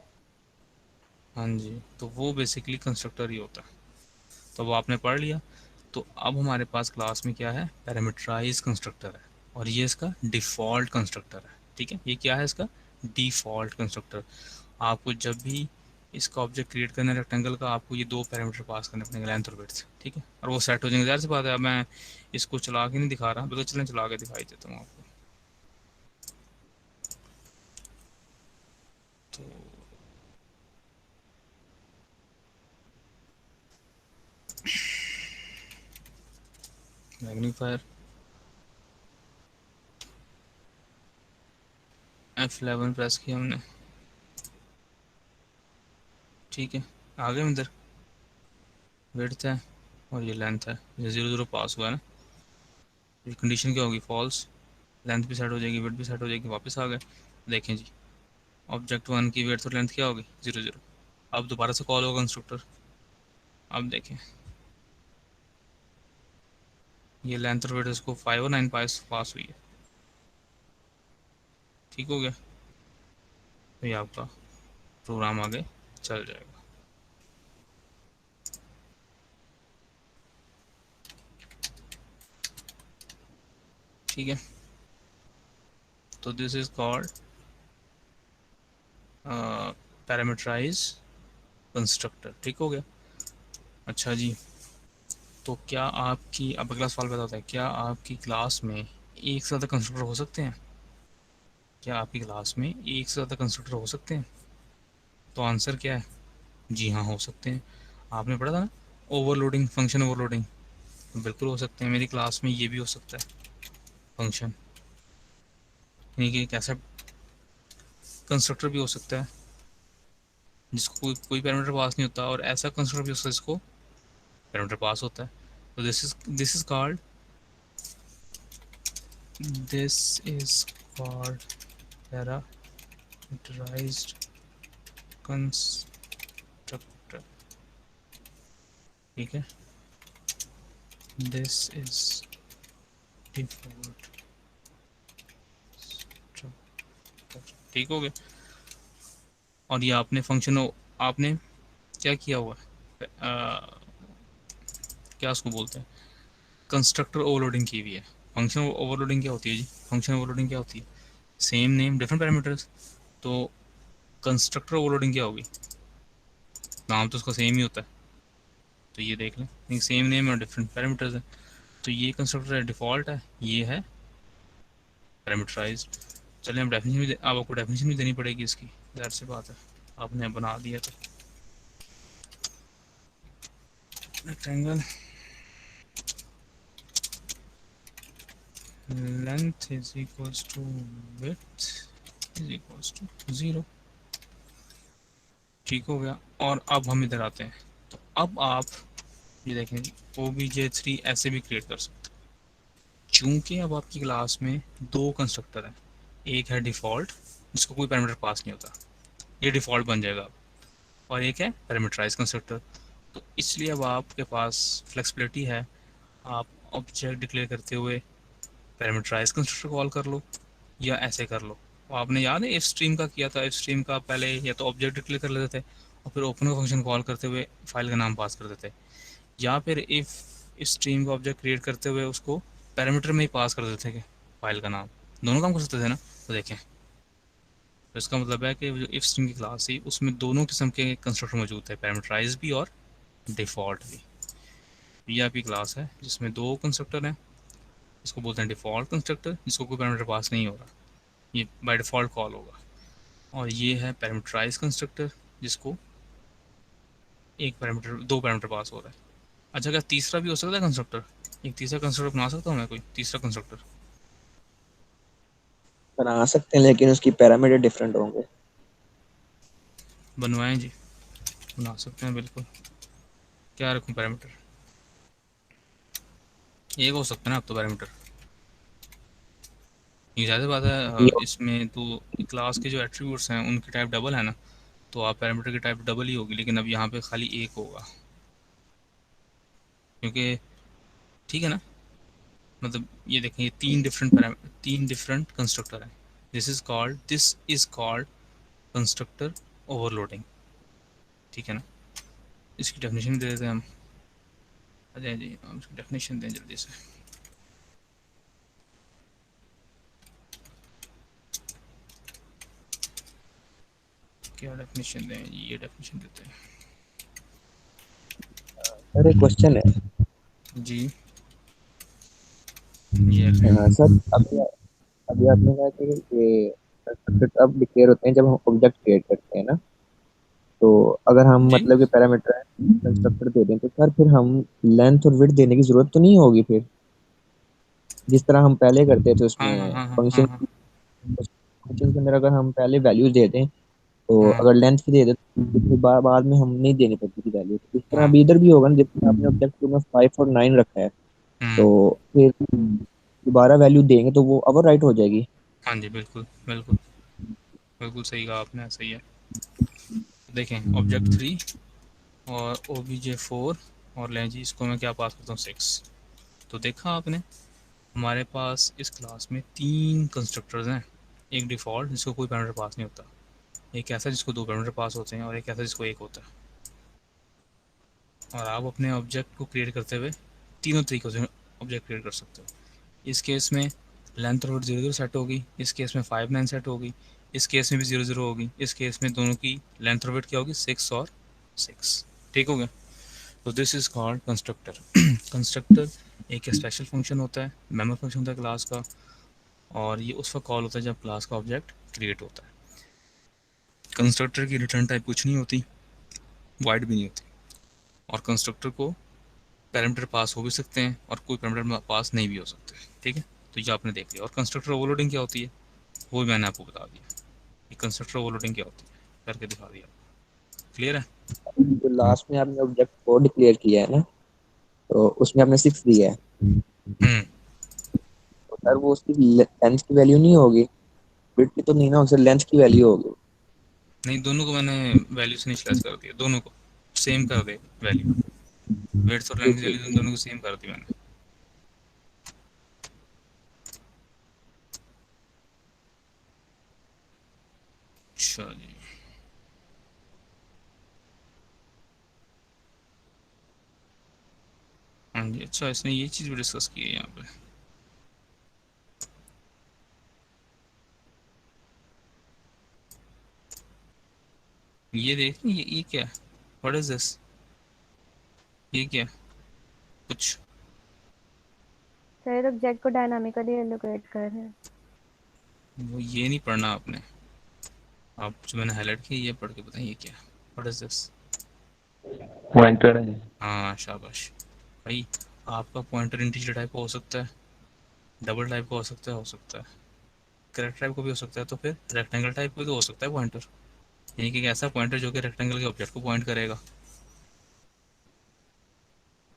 हाँ जी, तो वो बेसिकली कंस्ट्रक्टर ही होता है। तो वो आपने पढ़ लिया। तो अब हमारे पास क्लास में क्या है, पैरामीटराइज कंस्ट्रक्टर है, और ये इसका डिफ़ॉल्ट कंस्ट्रक्टर है। ठीक है, ये क्या है इसका डिफ़ॉल्ट कंस्ट्रक्टर। आपको जब भी इसका ऑब्जेक्ट क्रिएट करना है रेक्टेंगल का, आपको ये दो पैरामीटर पास करने पड़ेंगे, लेंथ और विड्थ। ठीक है, और वो सेट हो जाएंगे। ज़ाहिर सी बात है, अब मैं इसको चला के नहीं दिखा रहा, बिल्कुल चलें चला के दिखाई देता हूँ आपको। तो मैग्नीफायर F11 प्रेस किया हमने। ठीक है, आगे में इधर विड्थ है और ये लेंथ है, ये 0 0 पास हुआ है ना। ये कंडीशन क्या होगी, फॉल्स। लेंथ भी सेट हो जाएगी, विड्थ भी सेट हो जाएगी, वापस आ गए। देखें जी, ऑब्जेक्ट 1 की विड्थ और लेंथ क्या होगी, 0 0। अब दोबारा से कॉल होगा कंस्ट्रक्टर। अब देखें, ये लेंथ और विड्थ इसको 5 और 9 पास हुई है। ठीक हो गया, तो ये आपका प्रोग्राम आगे चल जाएगा। ठीक है, तो this is called parameterize constructor. ठीक हो गया। अच्छा जी, तो क्या आपकी, अब अगला सवाल बताता है, क्या आपकी क्लास में एक से ज़्यादा कंस्ट्रक्टर हो सकते हैं? क्या आपकी क्लास में एक से ज़्यादा कंस्ट्रक्टर हो सकते हैं? तो आंसर क्या है, जी हाँ हो सकते हैं। आपने पढ़ा था ना ओवरलोडिंग, फंक्शन ओवरलोडिंग, तो बिल्कुल हो सकते हैं। मेरी क्लास में ये भी हो सकता है फंक्शन, यानी कि एक ऐसा कंस्ट्रक्टर भी हो सकता है जिसको कोई पैरामीटर पास नहीं होता, और ऐसा कंस्ट्रक्टर भी हो सकता है जिसको पैरामीटर पास होता है। तो this is called parameterized constructor. ठीक है, दिस इज डिफॉल्ट। ठीक हो गया। और ये आपने फंक्शन, आपने क्या किया हुआ है, क्या उसको बोलते हैं, कंस्ट्रक्टर ओवरलोडिंग की हुई है। फंक्शन ओवरलोडिंग क्या होती है जी, फंक्शन ओवरलोडिंग क्या होती है, सेम नेम डिफरेंट पैरामीटर्स। तो कंस्ट्रक्टर ओवरलोडिंग क्या होगी, नाम तो उसका सेम ही होता है। तो ये देख लें, सेम नेम और डिफरेंट पैरामीटर्स है। तो ये कंस्ट्रक्टर डिफ़ॉल्ट है, ये है पैरामीटराइज्ड। चलिए हम डेफिनेशन भी, अब आपको डेफिनेशन भी देनी पड़ेगी इसकी, ज़ाहिर सी बात है, आपने बना दिया तो। Rectangle length is equals to width is equals to 0। ठीक हो गया। और अब हम इधर आते हैं, तो अब आप ये देखें OBJ3 ऐसे भी क्रिएट कर सकते हैं। चूंकि अब आपकी क्लास में दो कंस्ट्रक्टर हैं, एक है डिफ़ॉल्ट जिसको कोई पैरामीटर पास नहीं होता, ये डिफ़ॉल्ट बन जाएगा अब, और एक है पैरामीटराइज कंस्ट्रक्टर। तो इसलिए अब आपके पास फ्लेक्सिबिलिटी है, आप ऑब्जेक्ट डिक्लेयर करते हुए पैरामीटराइज कंस्ट्रक्टर कॉल कर लो या ऐसे कर लो। तो आपने याद है इफ स्ट्रीम का किया था, इफ स्ट्रीम का पहले या तो ऑब्जेक्ट डिक्लेयर कर लेते थे और फिर ओपन का फंक्शन कॉल करते हुए फाइल का नाम पास कर देते, या फिर इफ स्ट्रीम का ऑब्जेक्ट क्रिएट करते हुए उसको पैरामीटर में ही पास कर देते थे फाइल का नाम। दोनों काम कर सकते थे ना। तो देखें, तो इसका मतलब है कि जो इफ स्ट्रीम की क्लास थी उसमें दोनों किस्म के कंस्ट्रक्टर मौजूद थे, पैरामीटराइज भी और डिफ़ॉल्ट भी। ये आपकी क्लास है जिसमें दो कंस्ट्रक्टर हैं, इसको बोलते हैं डिफ़ॉल्ट कंस्ट्रक्टर, जिसको कोई पैरामीटर पास नहीं हो रहा, ये बाय डिफ़ॉल्ट कॉल होगा। और ये है पैरामीटराइज कंस्ट्रक्टर जिसको एक पैरामीटर, दो पैरामीटर पास हो रहा है। अच्छा, क्या तीसरा भी हो सकता है कंस्ट्रक्टर, एक तीसरा कंस्ट्रक्टर बना सकता हूँ मैं, कोई तीसरा कंस्ट्रक्टर बना सकते हैं, लेकिन उसकी पैरामीटर डिफरेंट होंगे। बनवाएं जी, बना सकते हैं बिल्कुल। क्या रखूँ पैरामीटर, एक हो सकता है ना अब तो पैरामीटर, ये ज़्यादा बात है। इसमें तो क्लास के जो एट्रीब्यूट्स हैं उनकी टाइप डबल है ना, तो आप पैरामीटर की टाइप डबल ही होगी, लेकिन अब यहाँ पे खाली एक होगा, क्योंकि ठीक है ना, मतलब ये देखें ये तीन डिफरेंट कंस्ट्रक्टर हैं। This is called constructor overloading, ठीक है ना। इसकी डेफिनेशन दे देते हैं हम। अजय जी हम इसकी डेफिनेशन दें जल्दी से। क्या डेफिनेशन दें, ये डेफिनेशन देते हैं सर एक क्वेश्चन है। जी। ये हाँ सर, अभी अभी आपने कहा कि ये कंस्ट्रक्टर अब डिक्लेयर होते हैं जब हम ऑब्जेक्ट क्रिएट करते हैं ना। तो अगर हम जी मतलब कि पैरामीटर कंस्ट्रक्टर दे दें तो सर फिर हम लेंथ और विड्थ देने की जरूरत तो नहीं होगी फिर, जिस तरह हम पहले करते थे हाँ हाँ उसमें हाँ हाँ हाँ फंक्शन हाँ फंक्शन के अंदर अगर हम पहले वैल्यूज दे दें तो हाँ अगर लेंथ की दे दें तो फिर बाद में हम नहीं देनी पड़ती थी वैल्यू। इस तरह हाँ। अभी इधर भी होगा ना, जिसमें आपने ऑब्जेक्ट में 5 और 9 रखा है हम्म। तो फिर दोबारा वैल्यू देंगे तो वो ओवर राइट हो जाएगी। हाँ जी बिल्कुल बिल्कुल बिल्कुल सही कहा आपने, सही है। देखें ऑब्जेक्ट 3 और obj4 और लें जी इसको मैं क्या पास करता हूँ 6। तो देखा आपने हमारे पास इस क्लास में तीन कंस्ट्रक्टर्स हैं। एक डिफ़ॉल्ट जिसको कोई पैरामीटर पास नहीं होता, एक ऐसा जिसको दो पैरामीटर पास होते हैं, और एक ऐसा जिसको एक होता है। और आप अपने ऑब्जेक्ट को क्रिएट करते हुए तीनों तरीक़ों से ऑब्जेक्ट क्रिएट कर सकते हो। इस केस में लेंथ और जीरो जीरो सेट होगी, इस केस में 5 9 सेट होगी, इस केस में भी जीरो जीरो होगी, इस केस में दोनों की लेंथ और वेट क्या होगी 6 और 6। ठीक हो गया। तो this is called constructor. Constructor एक स्पेशल फंक्शन होता है, मेंबर फंक्शन होता है क्लास का, और ये उस वक्त कॉल होता है जब क्लास का ऑब्जेक्ट क्रिएट होता है। कंस्ट्रक्टर की रिटर्न टाइप कुछ नहीं होती, वाइड भी नहीं होती, और कंस्ट्रक्टर को पैरामीटर पास हो भी सकते हैं और कोई पैरामीटर पास नहीं भी हो सकते। ठीक है, तो ये आपने देख लिया। और कंस्ट्रक्टर ओवरलोडिंग क्या होती है वो भी मैंने आपको बता दिया कि कंस्ट्रक्टर ओवरलोडिंग क्या होती है, करके दिखा दिया। क्लियर है? जो लास्ट में आपने ऑब्जेक्ट को डिक्लेयर किया है ना, तो उसमें आपने 6 दिया है हम्म। तो सर वो उसकी लेंथ की वैल्यू नहीं होगी, विड्थ की तो नहीं ना, उससे लेंथ की वैल्यू होगी। नहीं, दोनों को मैंने वैल्यू से इनिशियलाइज कर दिया, दोनों को सेम कर दे वैल्यू। वेट्स और लेंथ की ठीक वैल्यू ठीक। दोनों को सेम कर दी मैंने। अच्छा जी। हाँ जी, अच्छा इसने ये चीज़ भी डिस्कस की है यहाँ पे। ये देख, ये क्या है, व्हाट इज दिस, ये क्या है? कुछ सर ऑब्जेक्ट को डायनामिकली एलोकेट कर रहे हैं। वो ये नहीं पढ़ना आपने, आप जो मैंने हाईलाइट किया ये पढ़ के बताएं ये क्या है, व्हाट इज दिस। पॉइंटर है। हाँ शाबाश भाई। आपका पॉइंटर इंटीजर टाइप का हो सकता है, डबल टाइप का हो सकता है, करेक्ट टाइप का भी हो सकता है, तो फिर रेक्टेंगल टाइप का भी तो हो सकता है पॉइंटर, यानी कि एक ऐसा पॉइंटर जो कि रेक्टेंगल के ऑब्जेक्ट को पॉइंट करेगा।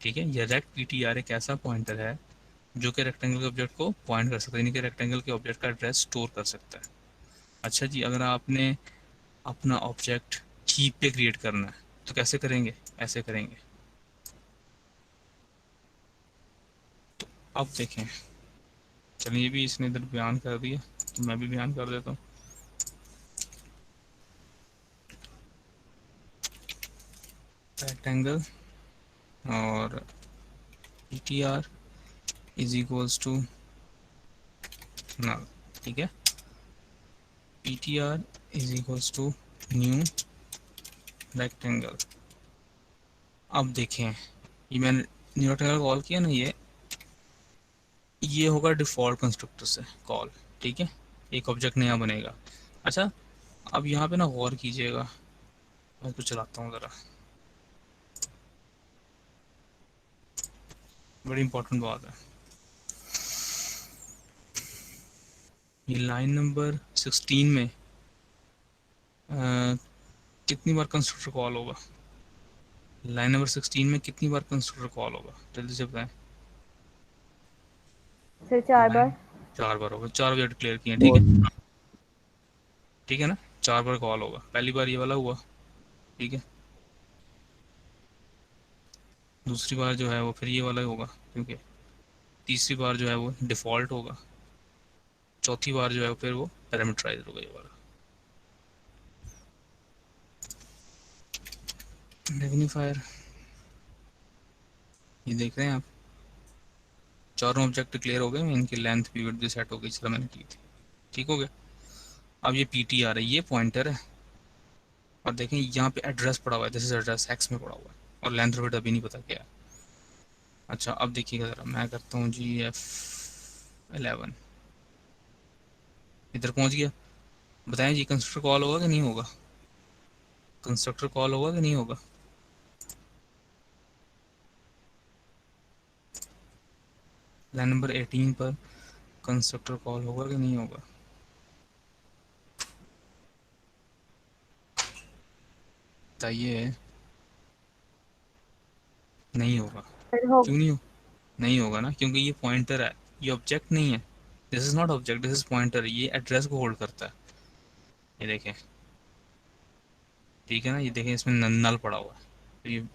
ठीक है, ये रेक्ट पीटीआर एक ऐसा पॉइंटर है जो कि रेक्टेंगल के ऑब्जेक्ट को पॉइंट कर सकता है, यानी कि रेक्टेंगल के ऑब्जेक्ट का एड्रेस स्टोर कर सकता है। अच्छा जी, अगर आपने अपना ऑब्जेक्ट हीप पे क्रिएट करना है तो कैसे करेंगे? ऐसे करेंगे। तो अब देखें, चलिए भी इसने इधर बयान कर दिया तो मैं भी बयान कर देता हूँ। रेक्टेंगल और P T R is equals to null. ठीक है, P T R is equals to new rectangle. अब देखें, ये मैंने न्यू रेक्टेंगल कॉल किया ना, ये होगा डिफ़ॉल्ट कंस्ट्रक्टर से कॉल। ठीक है, एक ऑब्जेक्ट नया बनेगा। अच्छा, अब यहाँ पे ना गौर कीजिएगा, मैं इसको चलाता हूँ ज़रा, बड़ी इंपॉर्टेंट बात है। ये लाइन नंबर 16 में कितनी बार कंस्ट्रक्टर कॉल होगा? लाइन नंबर 16 में कितनी बार कंस्ट्रक्टर कॉल होगा, जल्दी से बताएं। सर 4 बार। लाइन 4 बार होगा, 4 ऑब्जेक्ट क्लियर किए हैं। ठीक और है, ठीक है ना। 4 बार कॉल होगा। पहली बार ये वाला हुआ, ठीक है, दूसरी बार जो है वो फिर ये वाला होगा, क्योंकि तीसरी बार जो है वो डिफ़ॉल्ट होगा, चौथी बार जो है फिर वो पैरामीटराइज होगा ये वाला। मैग्नीफायर, ये देख रहे हैं आप, चारों ऑब्जेक्ट क्लियर हो गए, इनकी लेंथ भी विड्थ भी सेट हो गई, चलो मैंने की थी, ठीक हो गया। अब ये PTR है, ये पॉइंटर है, और देखें यहाँ पे एड्रेस पड़ा हुआ है, दिस इज एड्रेस एक्स में पड़ा हुआ है, और लेंथ विड्थ अभी नहीं पता क्या है। अच्छा अब देखिएगा ज़रा, मैं करता हूँ GF11, इधर पहुँच गया। बताएं जी कंस्ट्रक्टर कॉल होगा कि नहीं होगा, कंस्ट्रक्टर कॉल होगा कि नहीं होगा? लाइन नंबर 18 पर कंस्ट्रक्टर कॉल होगा कि नहीं होगा? बताइए। नहीं होगा। फिर हो क्यों नहीं हो? नहीं होगा ना, क्योंकि ये पॉइंटर है, ये ऑब्जेक्ट नहीं है। This is not object, this is pointer, ये एड्रेस को होल्ड करता है। ये देखें, ठीक है ना, ये देखें इसमें नल पड़ा हुआ है, तो ये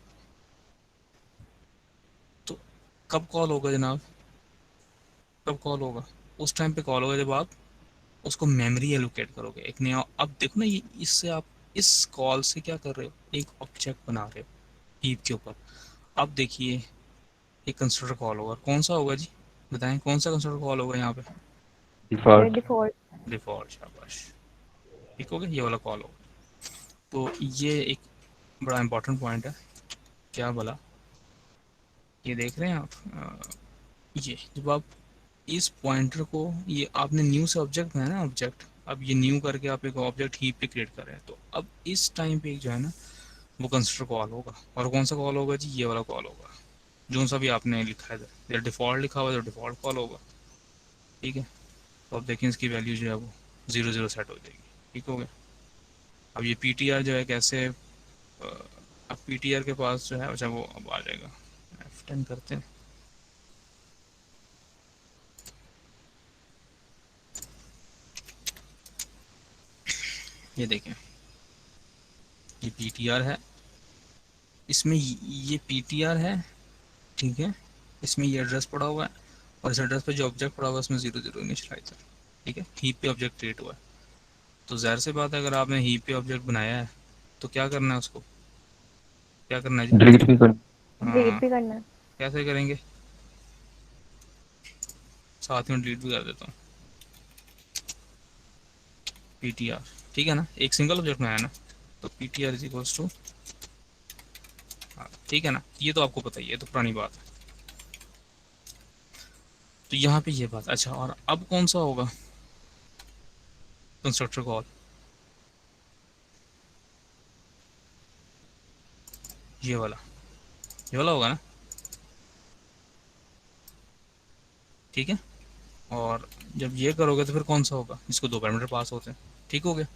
तो कब कॉल होगा जनाब? कब कॉल होगा? उस टाइम पे कॉल होगा जब आप उसको मेमोरी एलोकेट करोगे एक नया। अब देखो ना, ये इससे आप इस कॉल से क्या कर रहे हो, एक ऑब्जेक्ट बना रहे हो हीप के ऊपर। अब देखिए एक कंस्ट्रक्टर कॉल होगा, कौन सा होगा जी? बताएं कौन सा कंस्ट्रक्टर कॉल होगा यहाँ पे? फिर डिफॉल्ट। डिफॉल्ट। डिफॉल्ट, शाबाश, ठीक हो गया, ये वाला कॉल होगा। तो ये एक बड़ा इंपॉर्टेंट पॉइंट है। क्या बोला? ये देख रहे हैं आप, ये जब आप इस पॉइंटर को, ये आपने न्यू से ऑब्जेक्ट बनाया ना, ऑब्जेक्ट, अब ये न्यू करके आप एक ऑब्जेक्ट हीप पे क्रिएट कर रहे हैं, तो अब इस टाइम पे जो है ना वो कंस्ट्रक्टर कॉल होगा। और कौन सा कॉल होगा जी? ये वाला कॉल होगा, जो सा भी आपने लिखा है इधर डिफ़ॉल्ट लिखा हुआ है, तो डिफ़ॉल्ट कॉल होगा, ठीक है। तो अब देखें इसकी वैल्यू जो है वो 0 0 सेट हो जाएगी, ठीक हो गया। अब ये PTR जो है कैसे, अब PTR के पास जो है, अच्छा वो अब आ जाएगा, F10 करते हैं। ये देखें, ये PTR है, इसमें ये PTR है, ठीक है, इसमें ये एड्रेस पड़ा हुआ है, और इस एड्रेस पे जो ऑब्जेक्ट पड़ा हुआ है उसमें 0 0 इनिशियलाइजर, ठीक है, हीप पे ऑब्जेक्ट क्रिएट हुआ है। तो ज़ाहिर सी बात है, अगर आपने हीप पे ऑब्जेक्ट बनाया है तो क्या करना है उसको, क्या करना है जी? डिलीट भी कर। डिलीट हाँ, भी करना है। कैसे करेंगे? साथ में डिलीट भी कर देता हूँ। PTR, ठीक है ना, एक सिंगल ऑब्जेक्ट बनाया ना, तो PTR इज इक्वल्स टू, हाँ ठीक है ना, ये तो आपको पता ही है, तो पुरानी बात है। तो यहाँ पे ये बात, अच्छा और अब कौन सा होगा कंस्ट्रक्टर कॉल? ये वाला, ये वाला होगा ना, ठीक है। और जब ये करोगे तो फिर कौन सा होगा, जिसको 2 पैरामीटर पास होते हैं, ठीक हो गया।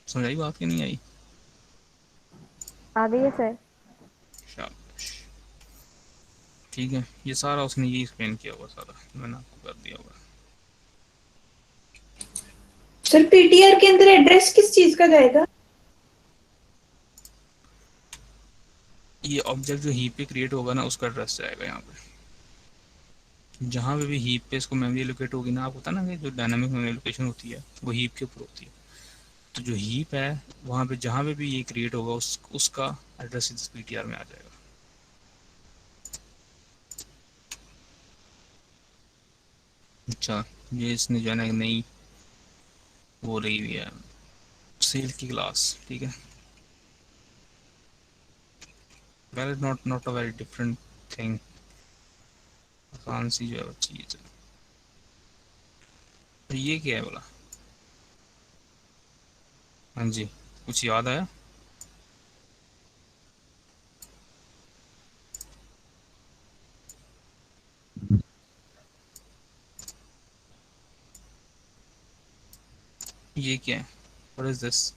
समझ आई बात कि नहीं आई? आ गई है सर। शाबाश, ठीक है, ये सारा उसने ये एक्सप्लेन किया हुआ, सारा मैंने आपको कर दिया हुआ। सर पीटीआर के अंदर एड्रेस किस चीज का जाएगा? ये ऑब्जेक्ट जो हीप पे क्रिएट होगा ना, उसका एड्रेस जाएगा यहाँ पे। जहाँ पे भी हीप पे इसको मेमोरी लोकेट होगी ना, आपको पता ना कि जो डायनामिक मेमोरी लोकेशन होती है वो हीप के ऊपर होती है। तो जो हीप है वहाँ पे जहाँ पे भी ये क्रिएट होगा उसका एड्रेस इस PTR में आ जाएगा। अच्छा, ये इसने जो है ना एक नई वो रही हुई है, सेल की क्लास, ठीक है, well not a very different thing, आसान सी जो है चीज़ है। तो ये क्या है बोला? हाँ जी, कुछ याद आया? ये क्या है? What is this?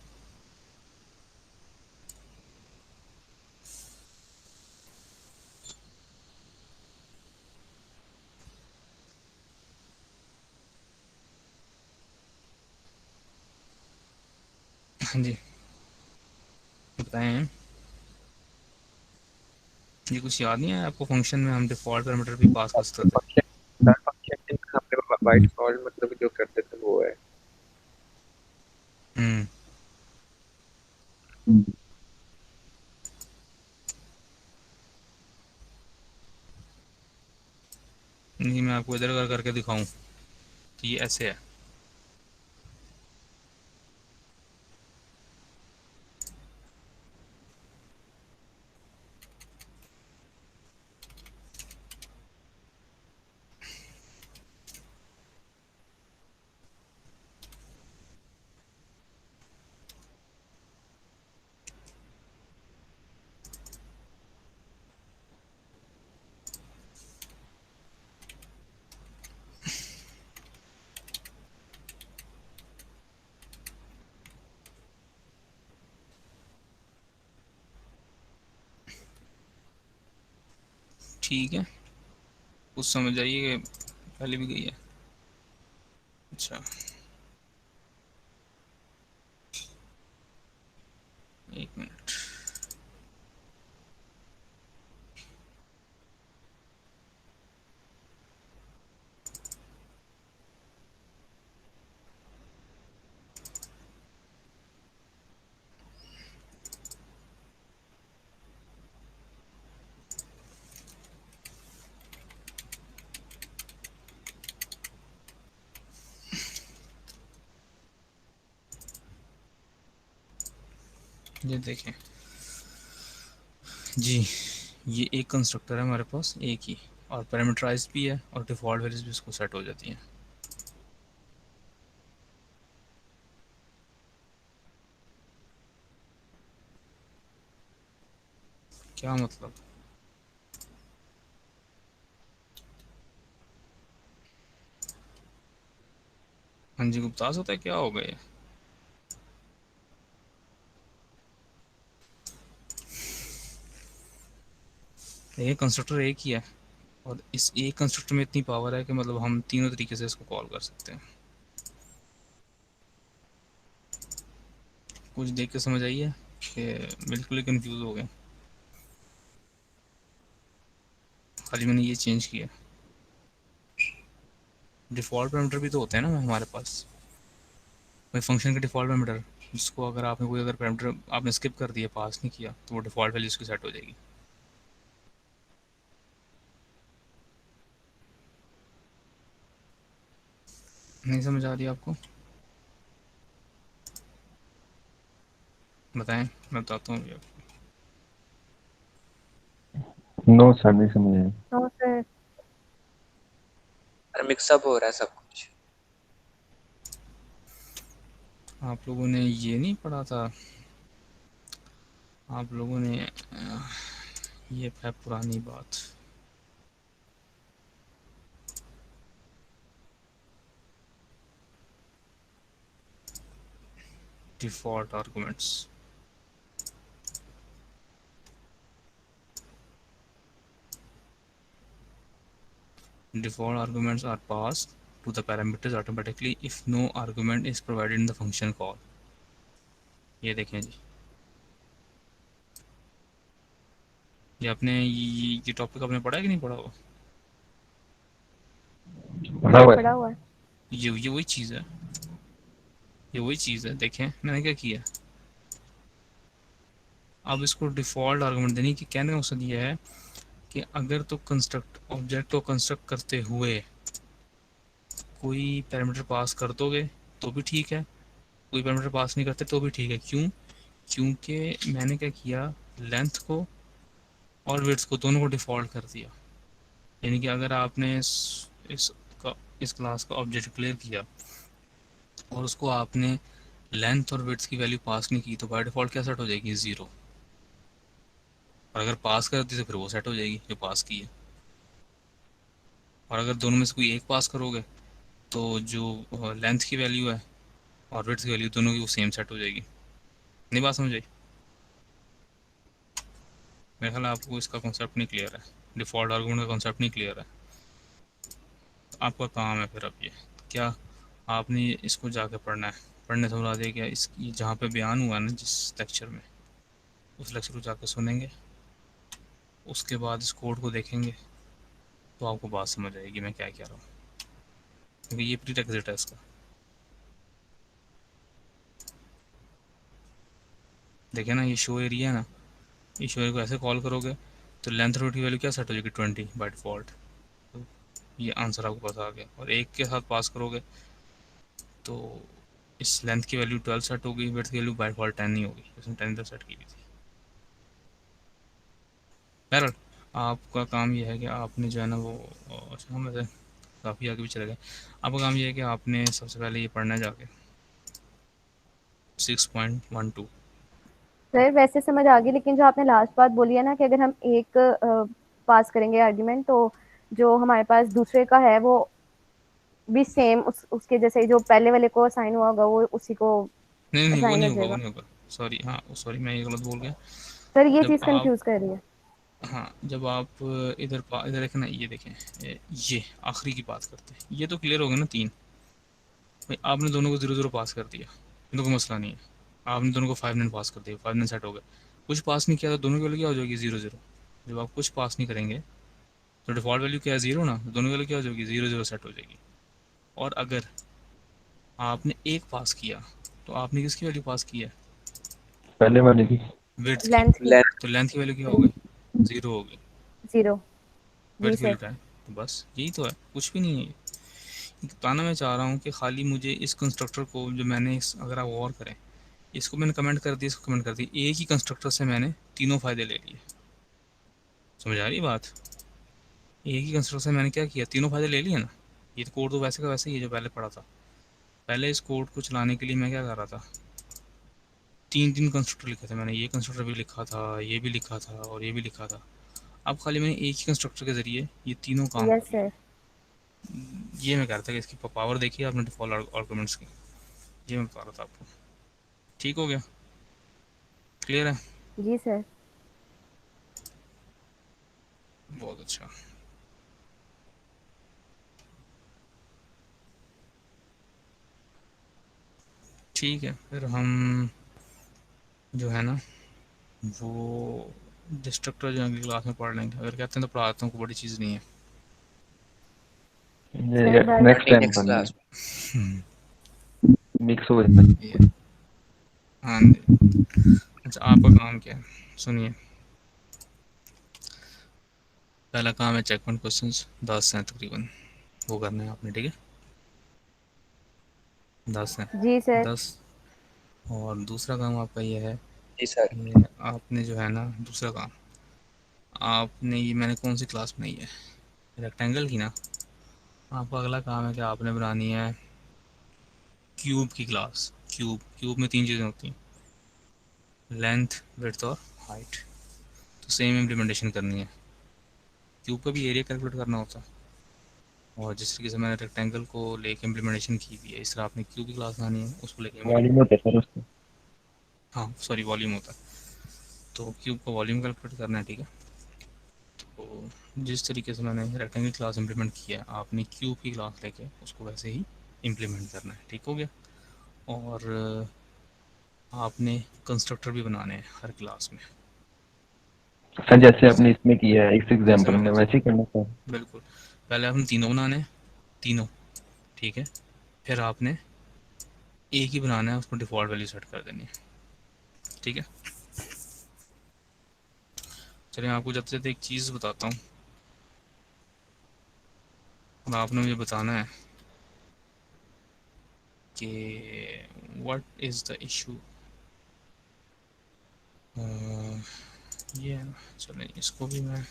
हाँ जी बताएं। ये कुछ याद नहीं है आपको? फंक्शन में हम डिफ़ॉल्ट पैरामीटर भी पास कर सकते थे। फंक्शन हमने बाय डिफॉल्ट मतलब जो करते थे वो है। हम्म नहीं, मैं आपको इधर करके दिखाऊं कि ये ऐसे है। ठीक है, कुछ समझ आइए कि पहले भी गई है। अच्छा, एक मिनट। ये देखें जी, ये एक कंस्ट्रक्टर है हमारे पास, एक ही, और पैरामीटराइज्ड भी है और डिफ़ॉल्ट वैल्यूज भी उसको सेट हो जाती हैं। क्या मतलब? हाँ जी, गुप्तास होता है, क्या हो गया? ये कंस्ट्रक्टर एक ही है और इस एक कंस्ट्रक्टर में इतनी पावर है कि मतलब हम तीनों तरीके से इसको कॉल कर सकते हैं। कुछ देख के समझ आई है कि बिल्कुल ही कंफ्यूज हो गए? खाली मैंने ये चेंज किया। डिफ़ॉल्ट पैरामीटर भी तो होते हैं ना हमारे पास, कोई फंक्शन के डिफ़ॉल्ट पैरामीटर, जिसको अगर आपने कोई अगर पैरामीटर आपने स्किप कर दिया, पास नहीं किया, तो वो डिफ़ॉल्ट वैल्यू उसकी सेट हो जाएगी। नहीं समझ आ रही आपको? बताएं, मैं बताता हूँ अभी आपको। नो सर, नहीं समझ आया। तो फिर मिक्सअप हो रहा है सब कुछ। आप लोगों ने ये नहीं पढ़ा था? आप लोगों ने ये है पुरानी बात। Default arguments, default arguments are passed to the parameters automatically if no argument is provided in the function call। ये देखें जी, ये आपने ये टॉपिक आपने पढ़ा है कि नहीं पढ़ा हुआ? पढ़ा हुआ पड़ा है। हुआ है। ये वही चीज़ है, ये वही चीज़ है। देखें मैंने क्या किया, अब इसको डिफ़ॉल्ट आर्गुमेंट देने की कहने का मकसद ये है कि अगर तो कंस्ट्रक्ट ऑब्जेक्ट को कंस्ट्रक्ट करते हुए कोई पैरामीटर पास कर दोगे तो भी ठीक है, कोई पैरामीटर पास नहीं करते तो भी ठीक है। क्यों? क्योंकि मैंने क्या किया, लेंथ को और विड्थ को दोनों को डिफ़ॉल्ट कर दिया। यानी कि अगर आपने इस इस क्लास का ऑब्जेक्ट डिक्लेयर किया और उसको आपने लेंथ और विड्थ की वैल्यू पास नहीं की, तो बाय डिफ़ॉल्ट क्या सेट हो जाएगी? 0। और अगर पास कर दी तो फिर वो सेट हो जाएगी जो पास की है। और अगर दोनों में से कोई एक पास करोगे तो जो लेंथ की वैल्यू है और विड्थ की वैल्यू दोनों की वो सेम सेट हो जाएगी। नहीं बात समझ आई? मेरे ख्याल आपको इसका कॉन्सेप्ट नहीं क्लियर है, डिफ़ॉल्ट आर्गुमेंट का कॉन्सेप्ट नहीं क्लियर है। आपका काम है फिर अब ये क्या, आपने इसको जाके पढ़ना है। पढ़ने से मुराद है क्या, इस जहाँ पे बयान हुआ ना जिस लेक्चर में, उस लेक्चर को जाकर सुनेंगे, उसके बाद इस कोड को देखेंगे तो आपको बात समझ आएगी मैं क्या कह रहा हूँ, क्योंकि ये प्री रिक्विजिट है इसका। देखिए ना, ये शो एरिया है ना, ये शो एरिया को ऐसे कॉल करोगे तो लेंथ रोड की वैल्यू क्या सेट हो जाएगी, 20 बाय डिफ़ॉल्ट। तो ये आंसर आपको पता आ गया। और एक के साथ पास करोगे तो इस लेंथ की वैल्यू 12 सेट होगी, विड्थ की वैल्यू बाय डिफ़ॉल्ट 10 ही होगी, इसमें 10 इधर सेट की हुई थी। बहरहाल आपका काम ये है कि आपने जो है ना वो, अच्छा हम वैसे काफ़ी आगे भी चले गए। आपका काम ये है कि आपने सबसे पहले ये पढ़ना है जाके 6.12। सर वैसे समझ आ गई, लेकिन जो आपने लास्ट बात बोली है ना कि अगर हम एक पास करेंगे आर्ग्यूमेंट तो जो हमारे पास दूसरे का है वो भी सेम उसके जैसे ही जो पहले वाले को असाइन हुआ होगा वो उसी को नहीं नहीं, वो असाइन नहीं हो होगा, वो जाएगा। नहीं होगा। सॉरी, हाँ सॉरी, मैं ये गलत बोल गया। सर ये जब चीज़ आप, कंफ्यूज कर रही है। हाँ जब आप इधर देखें ना, ये देखें, ये आखिरी की बात करते हैं, ये तो क्लियर हो गया ना 3। भाई आपने दोनों को 0-0 पास कर दिया, ये तो कोई मसला नहीं है। आपने दोनों को 5-9 पास कर दिया, 5-9 सेट हो गए। कुछ पास नहीं किया तो दोनों की वैल्यू क्या हो जाएगी, 0-0। जब आप कुछ पास नहीं करेंगे तो डिफ़ॉल्ट वैल्यू क्या है, 0 ना, तो दोनों की वैल्यू क्या हो जाएगी, 0-0 सेट हो जाएगी। और अगर आपने एक पास किया तो आपने किसकी वैल्यू पास की है, पहले वाले की। विड्थ की। लेंथ की। लेंथ तो लेंथ की वैल्यू क्या हो गई, 0 हो गई। 0। जी विड्थ की सर। वैल्यू क्या है, तो बस यही तो है, कुछ भी नहीं है। बताना मैं चाह रहा हूँ कि खाली मुझे इस कंस्ट्रक्टर को, जो मैंने अगर आप गौर करें, इसको मैंने कमेंट कर दिया, इसको कमेंट कर दिया, एक ही कंस्ट्रक्टर से मैंने तीनों फ़ायदे ले लिए। समझ आ रही है बात, एक ही कंस्ट्रक्टर से मैंने क्या किया, तीनों फ़ायदे ले लिए ना। ये तो कोड तो वैसे का वैसे ही है जो पहले पढ़ा था। पहले इस कोड को चलाने के लिए मैं क्या कर रहा था, 3 कंस्ट्रक्टर लिखे थे मैंने, ये कंस्ट्रक्टर भी लिखा था, ये भी लिखा था, और ये भी लिखा था। अब खाली मैंने एक ही कंस्ट्रक्टर के ज़रिए ये तीनों काम यस कर लिए। सर। ये मैं कह रहा था कि इसकी पावर देखिए आपने डिफ़ॉल्ट आर्गुमेंट्स की, ये मैं बता रहा था आपको। ठीक हो गया, क्लियर है? जी सर। बहुत अच्छा। ठीक है, फिर हम जो है ना वो डिस्ट्रक्टर जो अगली क्लास में पढ़ लेंगे। अगर कहते हैं तो पढ़ाता हूँ, कोई बड़ी चीज़ नहीं है। ये नेक्स्ट टाइम नेक्स्ट पढ़ना क्लास है, मिक्स हो जाता है। ये, हाँ जी। अच्छा आपका काम क्या है, सुनिए। पहला काम है चेक पॉइंट क्वेश्चंस, 10 हैं तकरीबन, वो करने हैं आपने, ठीक है? 10 हैं, जी सर। 10। और दूसरा काम आपका ये है जी सर। कि आपने जो है ना, दूसरा काम आपने, ये मैंने कौन सी क्लास बनाई है, रेक्टेंगल की ना। आपका अगला काम है कि आपने बनानी है क्यूब की क्लास। क्यूब में 3 चीज़ें होती हैं, लेंथ, विड्थ और हाइट। तो सेम इम्प्लीमेंटेशन करनी है, क्यूब का भी एरिया कैलकुलेट करना होता है। और जिस तरीके से मैंने रेक्टेंगल को लेके इम्प्लीमेंटेशन की हुई है, इस तरह आपने क्यूब की क्लास बनानी है, उसको लेके वॉल्यूम होता है सर उसका। हाँ सॉरी, वॉल्यूम होता है। तो क्यूब का वॉल्यूम कैलकुलेट करना है, ठीक है? तो जिस तरीके से मैंने रेक्टेंगल क्लास इंप्लीमेंट किया है, आपने क्यूब की क्लास लेके उसको वैसे ही इम्प्लीमेंट करना है, ठीक हो गया? और आपने कंस्ट्रक्टर भी बनाने हैं हर क्लास में। सर जैसे जैसे आपने इसमें किया है इस जैसे एग्जांपल में, मैंने, वैसे ही करना सर। बिल्कुल, पहले आपने तीनों बनाने हैं, तीनों, ठीक है? फिर आपने एक ही बनाना है, उसको डिफ़ॉल्ट वैल्यू सेट कर देनी है, ठीक है? चलिए आपको जब से एक चीज़ बताता हूँ, और आपने मुझे बताना है कि व्हाट इज़ द इशू। ये है ना, चलें इसको भी मैं,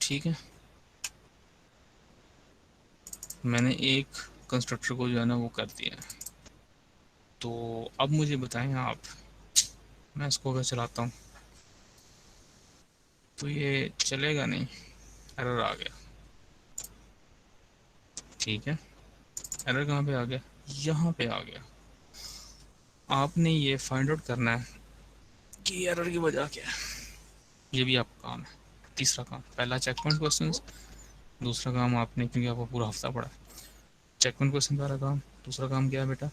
ठीक है, मैंने एक कंस्ट्रक्टर को जो है ना वो कर दिया है। तो अब मुझे बताएं आप, मैं इसको अगर चलाता हूँ तो ये चलेगा नहीं, एरर आ गया, ठीक है? एरर कहाँ पे आ गया, यहाँ पे आ गया। आपने ये फाइंड आउट करना है कि एरर की वजह क्या है, ये भी आपका काम है। तीसरा काम, पहला चेक पॉइंट क्वेश्चंस, दूसरा काम आपने, क्योंकि आपको पूरा हफ्ता पड़ा, चेक पॉइंट क्वेश्चन पहला काम, दूसरा काम क्या है बेटा,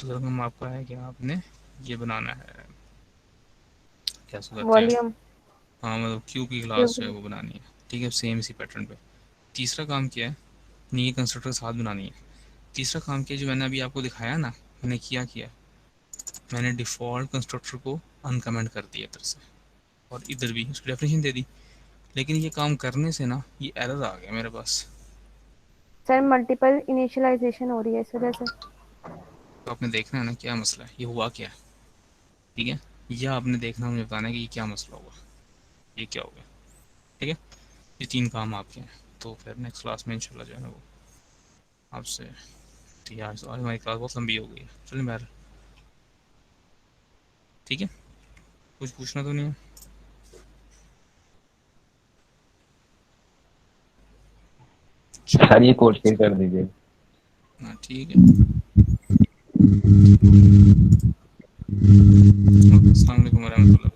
दूसरा काम आपका है कि आपने ये बनाना है, क्या कहते हैं, वॉल्यूम हाँ मतलब क्यू की क्लास जो है वो बनानी है, ठीक है, सेम इसी पैटर्न पे। तीसरा काम क्या है, नहीं कंस्ट्रक्टर के साथ बनानी है। तीसरा काम क्या है, जो मैंने अभी आपको दिखाया ना, मैंने किया मैंने डिफ़ॉल्ट कंस्ट्रक्टर को अनकमेंट कर दिया इधर से, और इधर भी उसकी डेफिनेशन दे दी, लेकिन ये काम करने से ना ये एरर आ गया मेरे पास। सर मल्टीपल इनिशियलाइजेशन हो रही है इस वजह से। तो आपने देखना है ना क्या मसला है, ये हुआ क्या है, ठीक है, या आपने देखना, मुझे बताना है कि ये क्या मसला हुआ, ये क्या हो गया, ठीक है। ये 3 काम आपके हैं, तो फिर नेक्स्ट क्लास में इंशाल्लाह जो है ना वो आपसे, ठीक है, आज हमारी क्लास बहुत लंबी हो गई है, चलिए मैं, ठीक है, कुछ पूछना तो नहीं है? सर ये कोड शेयर कर दीजिए। हाँ ठीक है, अस्सलाम वालेकुम वरहमतुल्लाह।